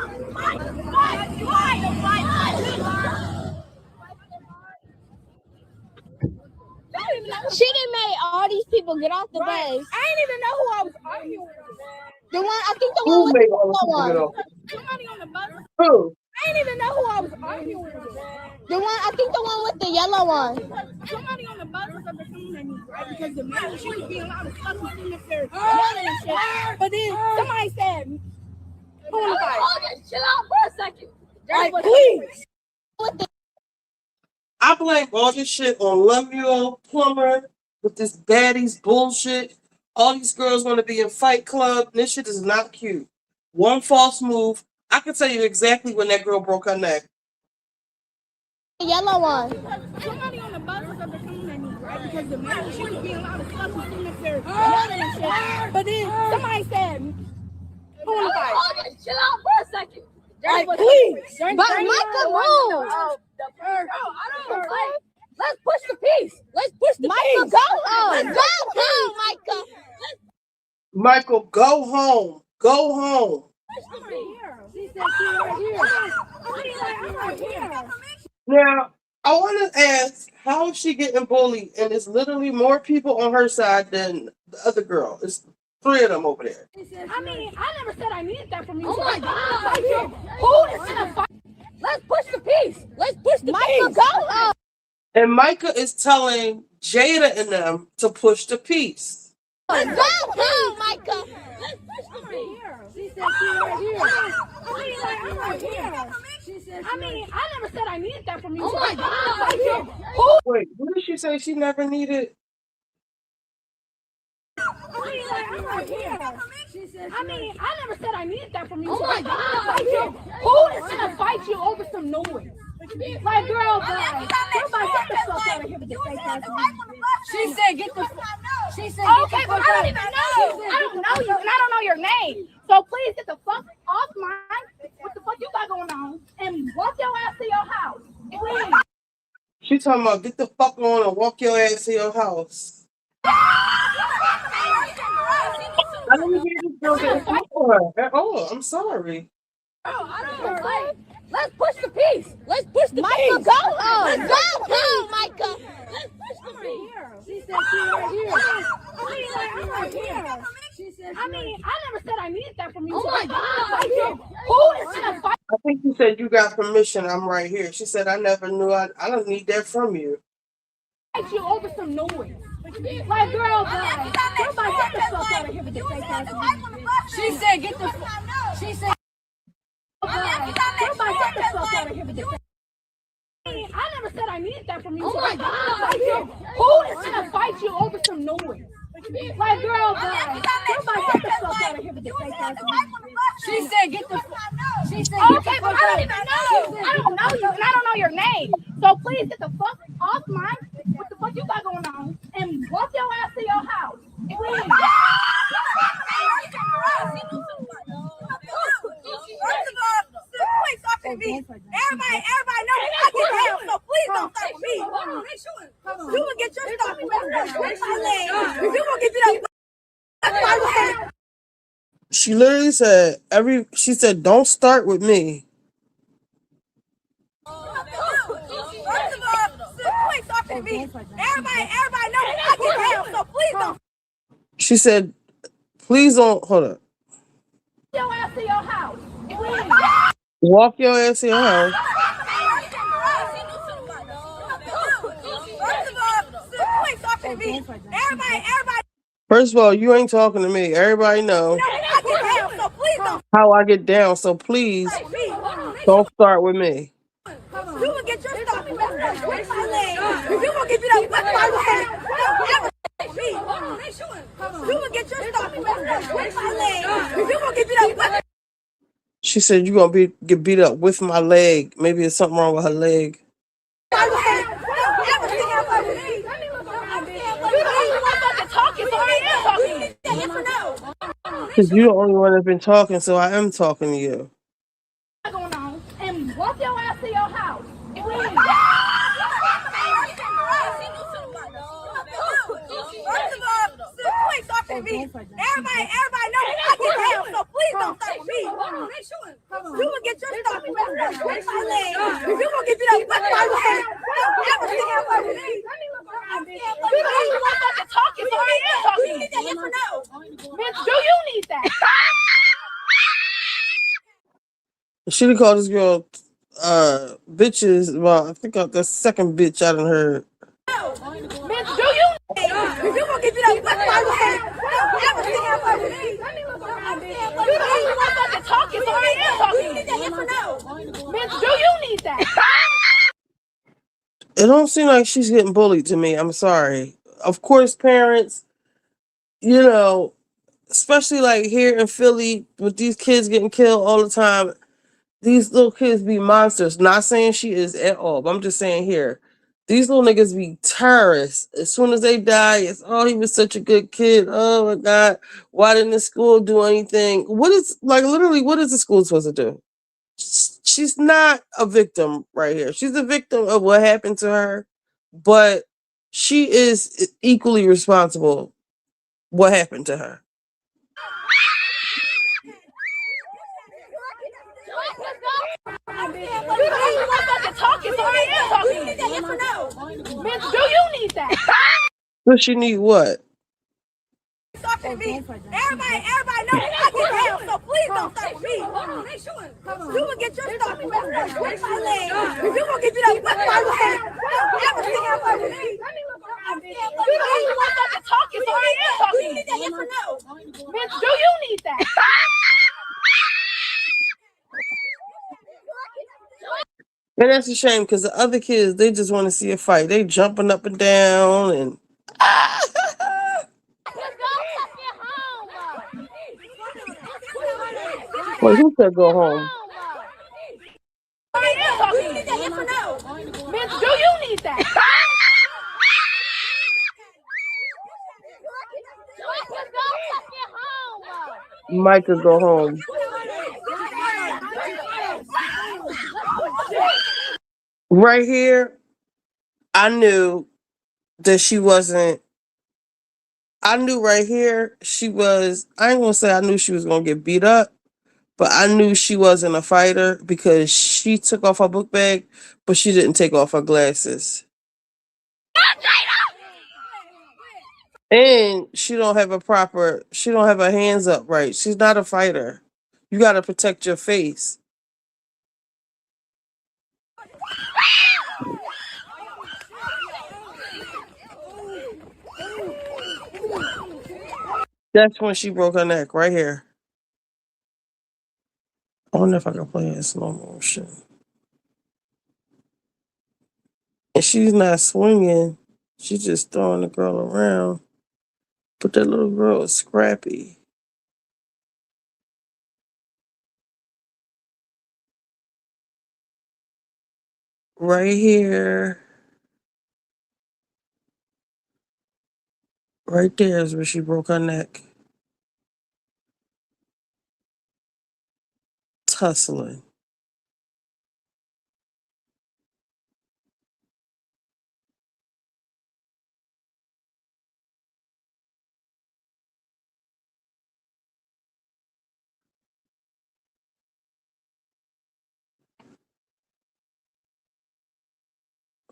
She done made all these people get off the bus. I didn't even know who I was arguing with. The one, I think the one with the yellow one. Somebody on the bus. Who? I didn't even know who I was arguing with. The one, I think the one with the yellow one. Somebody on the bus was coming at me, right? Because the man, she was being loud as fuck and sitting up there yelling and shit. But then somebody said, who in the fight? Just chill out for a second. Like, please. I blame all this shit on Lemuel Plumber with this baddies bullshit. All these girls want to be in Fight Club. This shit is not cute. One false move. I can tell you exactly when that girl broke her neck. The yellow one. Somebody on the bus was coming at me, right? Because the man, she was being loud as fuck and sitting up there yelling and shit. But then somebody said, who in the fight? Just chill out for a second. Like, please. But Micah, move. Let's push the piece. Let's push the piece. Go home. Go home, Micah. Michael, go home. Go home. Now, I want to ask, how is she getting bullied? And it's literally more people on her side than the other girl. It's 3 of them over there. I mean, I never said I needed that from you. Oh my God! Who is in a fight? Let's push the peace. Let's push the peace. Go. And Micah is telling Jada and them to push the peace. Let's go, Micah. Let's push the peace. She said she right here. I'm right here. I mean, I never said I needed that from you. Oh my God! Wait, what did she say she never needed? I'm right here. I mean, I never said I needed that from you. Oh my God! Who is gonna fight you over some noise? Like, girl, guys, somebody get the fuck out of here with the fake ass. She said, get the. She said, okay, but I don't even know you. I don't know you, and I don't know your name. So please get the fuck off mine. What the fuck you got going on? And walk your ass to your house. Please. She talking about get the fuck on and walk your ass to your house. I didn't hear this girl get her at all. I'm sorry. Let's push the peace. Let's push the peace. Go home. Go, Micah. Let's push the peace. She said she right here. I'm right here. I mean, I never said I needed that from you. Oh my God! Who is gonna fight? I think you said you got permission. I'm right here. She said I never knew. I don't need that from you. You over some noise. Like, girl, guys, somebody get the fuck out of here with the fake ass. She said, get the. She said. Somebody get the fuck out of here with the. I never said I needed that from you. Oh my God! Who is gonna fight you over some noise? Like, girl, guys, somebody get the fuck out of here with the fake ass. She said, get the. She said, okay, but I don't even know you. I don't know you, and I don't know your name. So please get the fuck off mine. What the fuck you got going on? And walk your ass to your house. Please. Everybody know I get down, so please don't start with me. You will get your stuff with my leg. You will get it up. She literally said she said, don't start with me. Everybody know I get down, so please don't. She said, please don't hold up. Your ass to your house. Walk your ass to your house. First of all, you ain't talking to me. Everybody know how I get down, so please don't start with me. You will get your stuff with my leg. You will get it up with my leg. You will get your stuff with my leg. You will get it up with. She said you gonna get beat up with my leg. Maybe there's something wrong with her leg. Because you're the only one that's been talking, so I am talking to you. Going on and walk your ass to your house. Everybody know I get down, so please don't start with me. You will get your stuff with my leg. You will get it up with my leg. Talking, so I am talking. You need that, yes or no? Bitch, do you need that? She done called this girl bitches. Well, I think the second bitch I done heard. Bitch, do you? You gonna get it up with my leg. Talking, so I am talking. You need that, yes or no? Bitch, do you need that? It don't seem like she's getting bullied to me. I'm sorry. Of course, parents, you know, especially like here in Philly with these kids getting killed all the time, these little kids be monsters. Not saying she is at all, but I'm just saying here, these little niggas be terrorists. As soon as they die, it's, oh, he was such a good kid. Oh my God, why didn't the school do anything? What is, like, literally, what is the school supposed to do? She's not a victim right here. She's a victim of what happened to her, but she is equally responsible what happened to her. Bitch, do you need that? Does she need what? Everybody knows I get down, so please don't start with me. You will get your stuff with my leg. You will get your stuff with my leg. Ever see how much with me? You don't even want us to talk, so I am talking. You need that yes or no? Bitch, do you need that? And that's a shame because the other kids, they just want to see a fight. They jumping up and down and wait, who said go home? I am talking. You need that yes or no? Bitch, do you need that? Micah, go home. Right here, I knew that she wasn't. I knew right here she was. I ain't gonna say I knew she was gonna get beat up, but I knew she wasn't a fighter because she took off her book bag, but she didn't take off her glasses. And she don't have her hands up right. She's not a fighter. You got to protect your face. That's when she broke her neck, right here. I wonder if I can play it in slow motion. And she's not swinging. She's just throwing the girl around. But that little girl is scrappy. Right here. Right there is where she broke her neck. Tussling.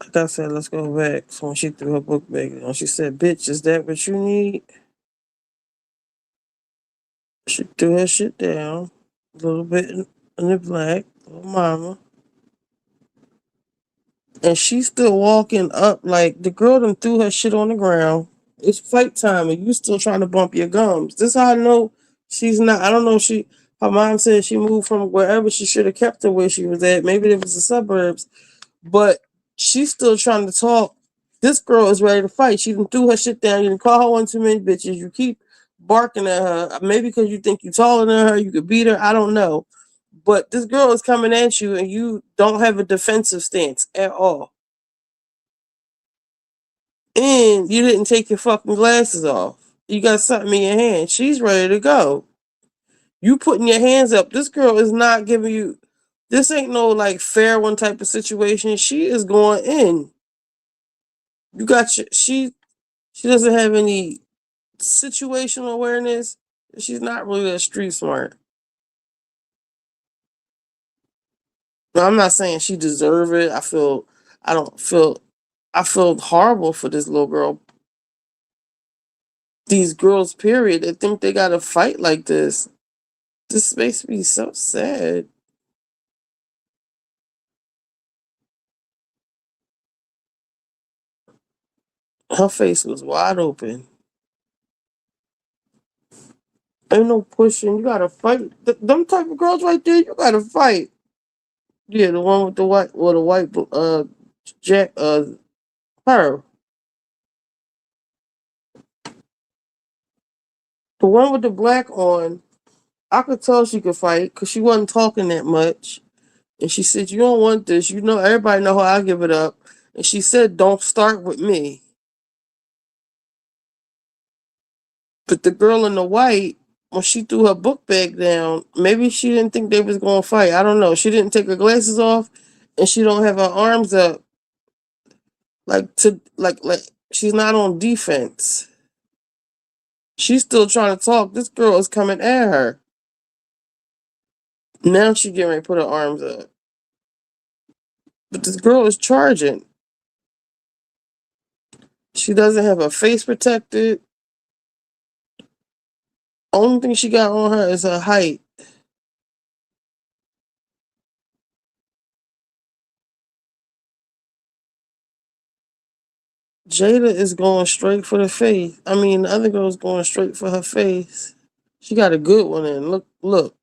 Like I said, let's go back. So when she threw her book bag on, she said, "Bitch, is that what you need?" She threw her shit down. A little bit in the black. Little mama. And she's still walking up like the girl done threw her shit on the ground. It's fight time and you still trying to bump your gums. This how I know she's not. I don't know. Her mom said she moved from wherever she should have kept her where she was at. Maybe it was the suburbs, but she's still trying to talk. This girl is ready to fight. She done threw her shit down. You done call her one too many bitches. You keep barking at her. Maybe because you think you're taller than her, you could beat her. I don't know. But this girl is coming at you and you don't have a defensive stance at all. And you didn't take your fucking glasses off. You got something in your hand. She's ready to go. You putting your hands up. This girl is not giving you. This ain't no like fair one type of situation. She is going in. You got your. She doesn't have any situational awareness. She's not really that street smart. Now, I'm not saying she deserve it. I don't feel. I feel horrible for this little girl. These girls, period, they think they gotta fight like this. This makes me so sad. Her face was wide open. Ain't no pushing. You gotta fight. Them type of girls right there, you gotta fight. Yeah, the one with the white, jack, her. The one with the black on, I could tell she could fight because she wasn't talking that much. And she said, "You don't want this. You know, everybody know how I give it up." And she said, "Don't start with me." But the girl in the white, when she threw her book bag down, maybe she didn't think they was gonna fight. I don't know. She didn't take her glasses off, and she don't have her arms up, like she's not on defense. She's still trying to talk. This girl is coming at her. Now she getting ready to put her arms up, but this girl is charging. She doesn't have her face protected. Only thing she got on her is her height. Jada is going straight for the face. I mean, the other girl's going straight for her face. She got a good one in. Look.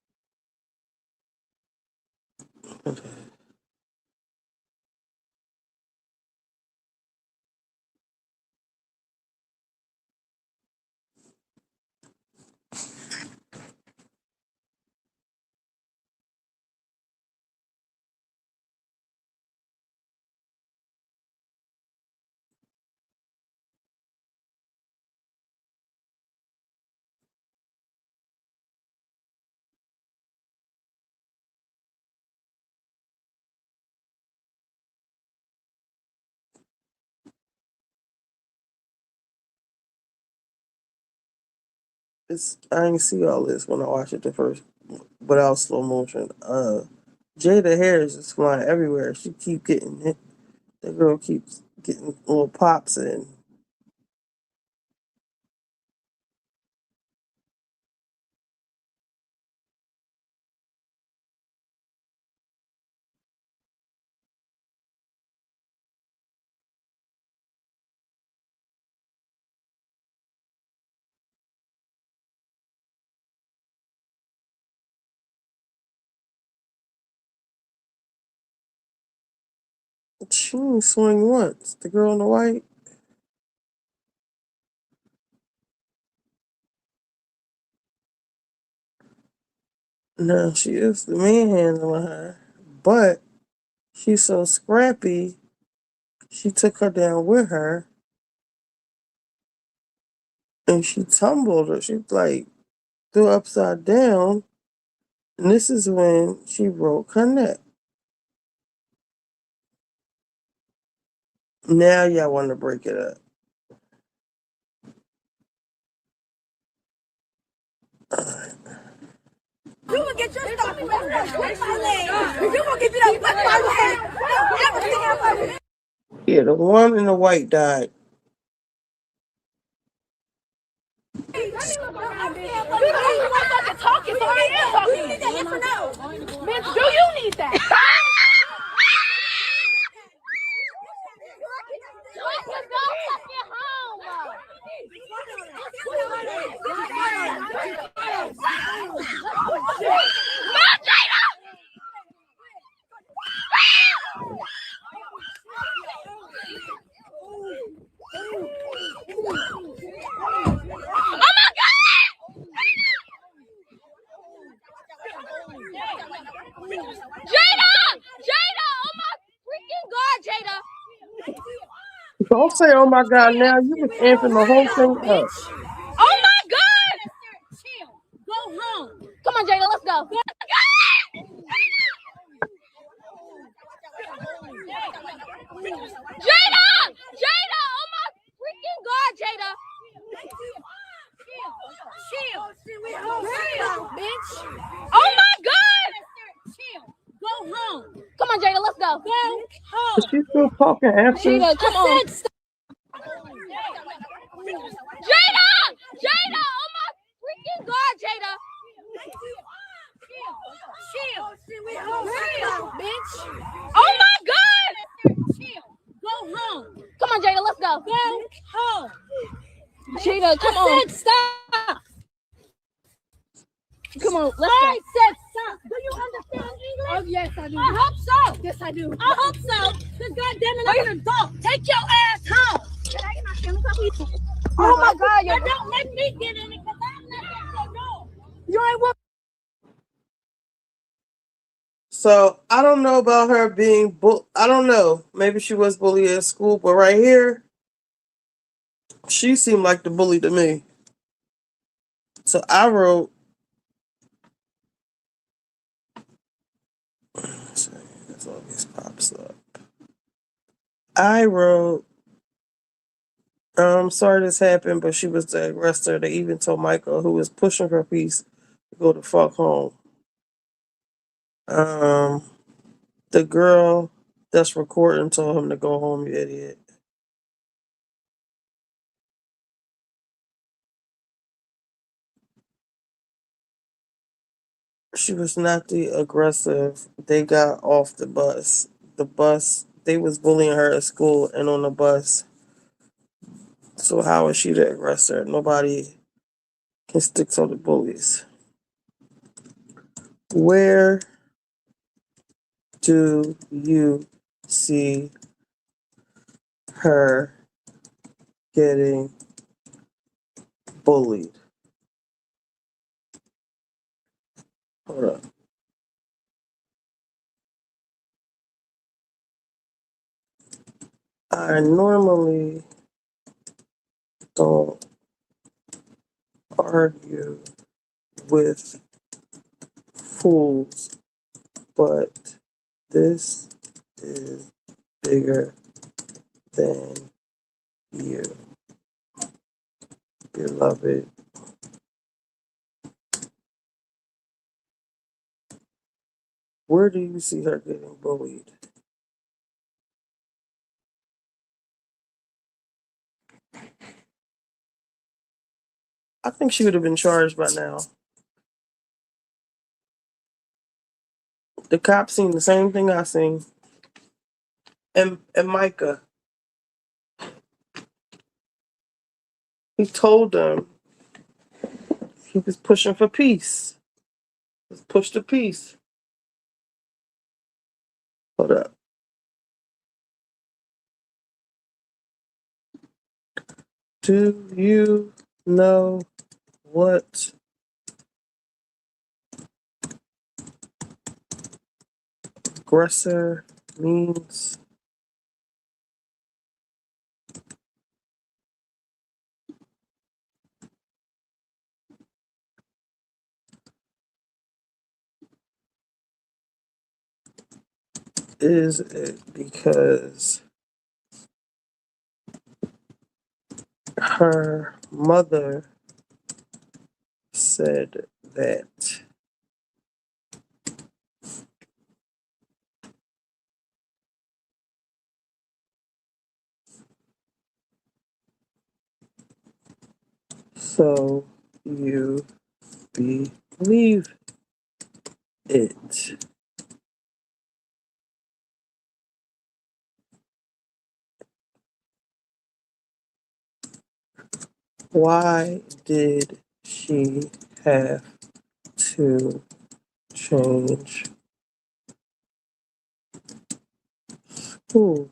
I didn't see all this when I watched it the first without slow motion. Jada hair is just flying everywhere. She keep getting hit. The girl keeps getting little pops in. She only swing once. The girl in the white. No, she is the man handling her. But she's so scrappy, she took her down with her and she tumbled her. She like threw her upside down. And this is when she broke her neck. Now y'all want to break it up. You gonna get your stuff with my leg. You gonna give it up with my leg. Everything else. Yeah, the one in the white died. Talking, so I am talking. You need that yes or no? Man, do you need that? Jada! Jada! Oh my freaking God, Jada! Don't say, oh my God, now you was amping the whole thing up. Oh my God! Chill. Go home. Come on, Jada, let's go. Jada! Jada! Oh my freaking God, Jada! Chill, bitch. Oh my God! Chill. Go home. Come on, Jada, let's go. Go home. Is she still talking after? Jada, come on. Jada! Jada! Oh my freaking God, Jada! Chill, bitch. Oh my God! Chill. Go home. Come on, Jada, let's go. Go home. Jada, come on. I said stop. Come on, let's go. I said stop. Do you understand English? Oh, yes, I do. I hope so. Yes, I do. I hope so. Because goddamn it, I'm an adult. Take your ass home. Oh my God, you don't let me get in it because I'm not your door. You ain't what? So I don't know about her being I don't know. Maybe she was bullied at school, but right here, she seemed like the bully to me. So I wrote. That's all this pops up. I wrote. Sorry this happened, but she was the aggressor. They even told Michael, who was pushing her piece, to go the fuck home. The girl that's recording told him to go home, you idiot. She was not the aggressive. They got off the bus. The bus, they was bullying her at school and on the bus. So how is she the aggressor? Nobody can stick to the bullies. Where do you see her getting bullied? Hold up. I normally don't argue with fools, but this is bigger than you, beloved. Where do you see her getting bullied? I think she would have been charged by now. The cops seen the same thing I seen. And Micah, he told them he was pushing for peace. Let's push the peace. Hold up. Do you know what aggressor means? Is it because her mother said that? So you believe it. Why did she have to change schools?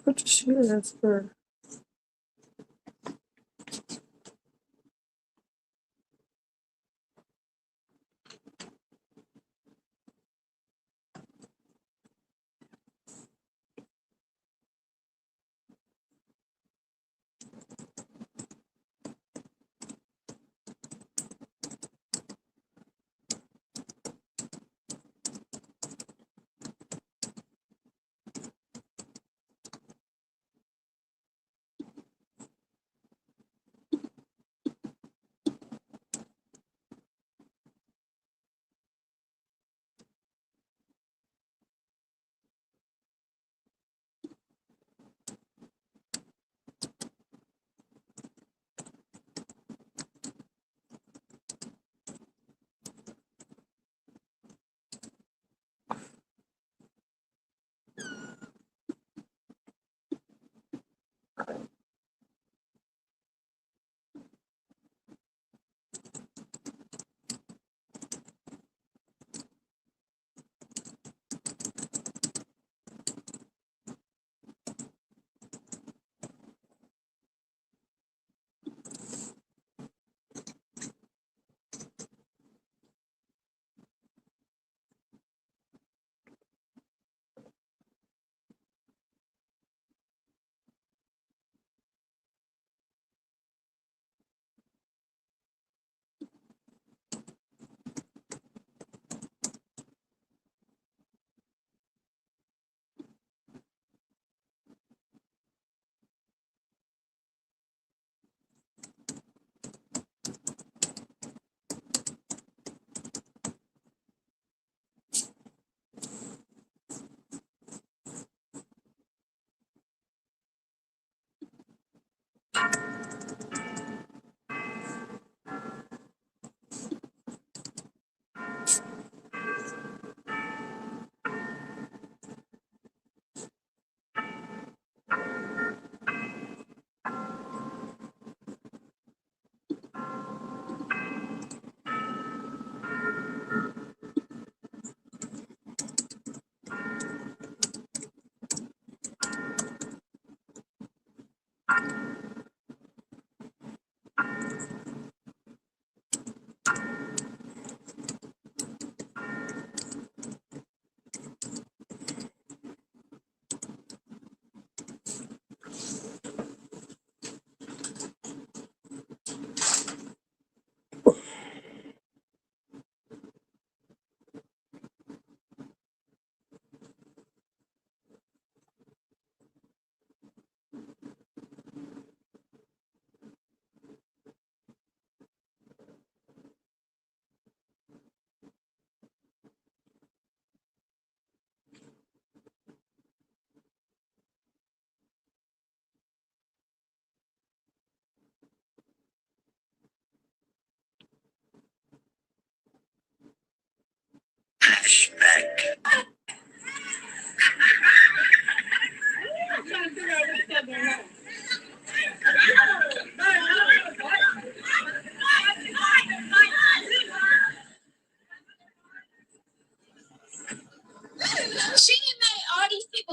What the shit is for?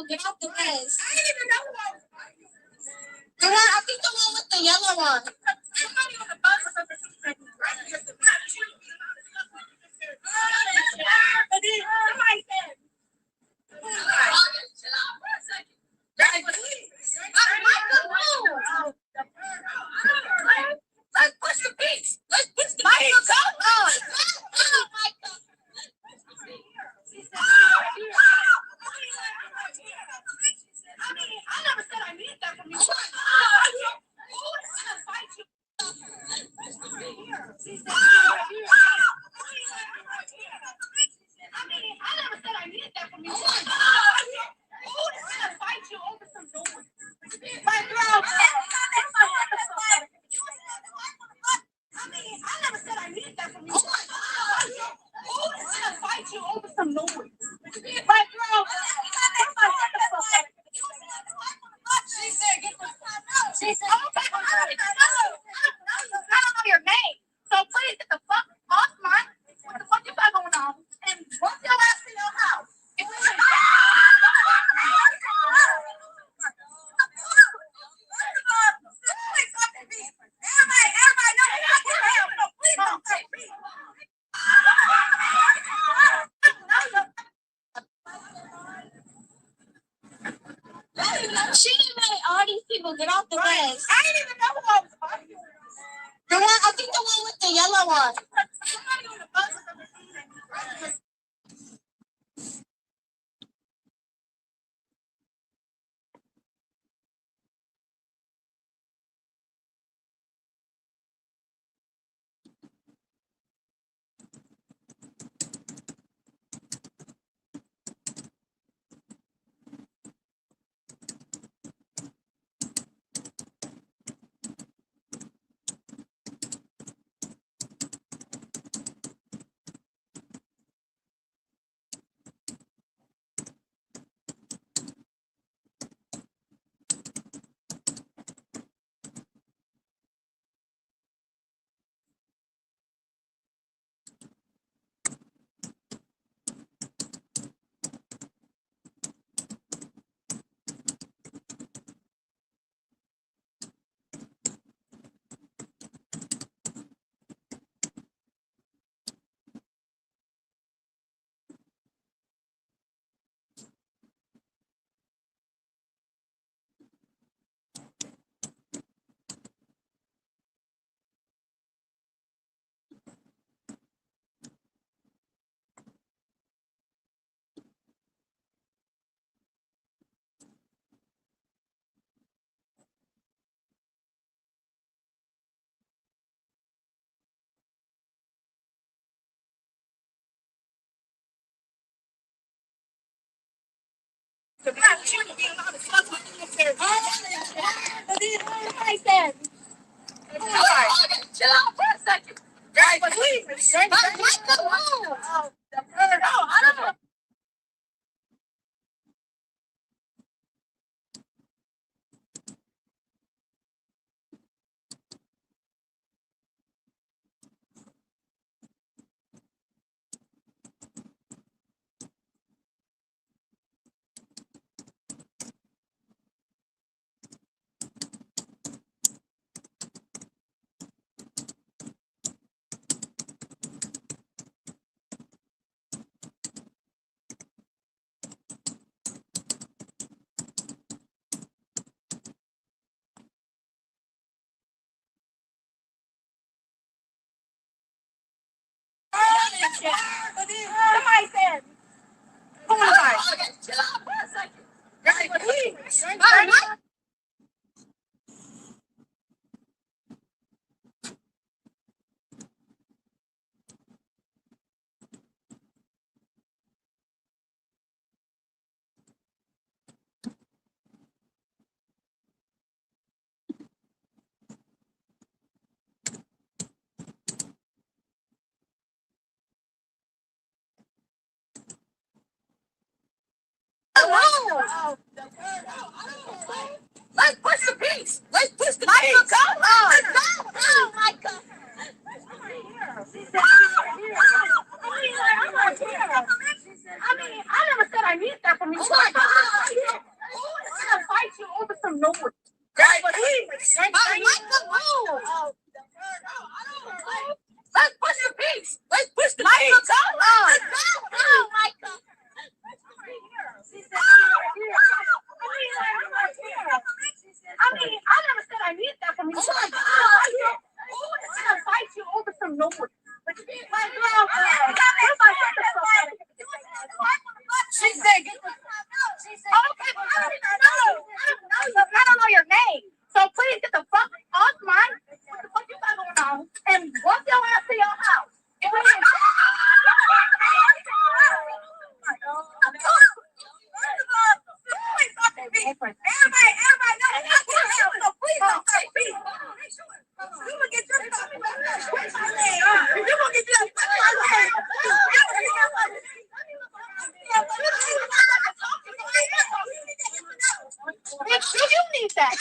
people get out the res. I didn't even know who I was fighting. The one, I think the one with the yellow one. Somebody on the bus or something. Somebody said. Chill out for a second. Let's push the beats. Let's push the beats. Oh my God. I mean, I never said I need that from you. Who's gonna fight you? I mean, I never said I needed that from you. Who's gonna fight you over some noise? My girl. I mean, I never said I needed that from you. Who's gonna fight you over some noise? My girl. She said, get the She said, I don't know your name. So please get the fuck off mine. What the fuck you got going on? And walk your ass to your house. She didn't make all these people get off the bus. I didn't even know who I was talking to. The one, I think the one with the yellow one. Somebody on the bus or something. Chill out for a second. Please. I don't know. Somebody said, who am I? Chill out for a second. Please. Let's push the peace. Let's push the peace. Oh my God. I mean, I never said I need that from you. She said, get the okay, I don't know your name. So please get the fuck off mine. What the fuck you got going on? And walk your ass to your house. Everybody knows. So please don't say peace. You will get your stuff. You will get your bitch, you need that.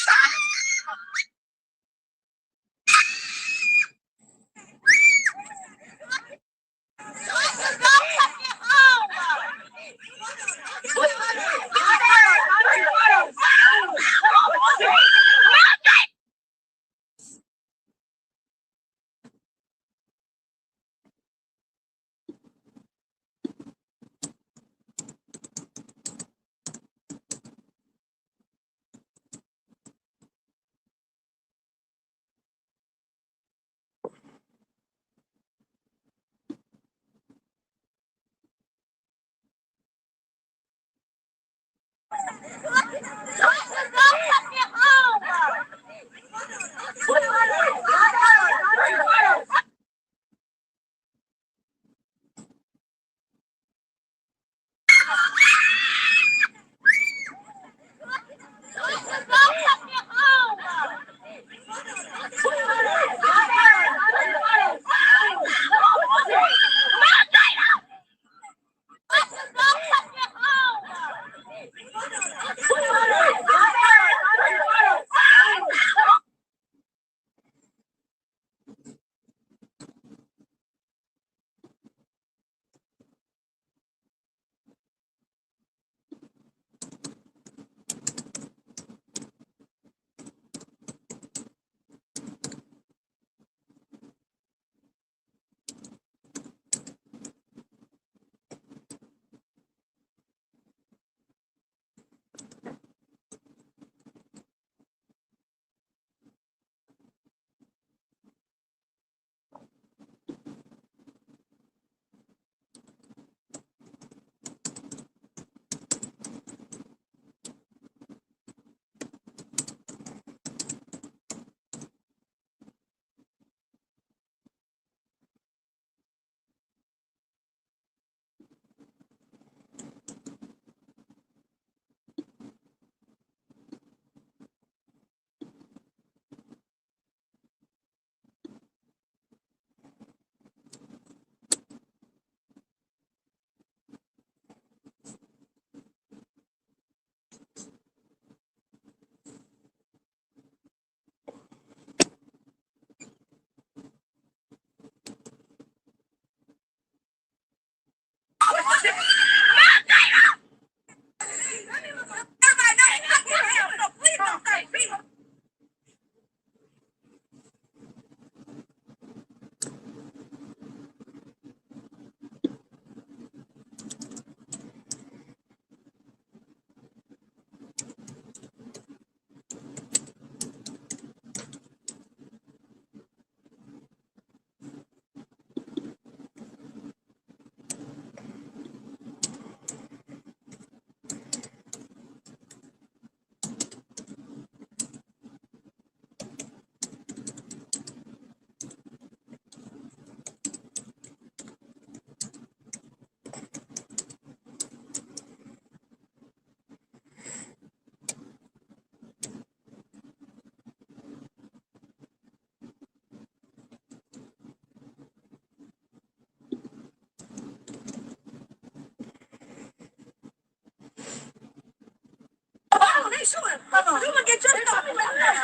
You gonna get your stuff.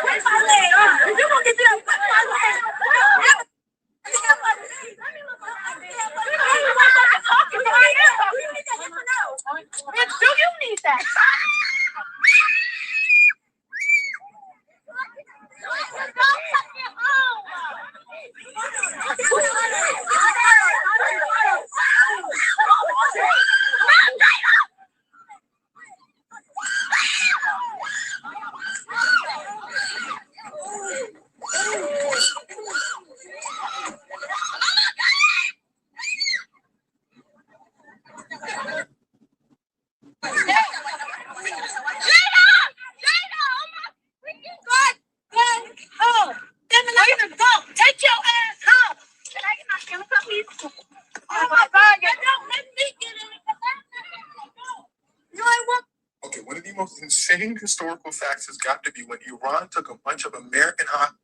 Break my leg. You gonna get your stuff. Bitch, do you need that? Oh my God, you don't let me get in it. No, I won't. Okay, one of the most insane historical facts has got to be when Iran took a bunch of American hostages.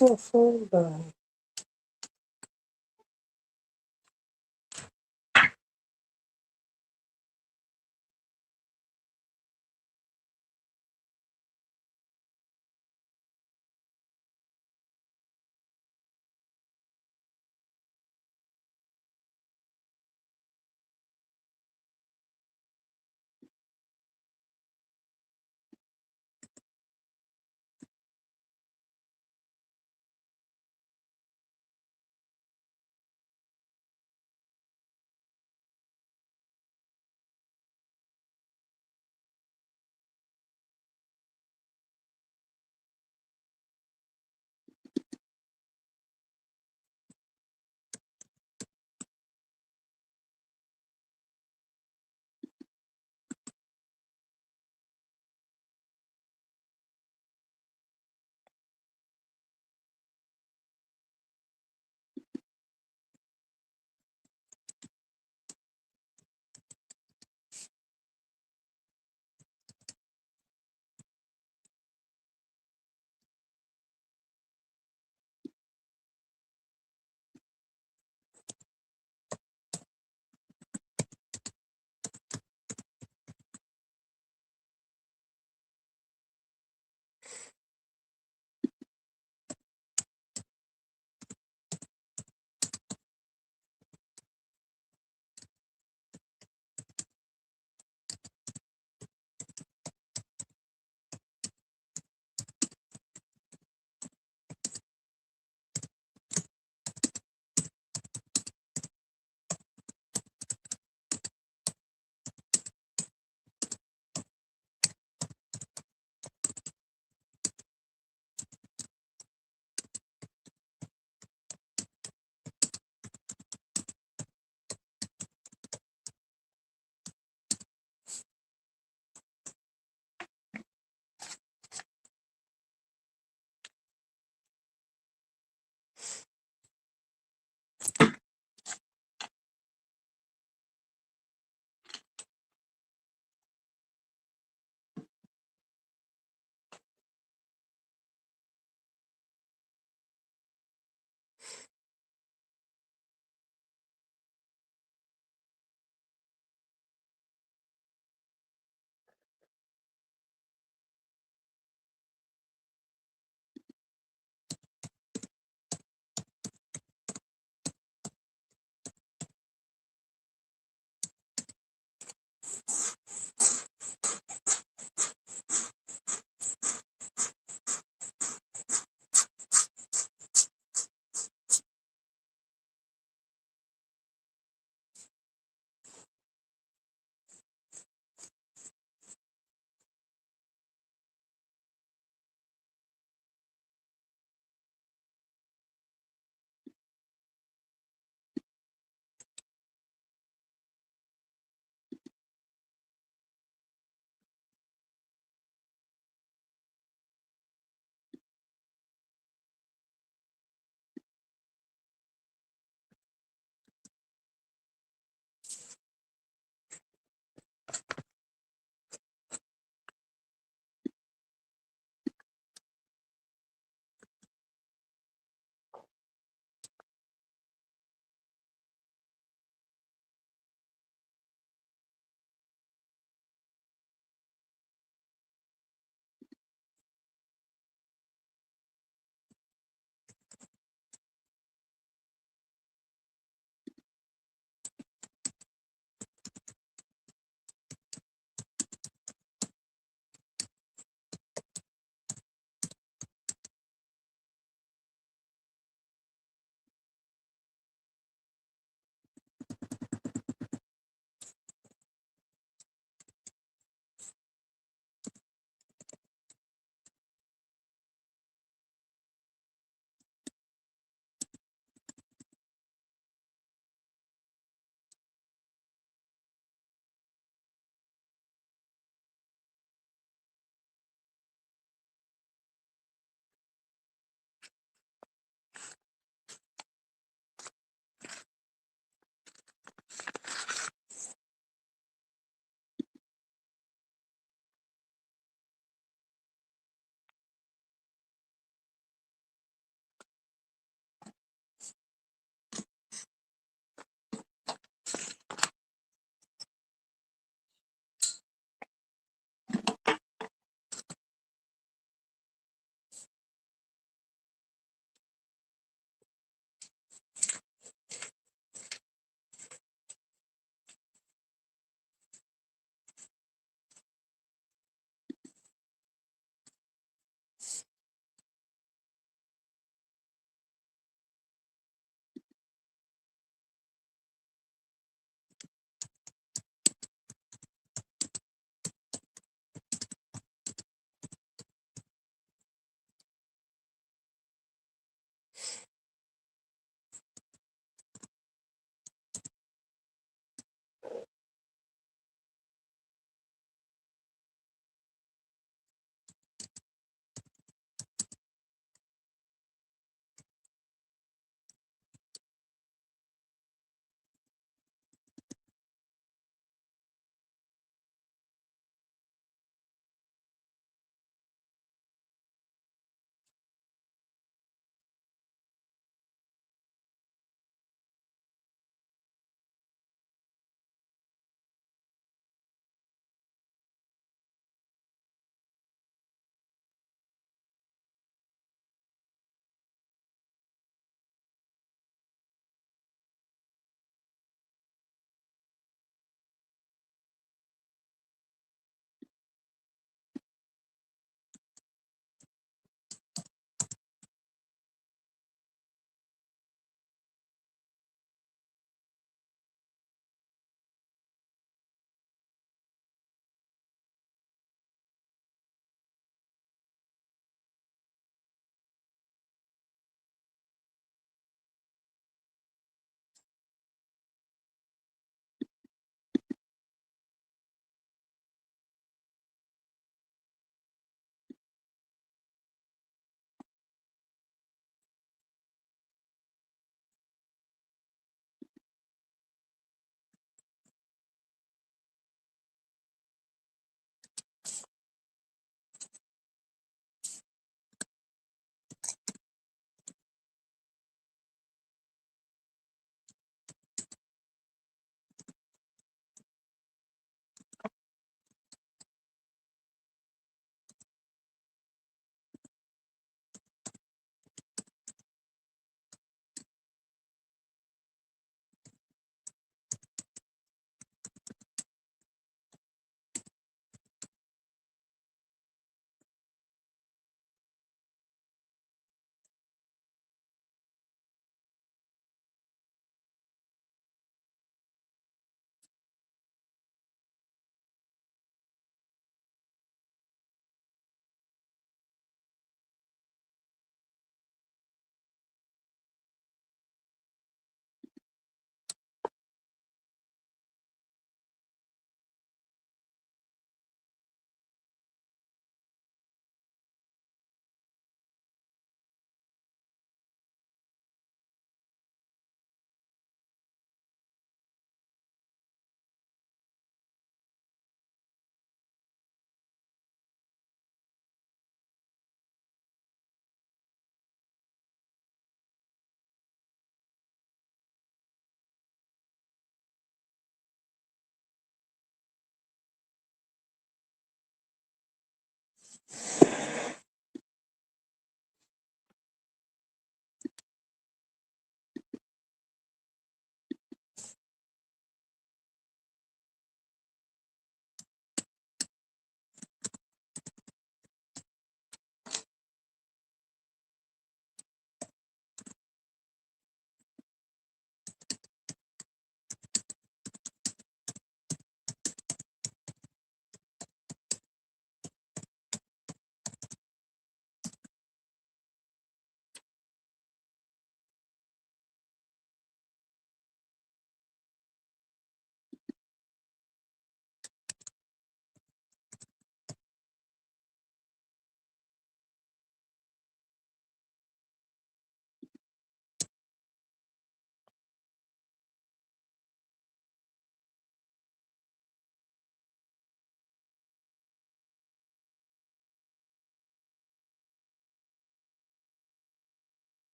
The phone died.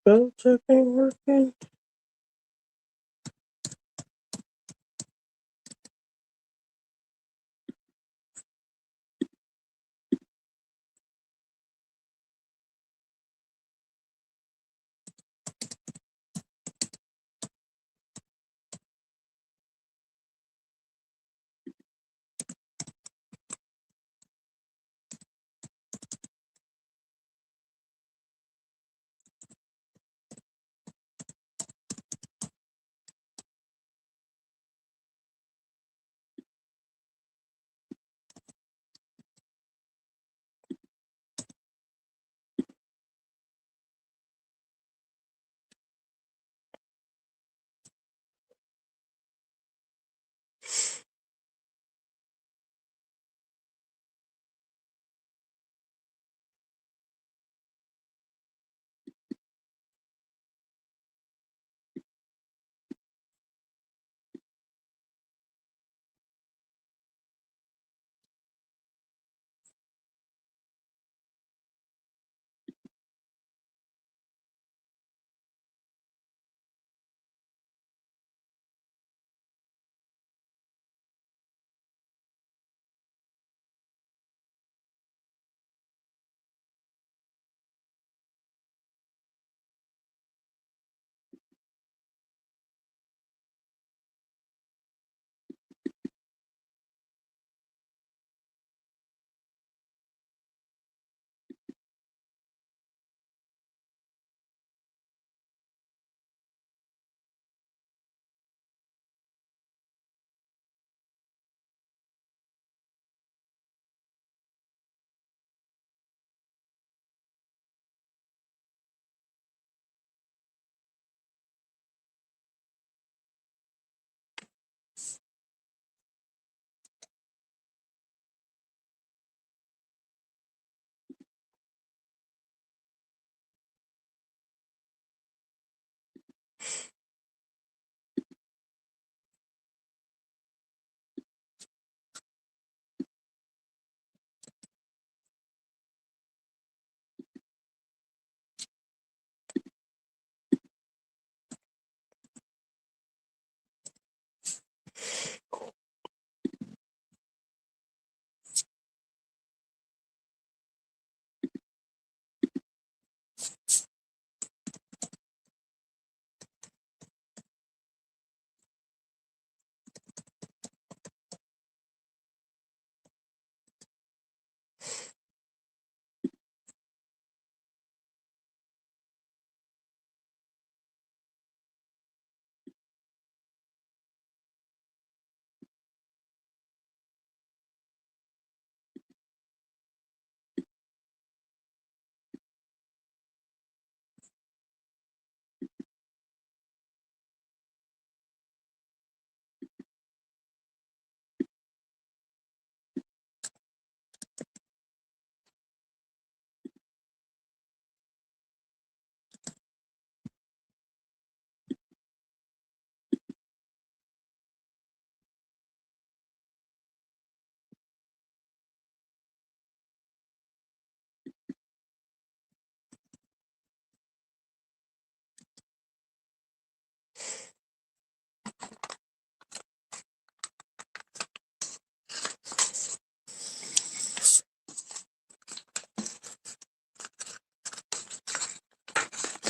Spell check ain't working.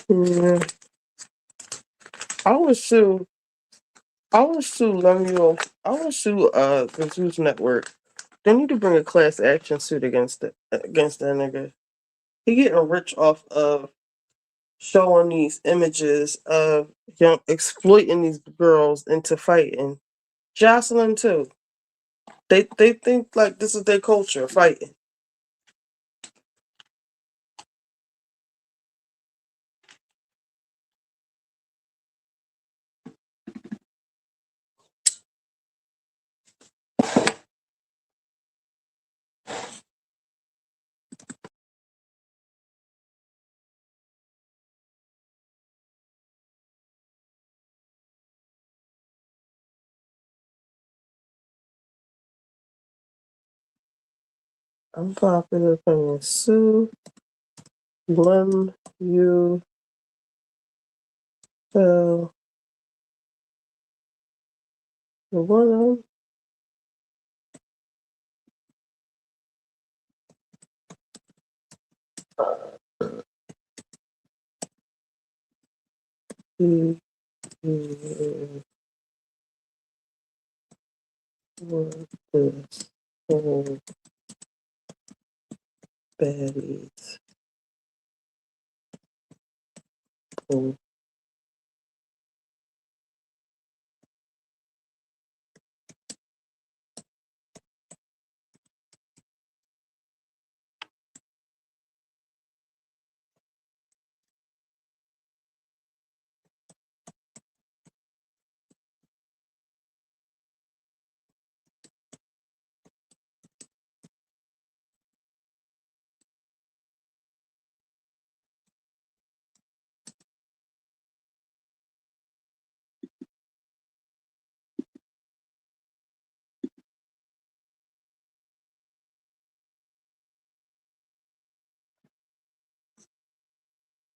Yeah. I would sue. I would sue Lemuel. I would sue the Zeus Network. They need to bring a class action suit against that nigga. He getting rich off of showing these images of young exploiting these girls into fighting. Jocelyn too. They think like this is their culture, fighting. Unpopular opinion. Sue Lemuel So the one of them was the whole baddies. Oh,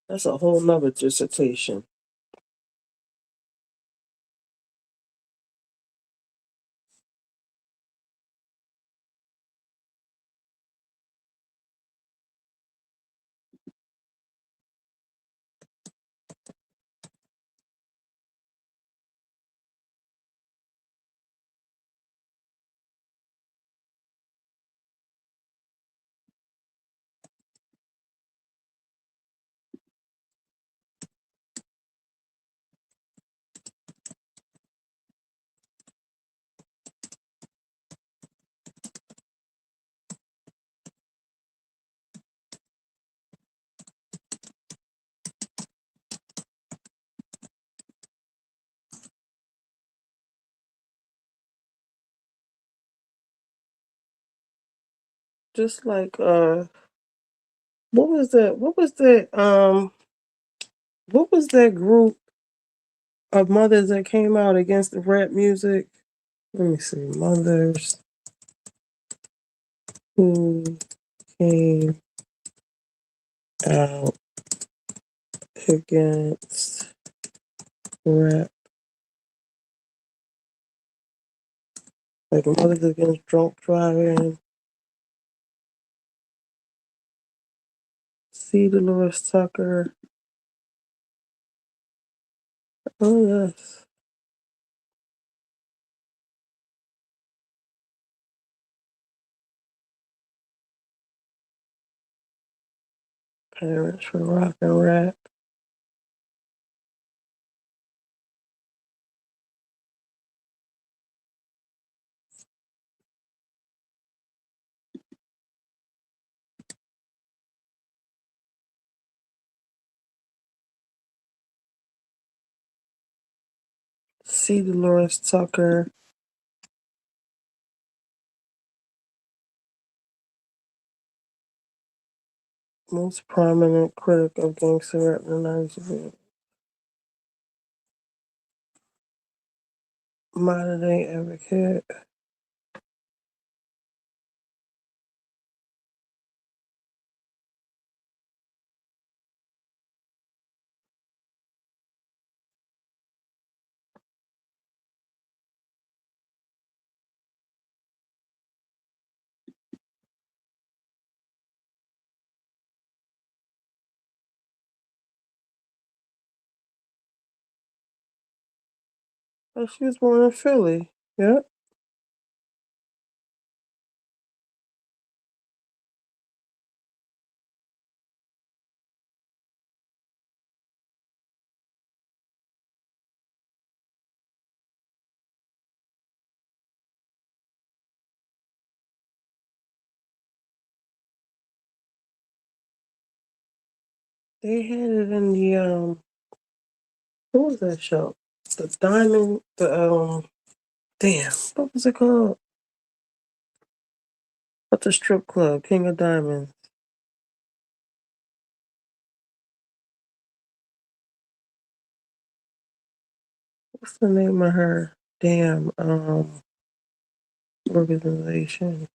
that's a whole nother dissertation. Just like what was that? What was that group of mothers that came out against the rap music? Let me see. Mothers who came out against rap. Like Mothers Against Drunk Driving. C. Dolores Tucker. Oh yes. Parents for Rock and Rap. C. Dolores Tucker. Most prominent critic of gangster rap in the 90s. Modern day advocate. Oh, she was born in Philly. Yep. They had it in the what was that show? The Diamond damn, what was it called? What's the strip club? King of Diamonds. What's the name of her damn organization?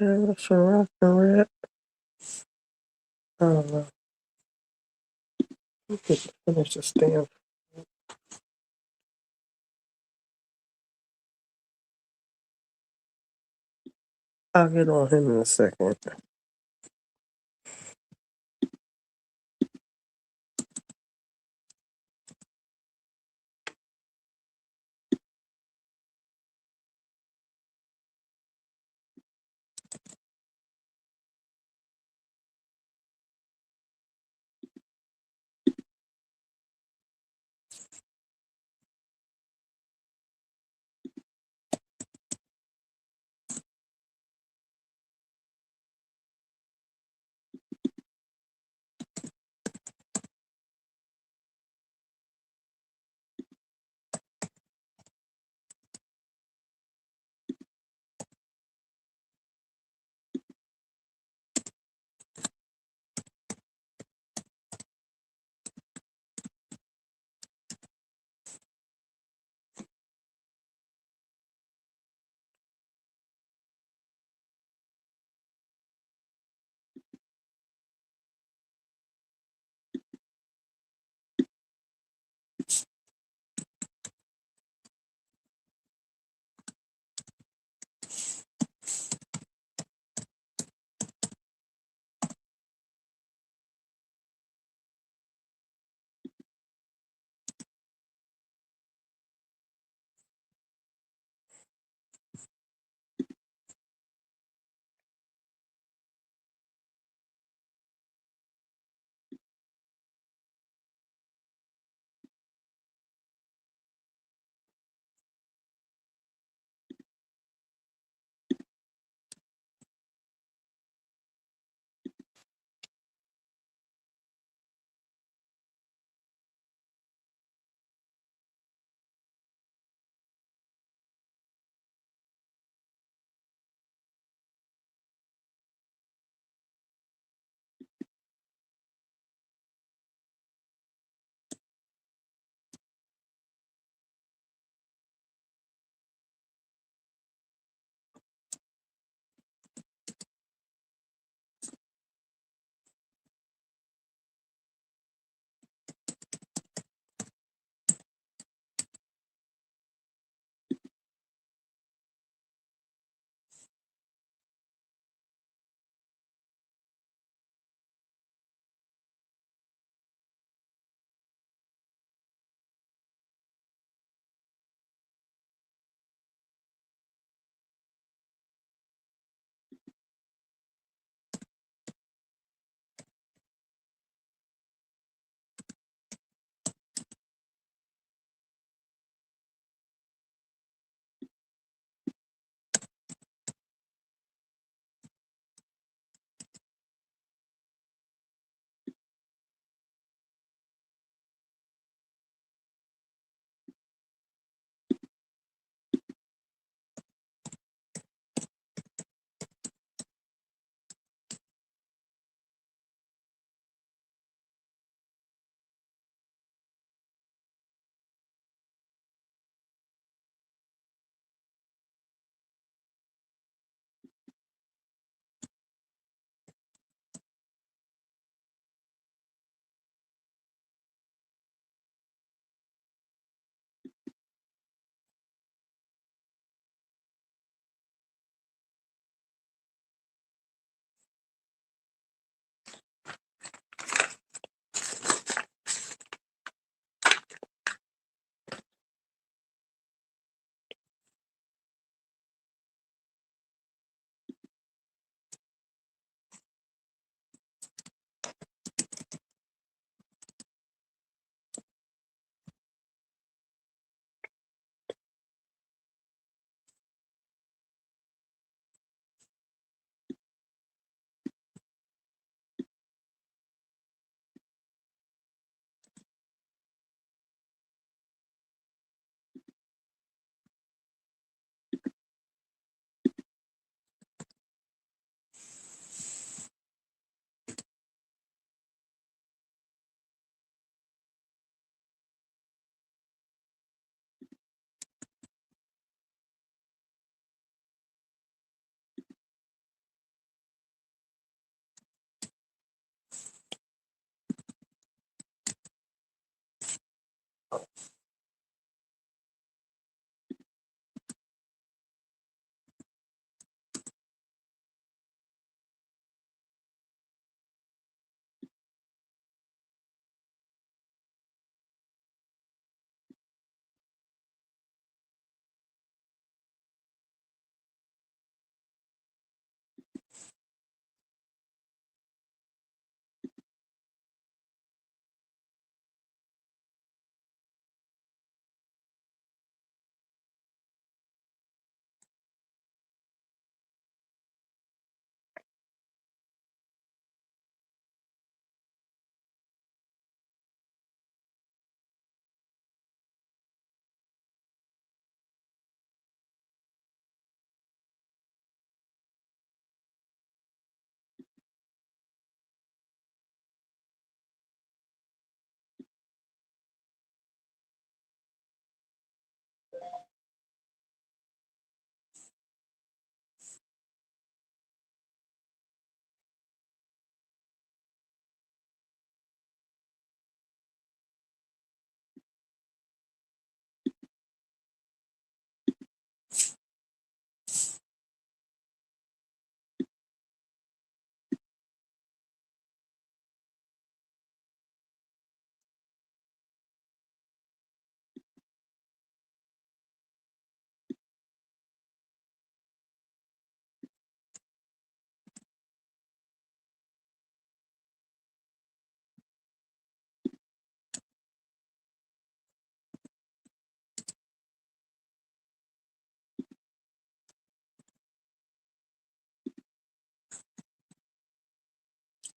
That's a rock and rap. I don't know. We could finish this damn. I'll get on him in a second.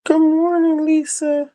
Good morning, Lisa.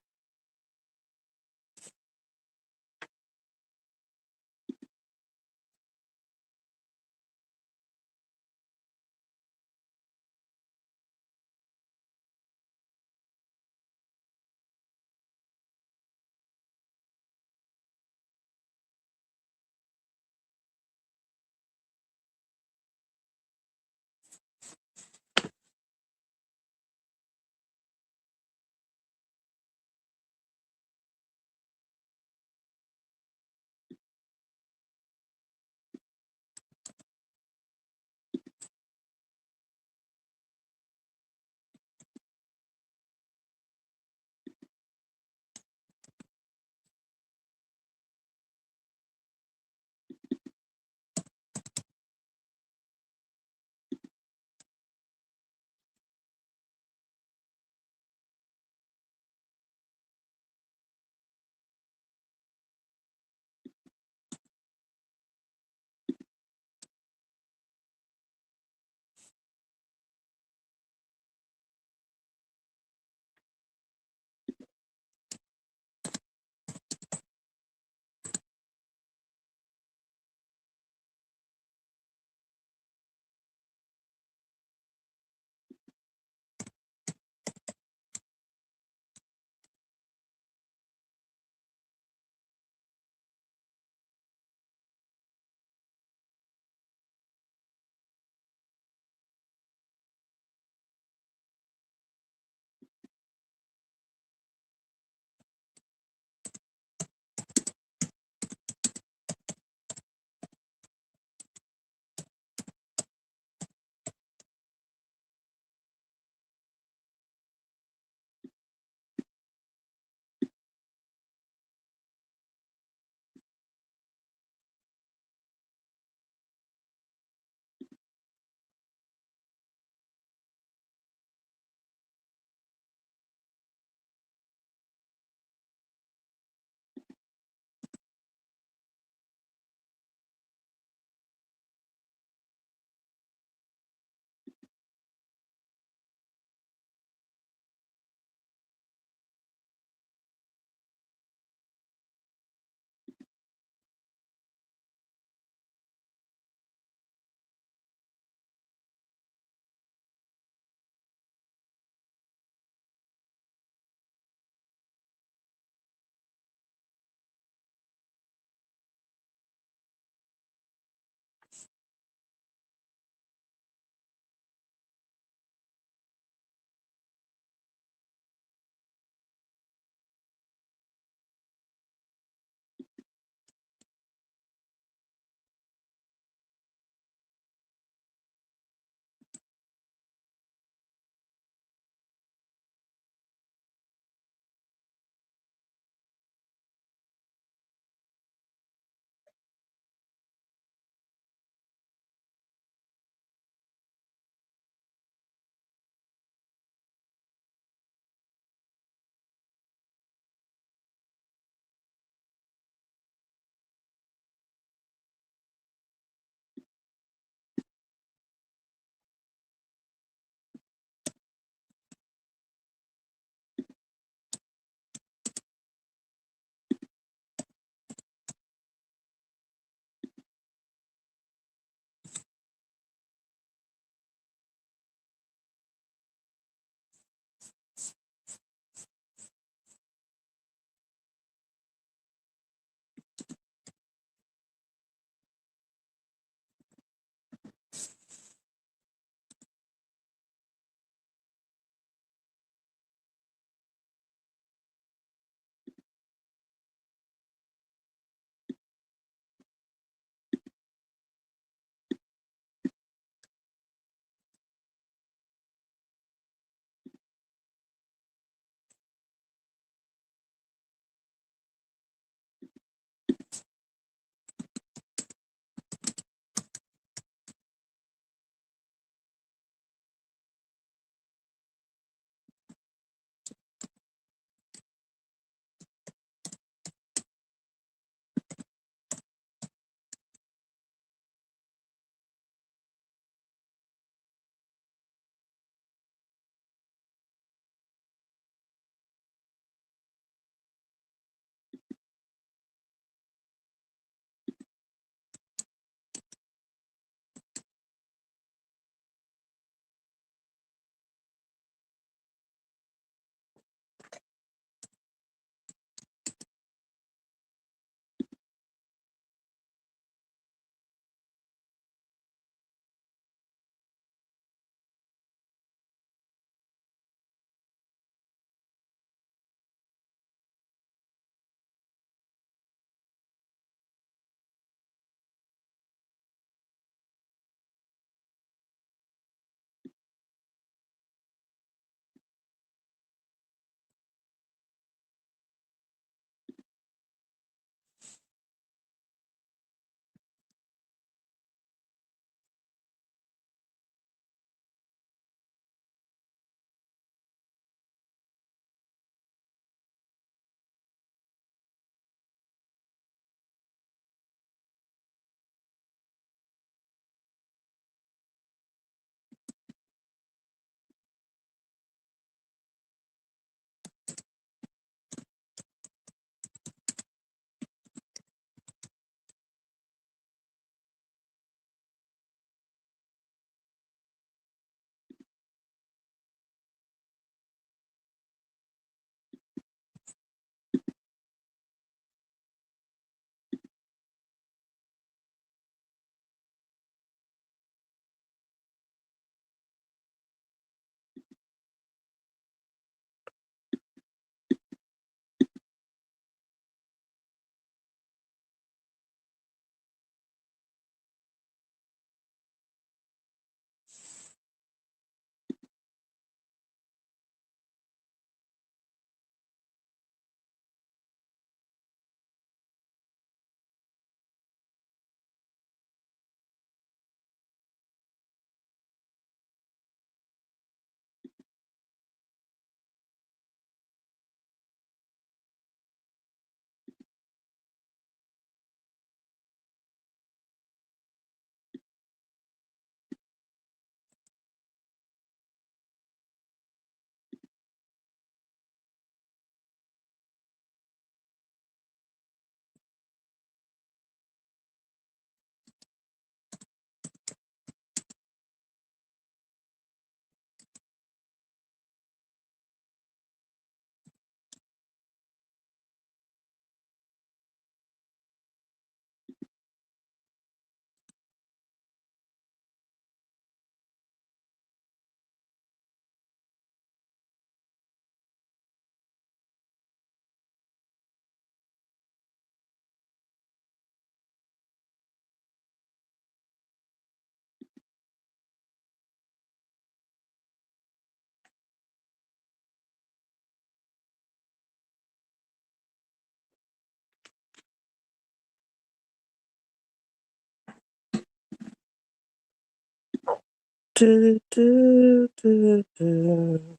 Do, do, do, do.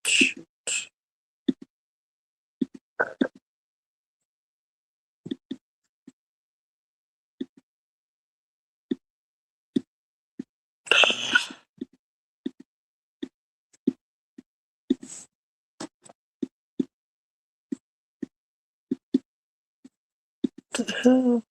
Shoot. What the hell?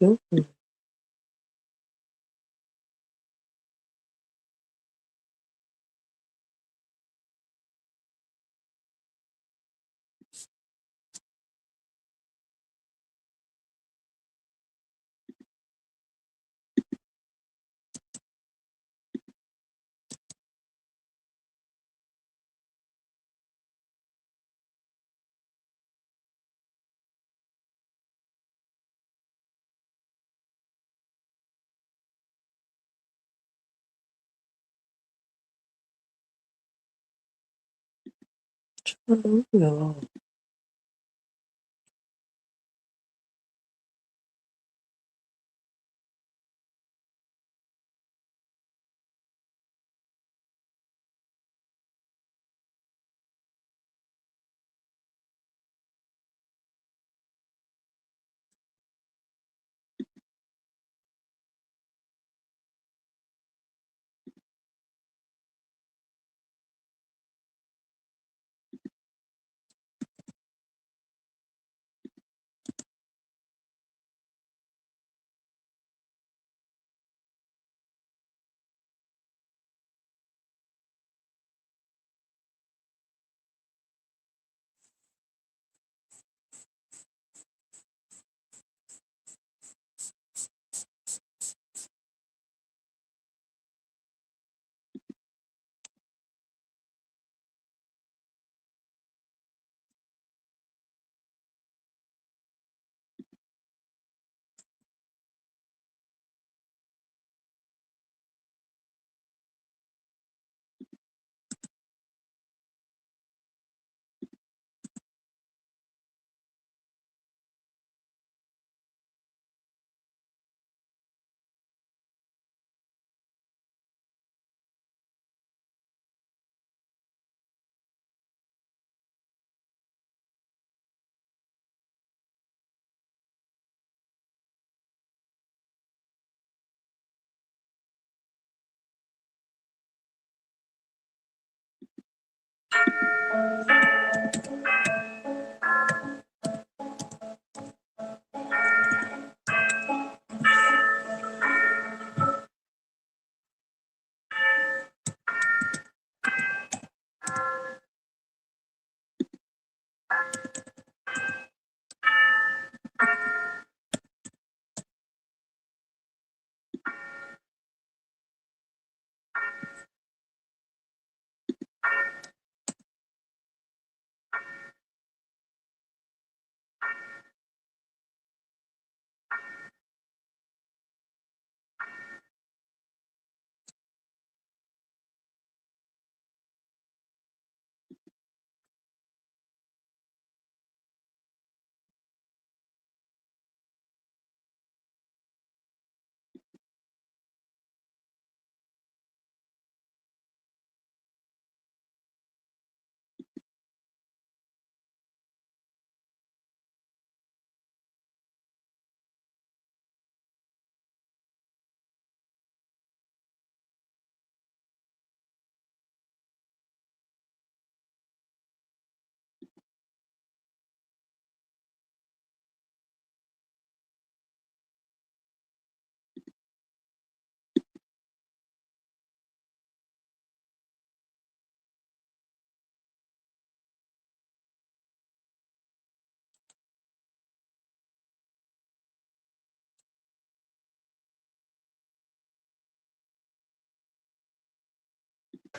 Mhm. Oh, no.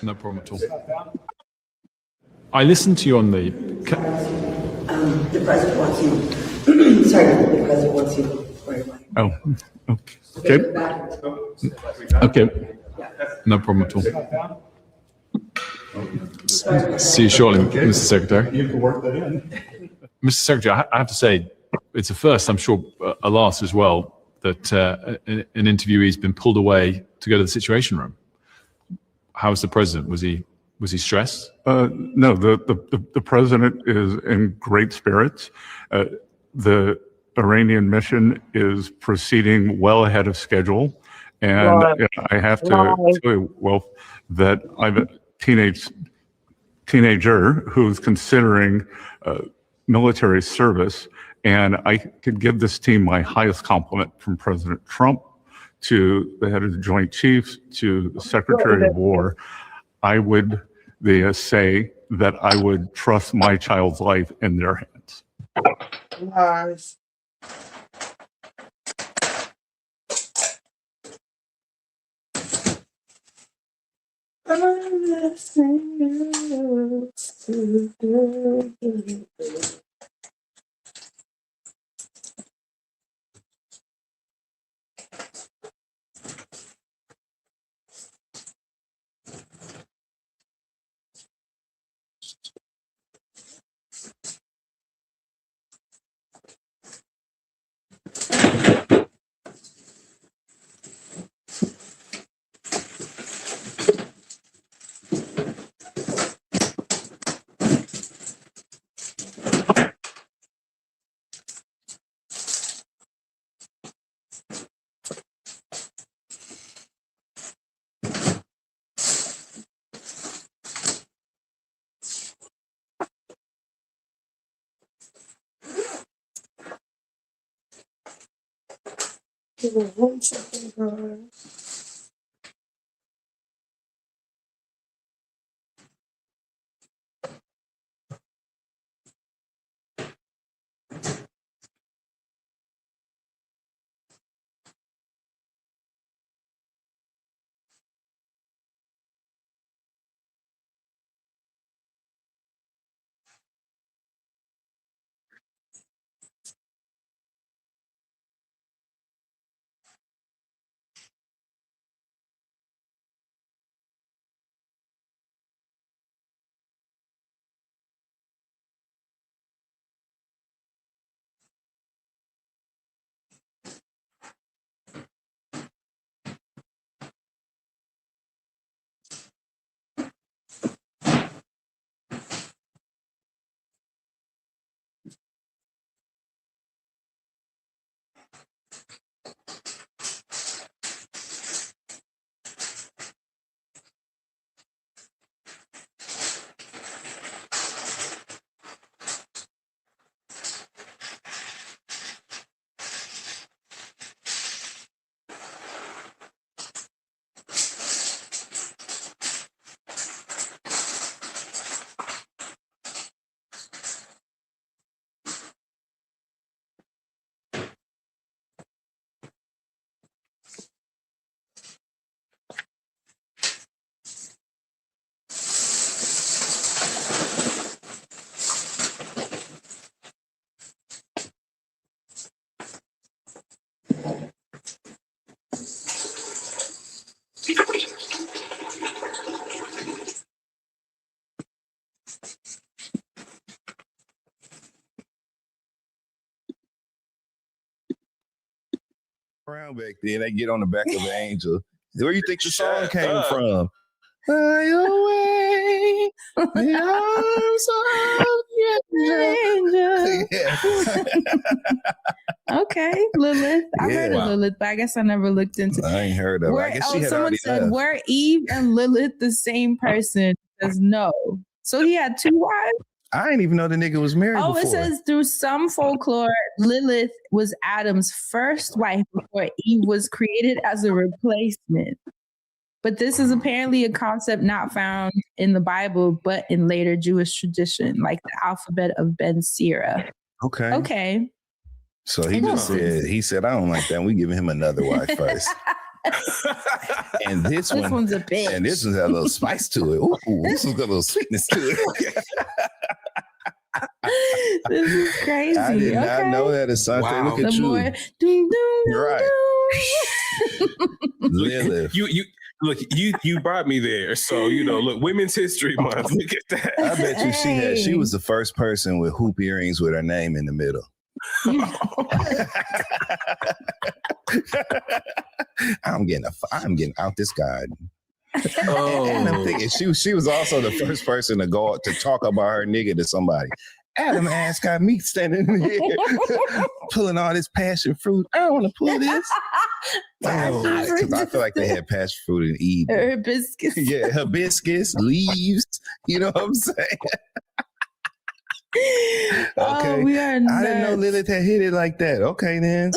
No problem at all. I listened to you on the. The president wants you. Sorry, the president wants you. Oh, okay. Okay. No problem at all. See you shortly, Mr. Secretary. You can work that in. Mr. Secretary, I have to say, it's a first, I'm sure a last as well, that an interviewee's been pulled away to go to the Situation Room. How was the president? Was he stressed? No, the president is in great spirits. The Iranian mission is proceeding well ahead of schedule. And I have to tell you, well, that I'm a teenager who's considering military service. And I could give this team my highest compliment, from President Trump to the head of the Joint Chiefs to the Secretary of War. I would say that I would trust my child's life in their hands. Lies. Give me 1 second, guys. Around back then, they get on the back of an angel. Where you think the song came from? Fly away, the arms of the angel. Okay, Lilith. I heard of Yeah. Lilith, but I guess I never looked into I ain't heard of it. I guess she had someone already said, left. were Eve and Lilith the same person? Says no. So he had two wives? I didn't even know the nigga was married Oh, before. it says through some folklore, Lilith was Adam's first wife before Eve was created as a replacement. But this is apparently a concept not found in the Bible, but in later Jewish tradition, like the alphabet of Ben Sira. Okay. Okay. So he just said, I don't like that. We giving him another wife first. And this one's a bitch. And this one's got a little spice to it. Ooh, this one's got a little sweetness to it. This is crazy. I did not know that, Asante. Wow. Look at The you. more doom, doom, You're right. Lilith. You brought me there. So, look, Women's History Month. Look at that. I bet you she was the first person with hoop earrings with her name in the middle. I'm getting out this garden. And I'm thinking she was also the first person to go out to talk about her nigga to somebody. Adam ass got me standing in here pulling all this passion fruit. I don't want to pull this. Because I feel like they had passion fruit in Eden. Hibiscus. Yeah, hibiscus, leaves. You know what I'm saying? Okay. We are nuts. I didn't know Lilith had hit it like that. Okay, then.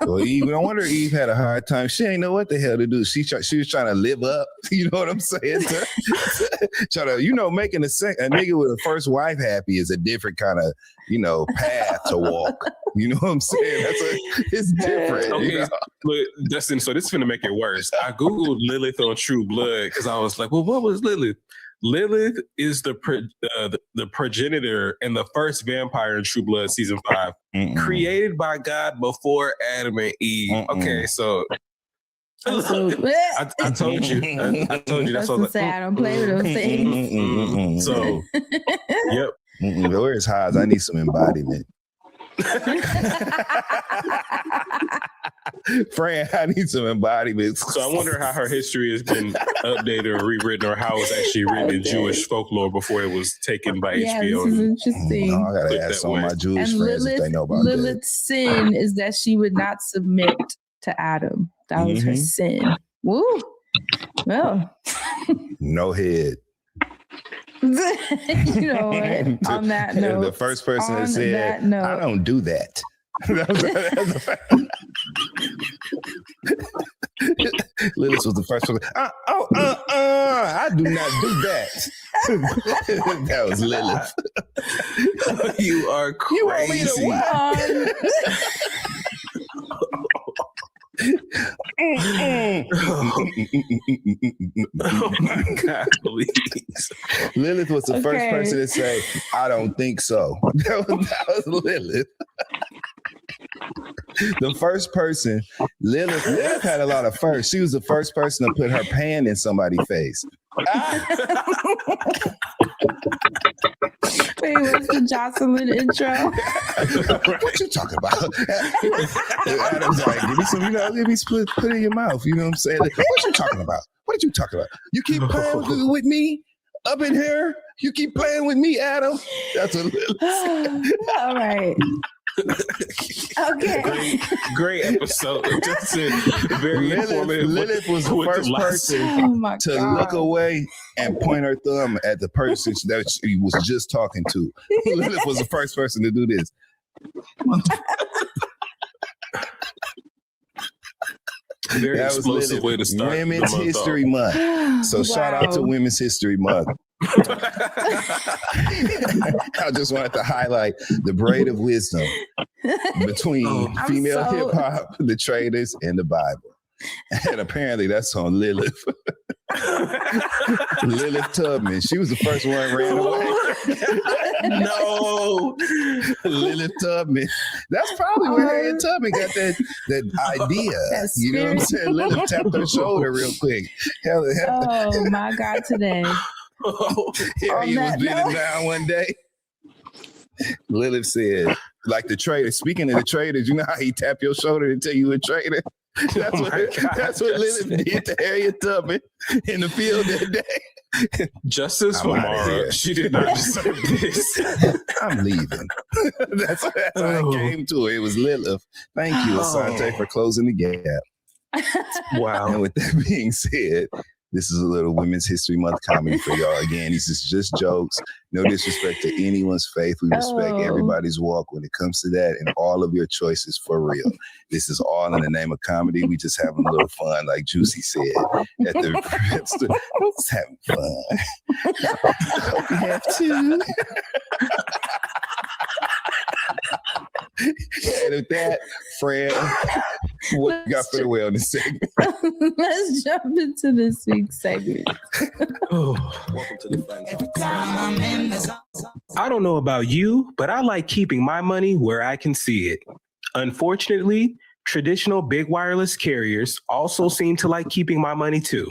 Well, Eve, no wonder Eve had a hard time. She ain't know what the hell to do. She was trying to live up. You know what I'm saying? Making a nigga with a first wife happy is a different kind of, path to walk. You know what I'm saying? It's different. Okay, look, Dustin, so this is going to make it worse. I Googled Lilith on True Blood because I was like, well, what was Lilith? Lilith is the progenitor and the first vampire in True Blood season 5, created by God before Adam and Eve. Okay, so I told you. I told you. That's what I was like. I don't play with those things. So, yep. Where's Haas? I need some embodiment. Fran, I need some embodiment. So I wonder how her history has been updated or rewritten, or how it was actually written in Jewish folklore before it was taken by HBO. This is interesting. I gotta ask some of my Jewish friends if they know about Lilith's sin is that she would not submit to Adam. That was her sin. Woo. Well. No head. On that note. The first person that said, I don't do that. Lilith was the first one. I do not do that. That was Lilith. You are crazy. You want me to what? Oh my God, please. Lilith was the first person to say, I don't think so. That was Lilith. The first person, Lilith had a lot of firsts. She was the first person to put her pan in somebody's face. Wait, what's the Jocelyn intro? What you talking about? Adam's like, give me some, give me put it in your mouth. You know what I'm saying? Like, what you talking about? What are you talking about? You keep playing with me up in here? You keep playing with me, Adam? That's what Lilith said. All right. Okay. Great episode. Very informative. Lilith was the first person to look away and point her thumb at the person that she was just talking to. Lilith was the first person to do this. Very that explosive way to start Women's History Month. So shout out to Women's History Month. I just wanted to highlight the braid of wisdom between female hip hop, the traders, and the Bible. And apparently that's on Lilith. Lilith Tubman. She was the first one that ran away. No. Lilith Tubman. That's probably where Harriet Tubman got that idea. You know what I'm saying? Lilith tapped her shoulder real quick. Oh my God, today. Harriet was bending down one day. Lilith said, like the trader, speaking of the traders, you know how he tap your shoulder to tell you a trader? That's what Lilith did to Harriet Tubman in the field that day. Justice for Mara. She did not deserve this. I'm leaving. That's how I came to it. It was Lilith. Thank you, Asante, for closing the gap. Wow. And with that being said, this is a little Women's History Month comedy for y'all. Again, these is just jokes. No disrespect to anyone's faith. We respect everybody's walk when it comes to that and all of your choices for real. This is all in the name of comedy. We just having a little fun, like Juicy said. Just having fun. Hope you have too. And with that, Fred, What you got for the way on this segment? Let's jump into this week's segment. Welcome to the friends. I don't know about you, but I like keeping my money where I can see it. Unfortunately, traditional big wireless carriers also seem to like keeping my money too.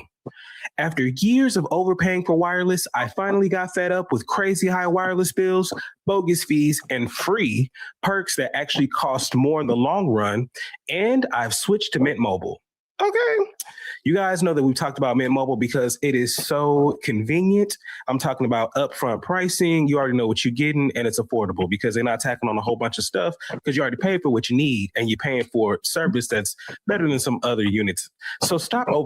After years of overpaying for wireless, I finally got fed up with crazy high wireless bills, bogus fees, and free perks that actually cost more in the long run, and I've switched to Mint Mobile. Okay. You guys know that we've talked about Mint Mobile because it is so convenient. I'm talking about upfront pricing. You already know what you're getting, and it's affordable because they're not tacking on a whole bunch of stuff because you already paid for what you need, and you're paying for service that's better than some other units. So stop over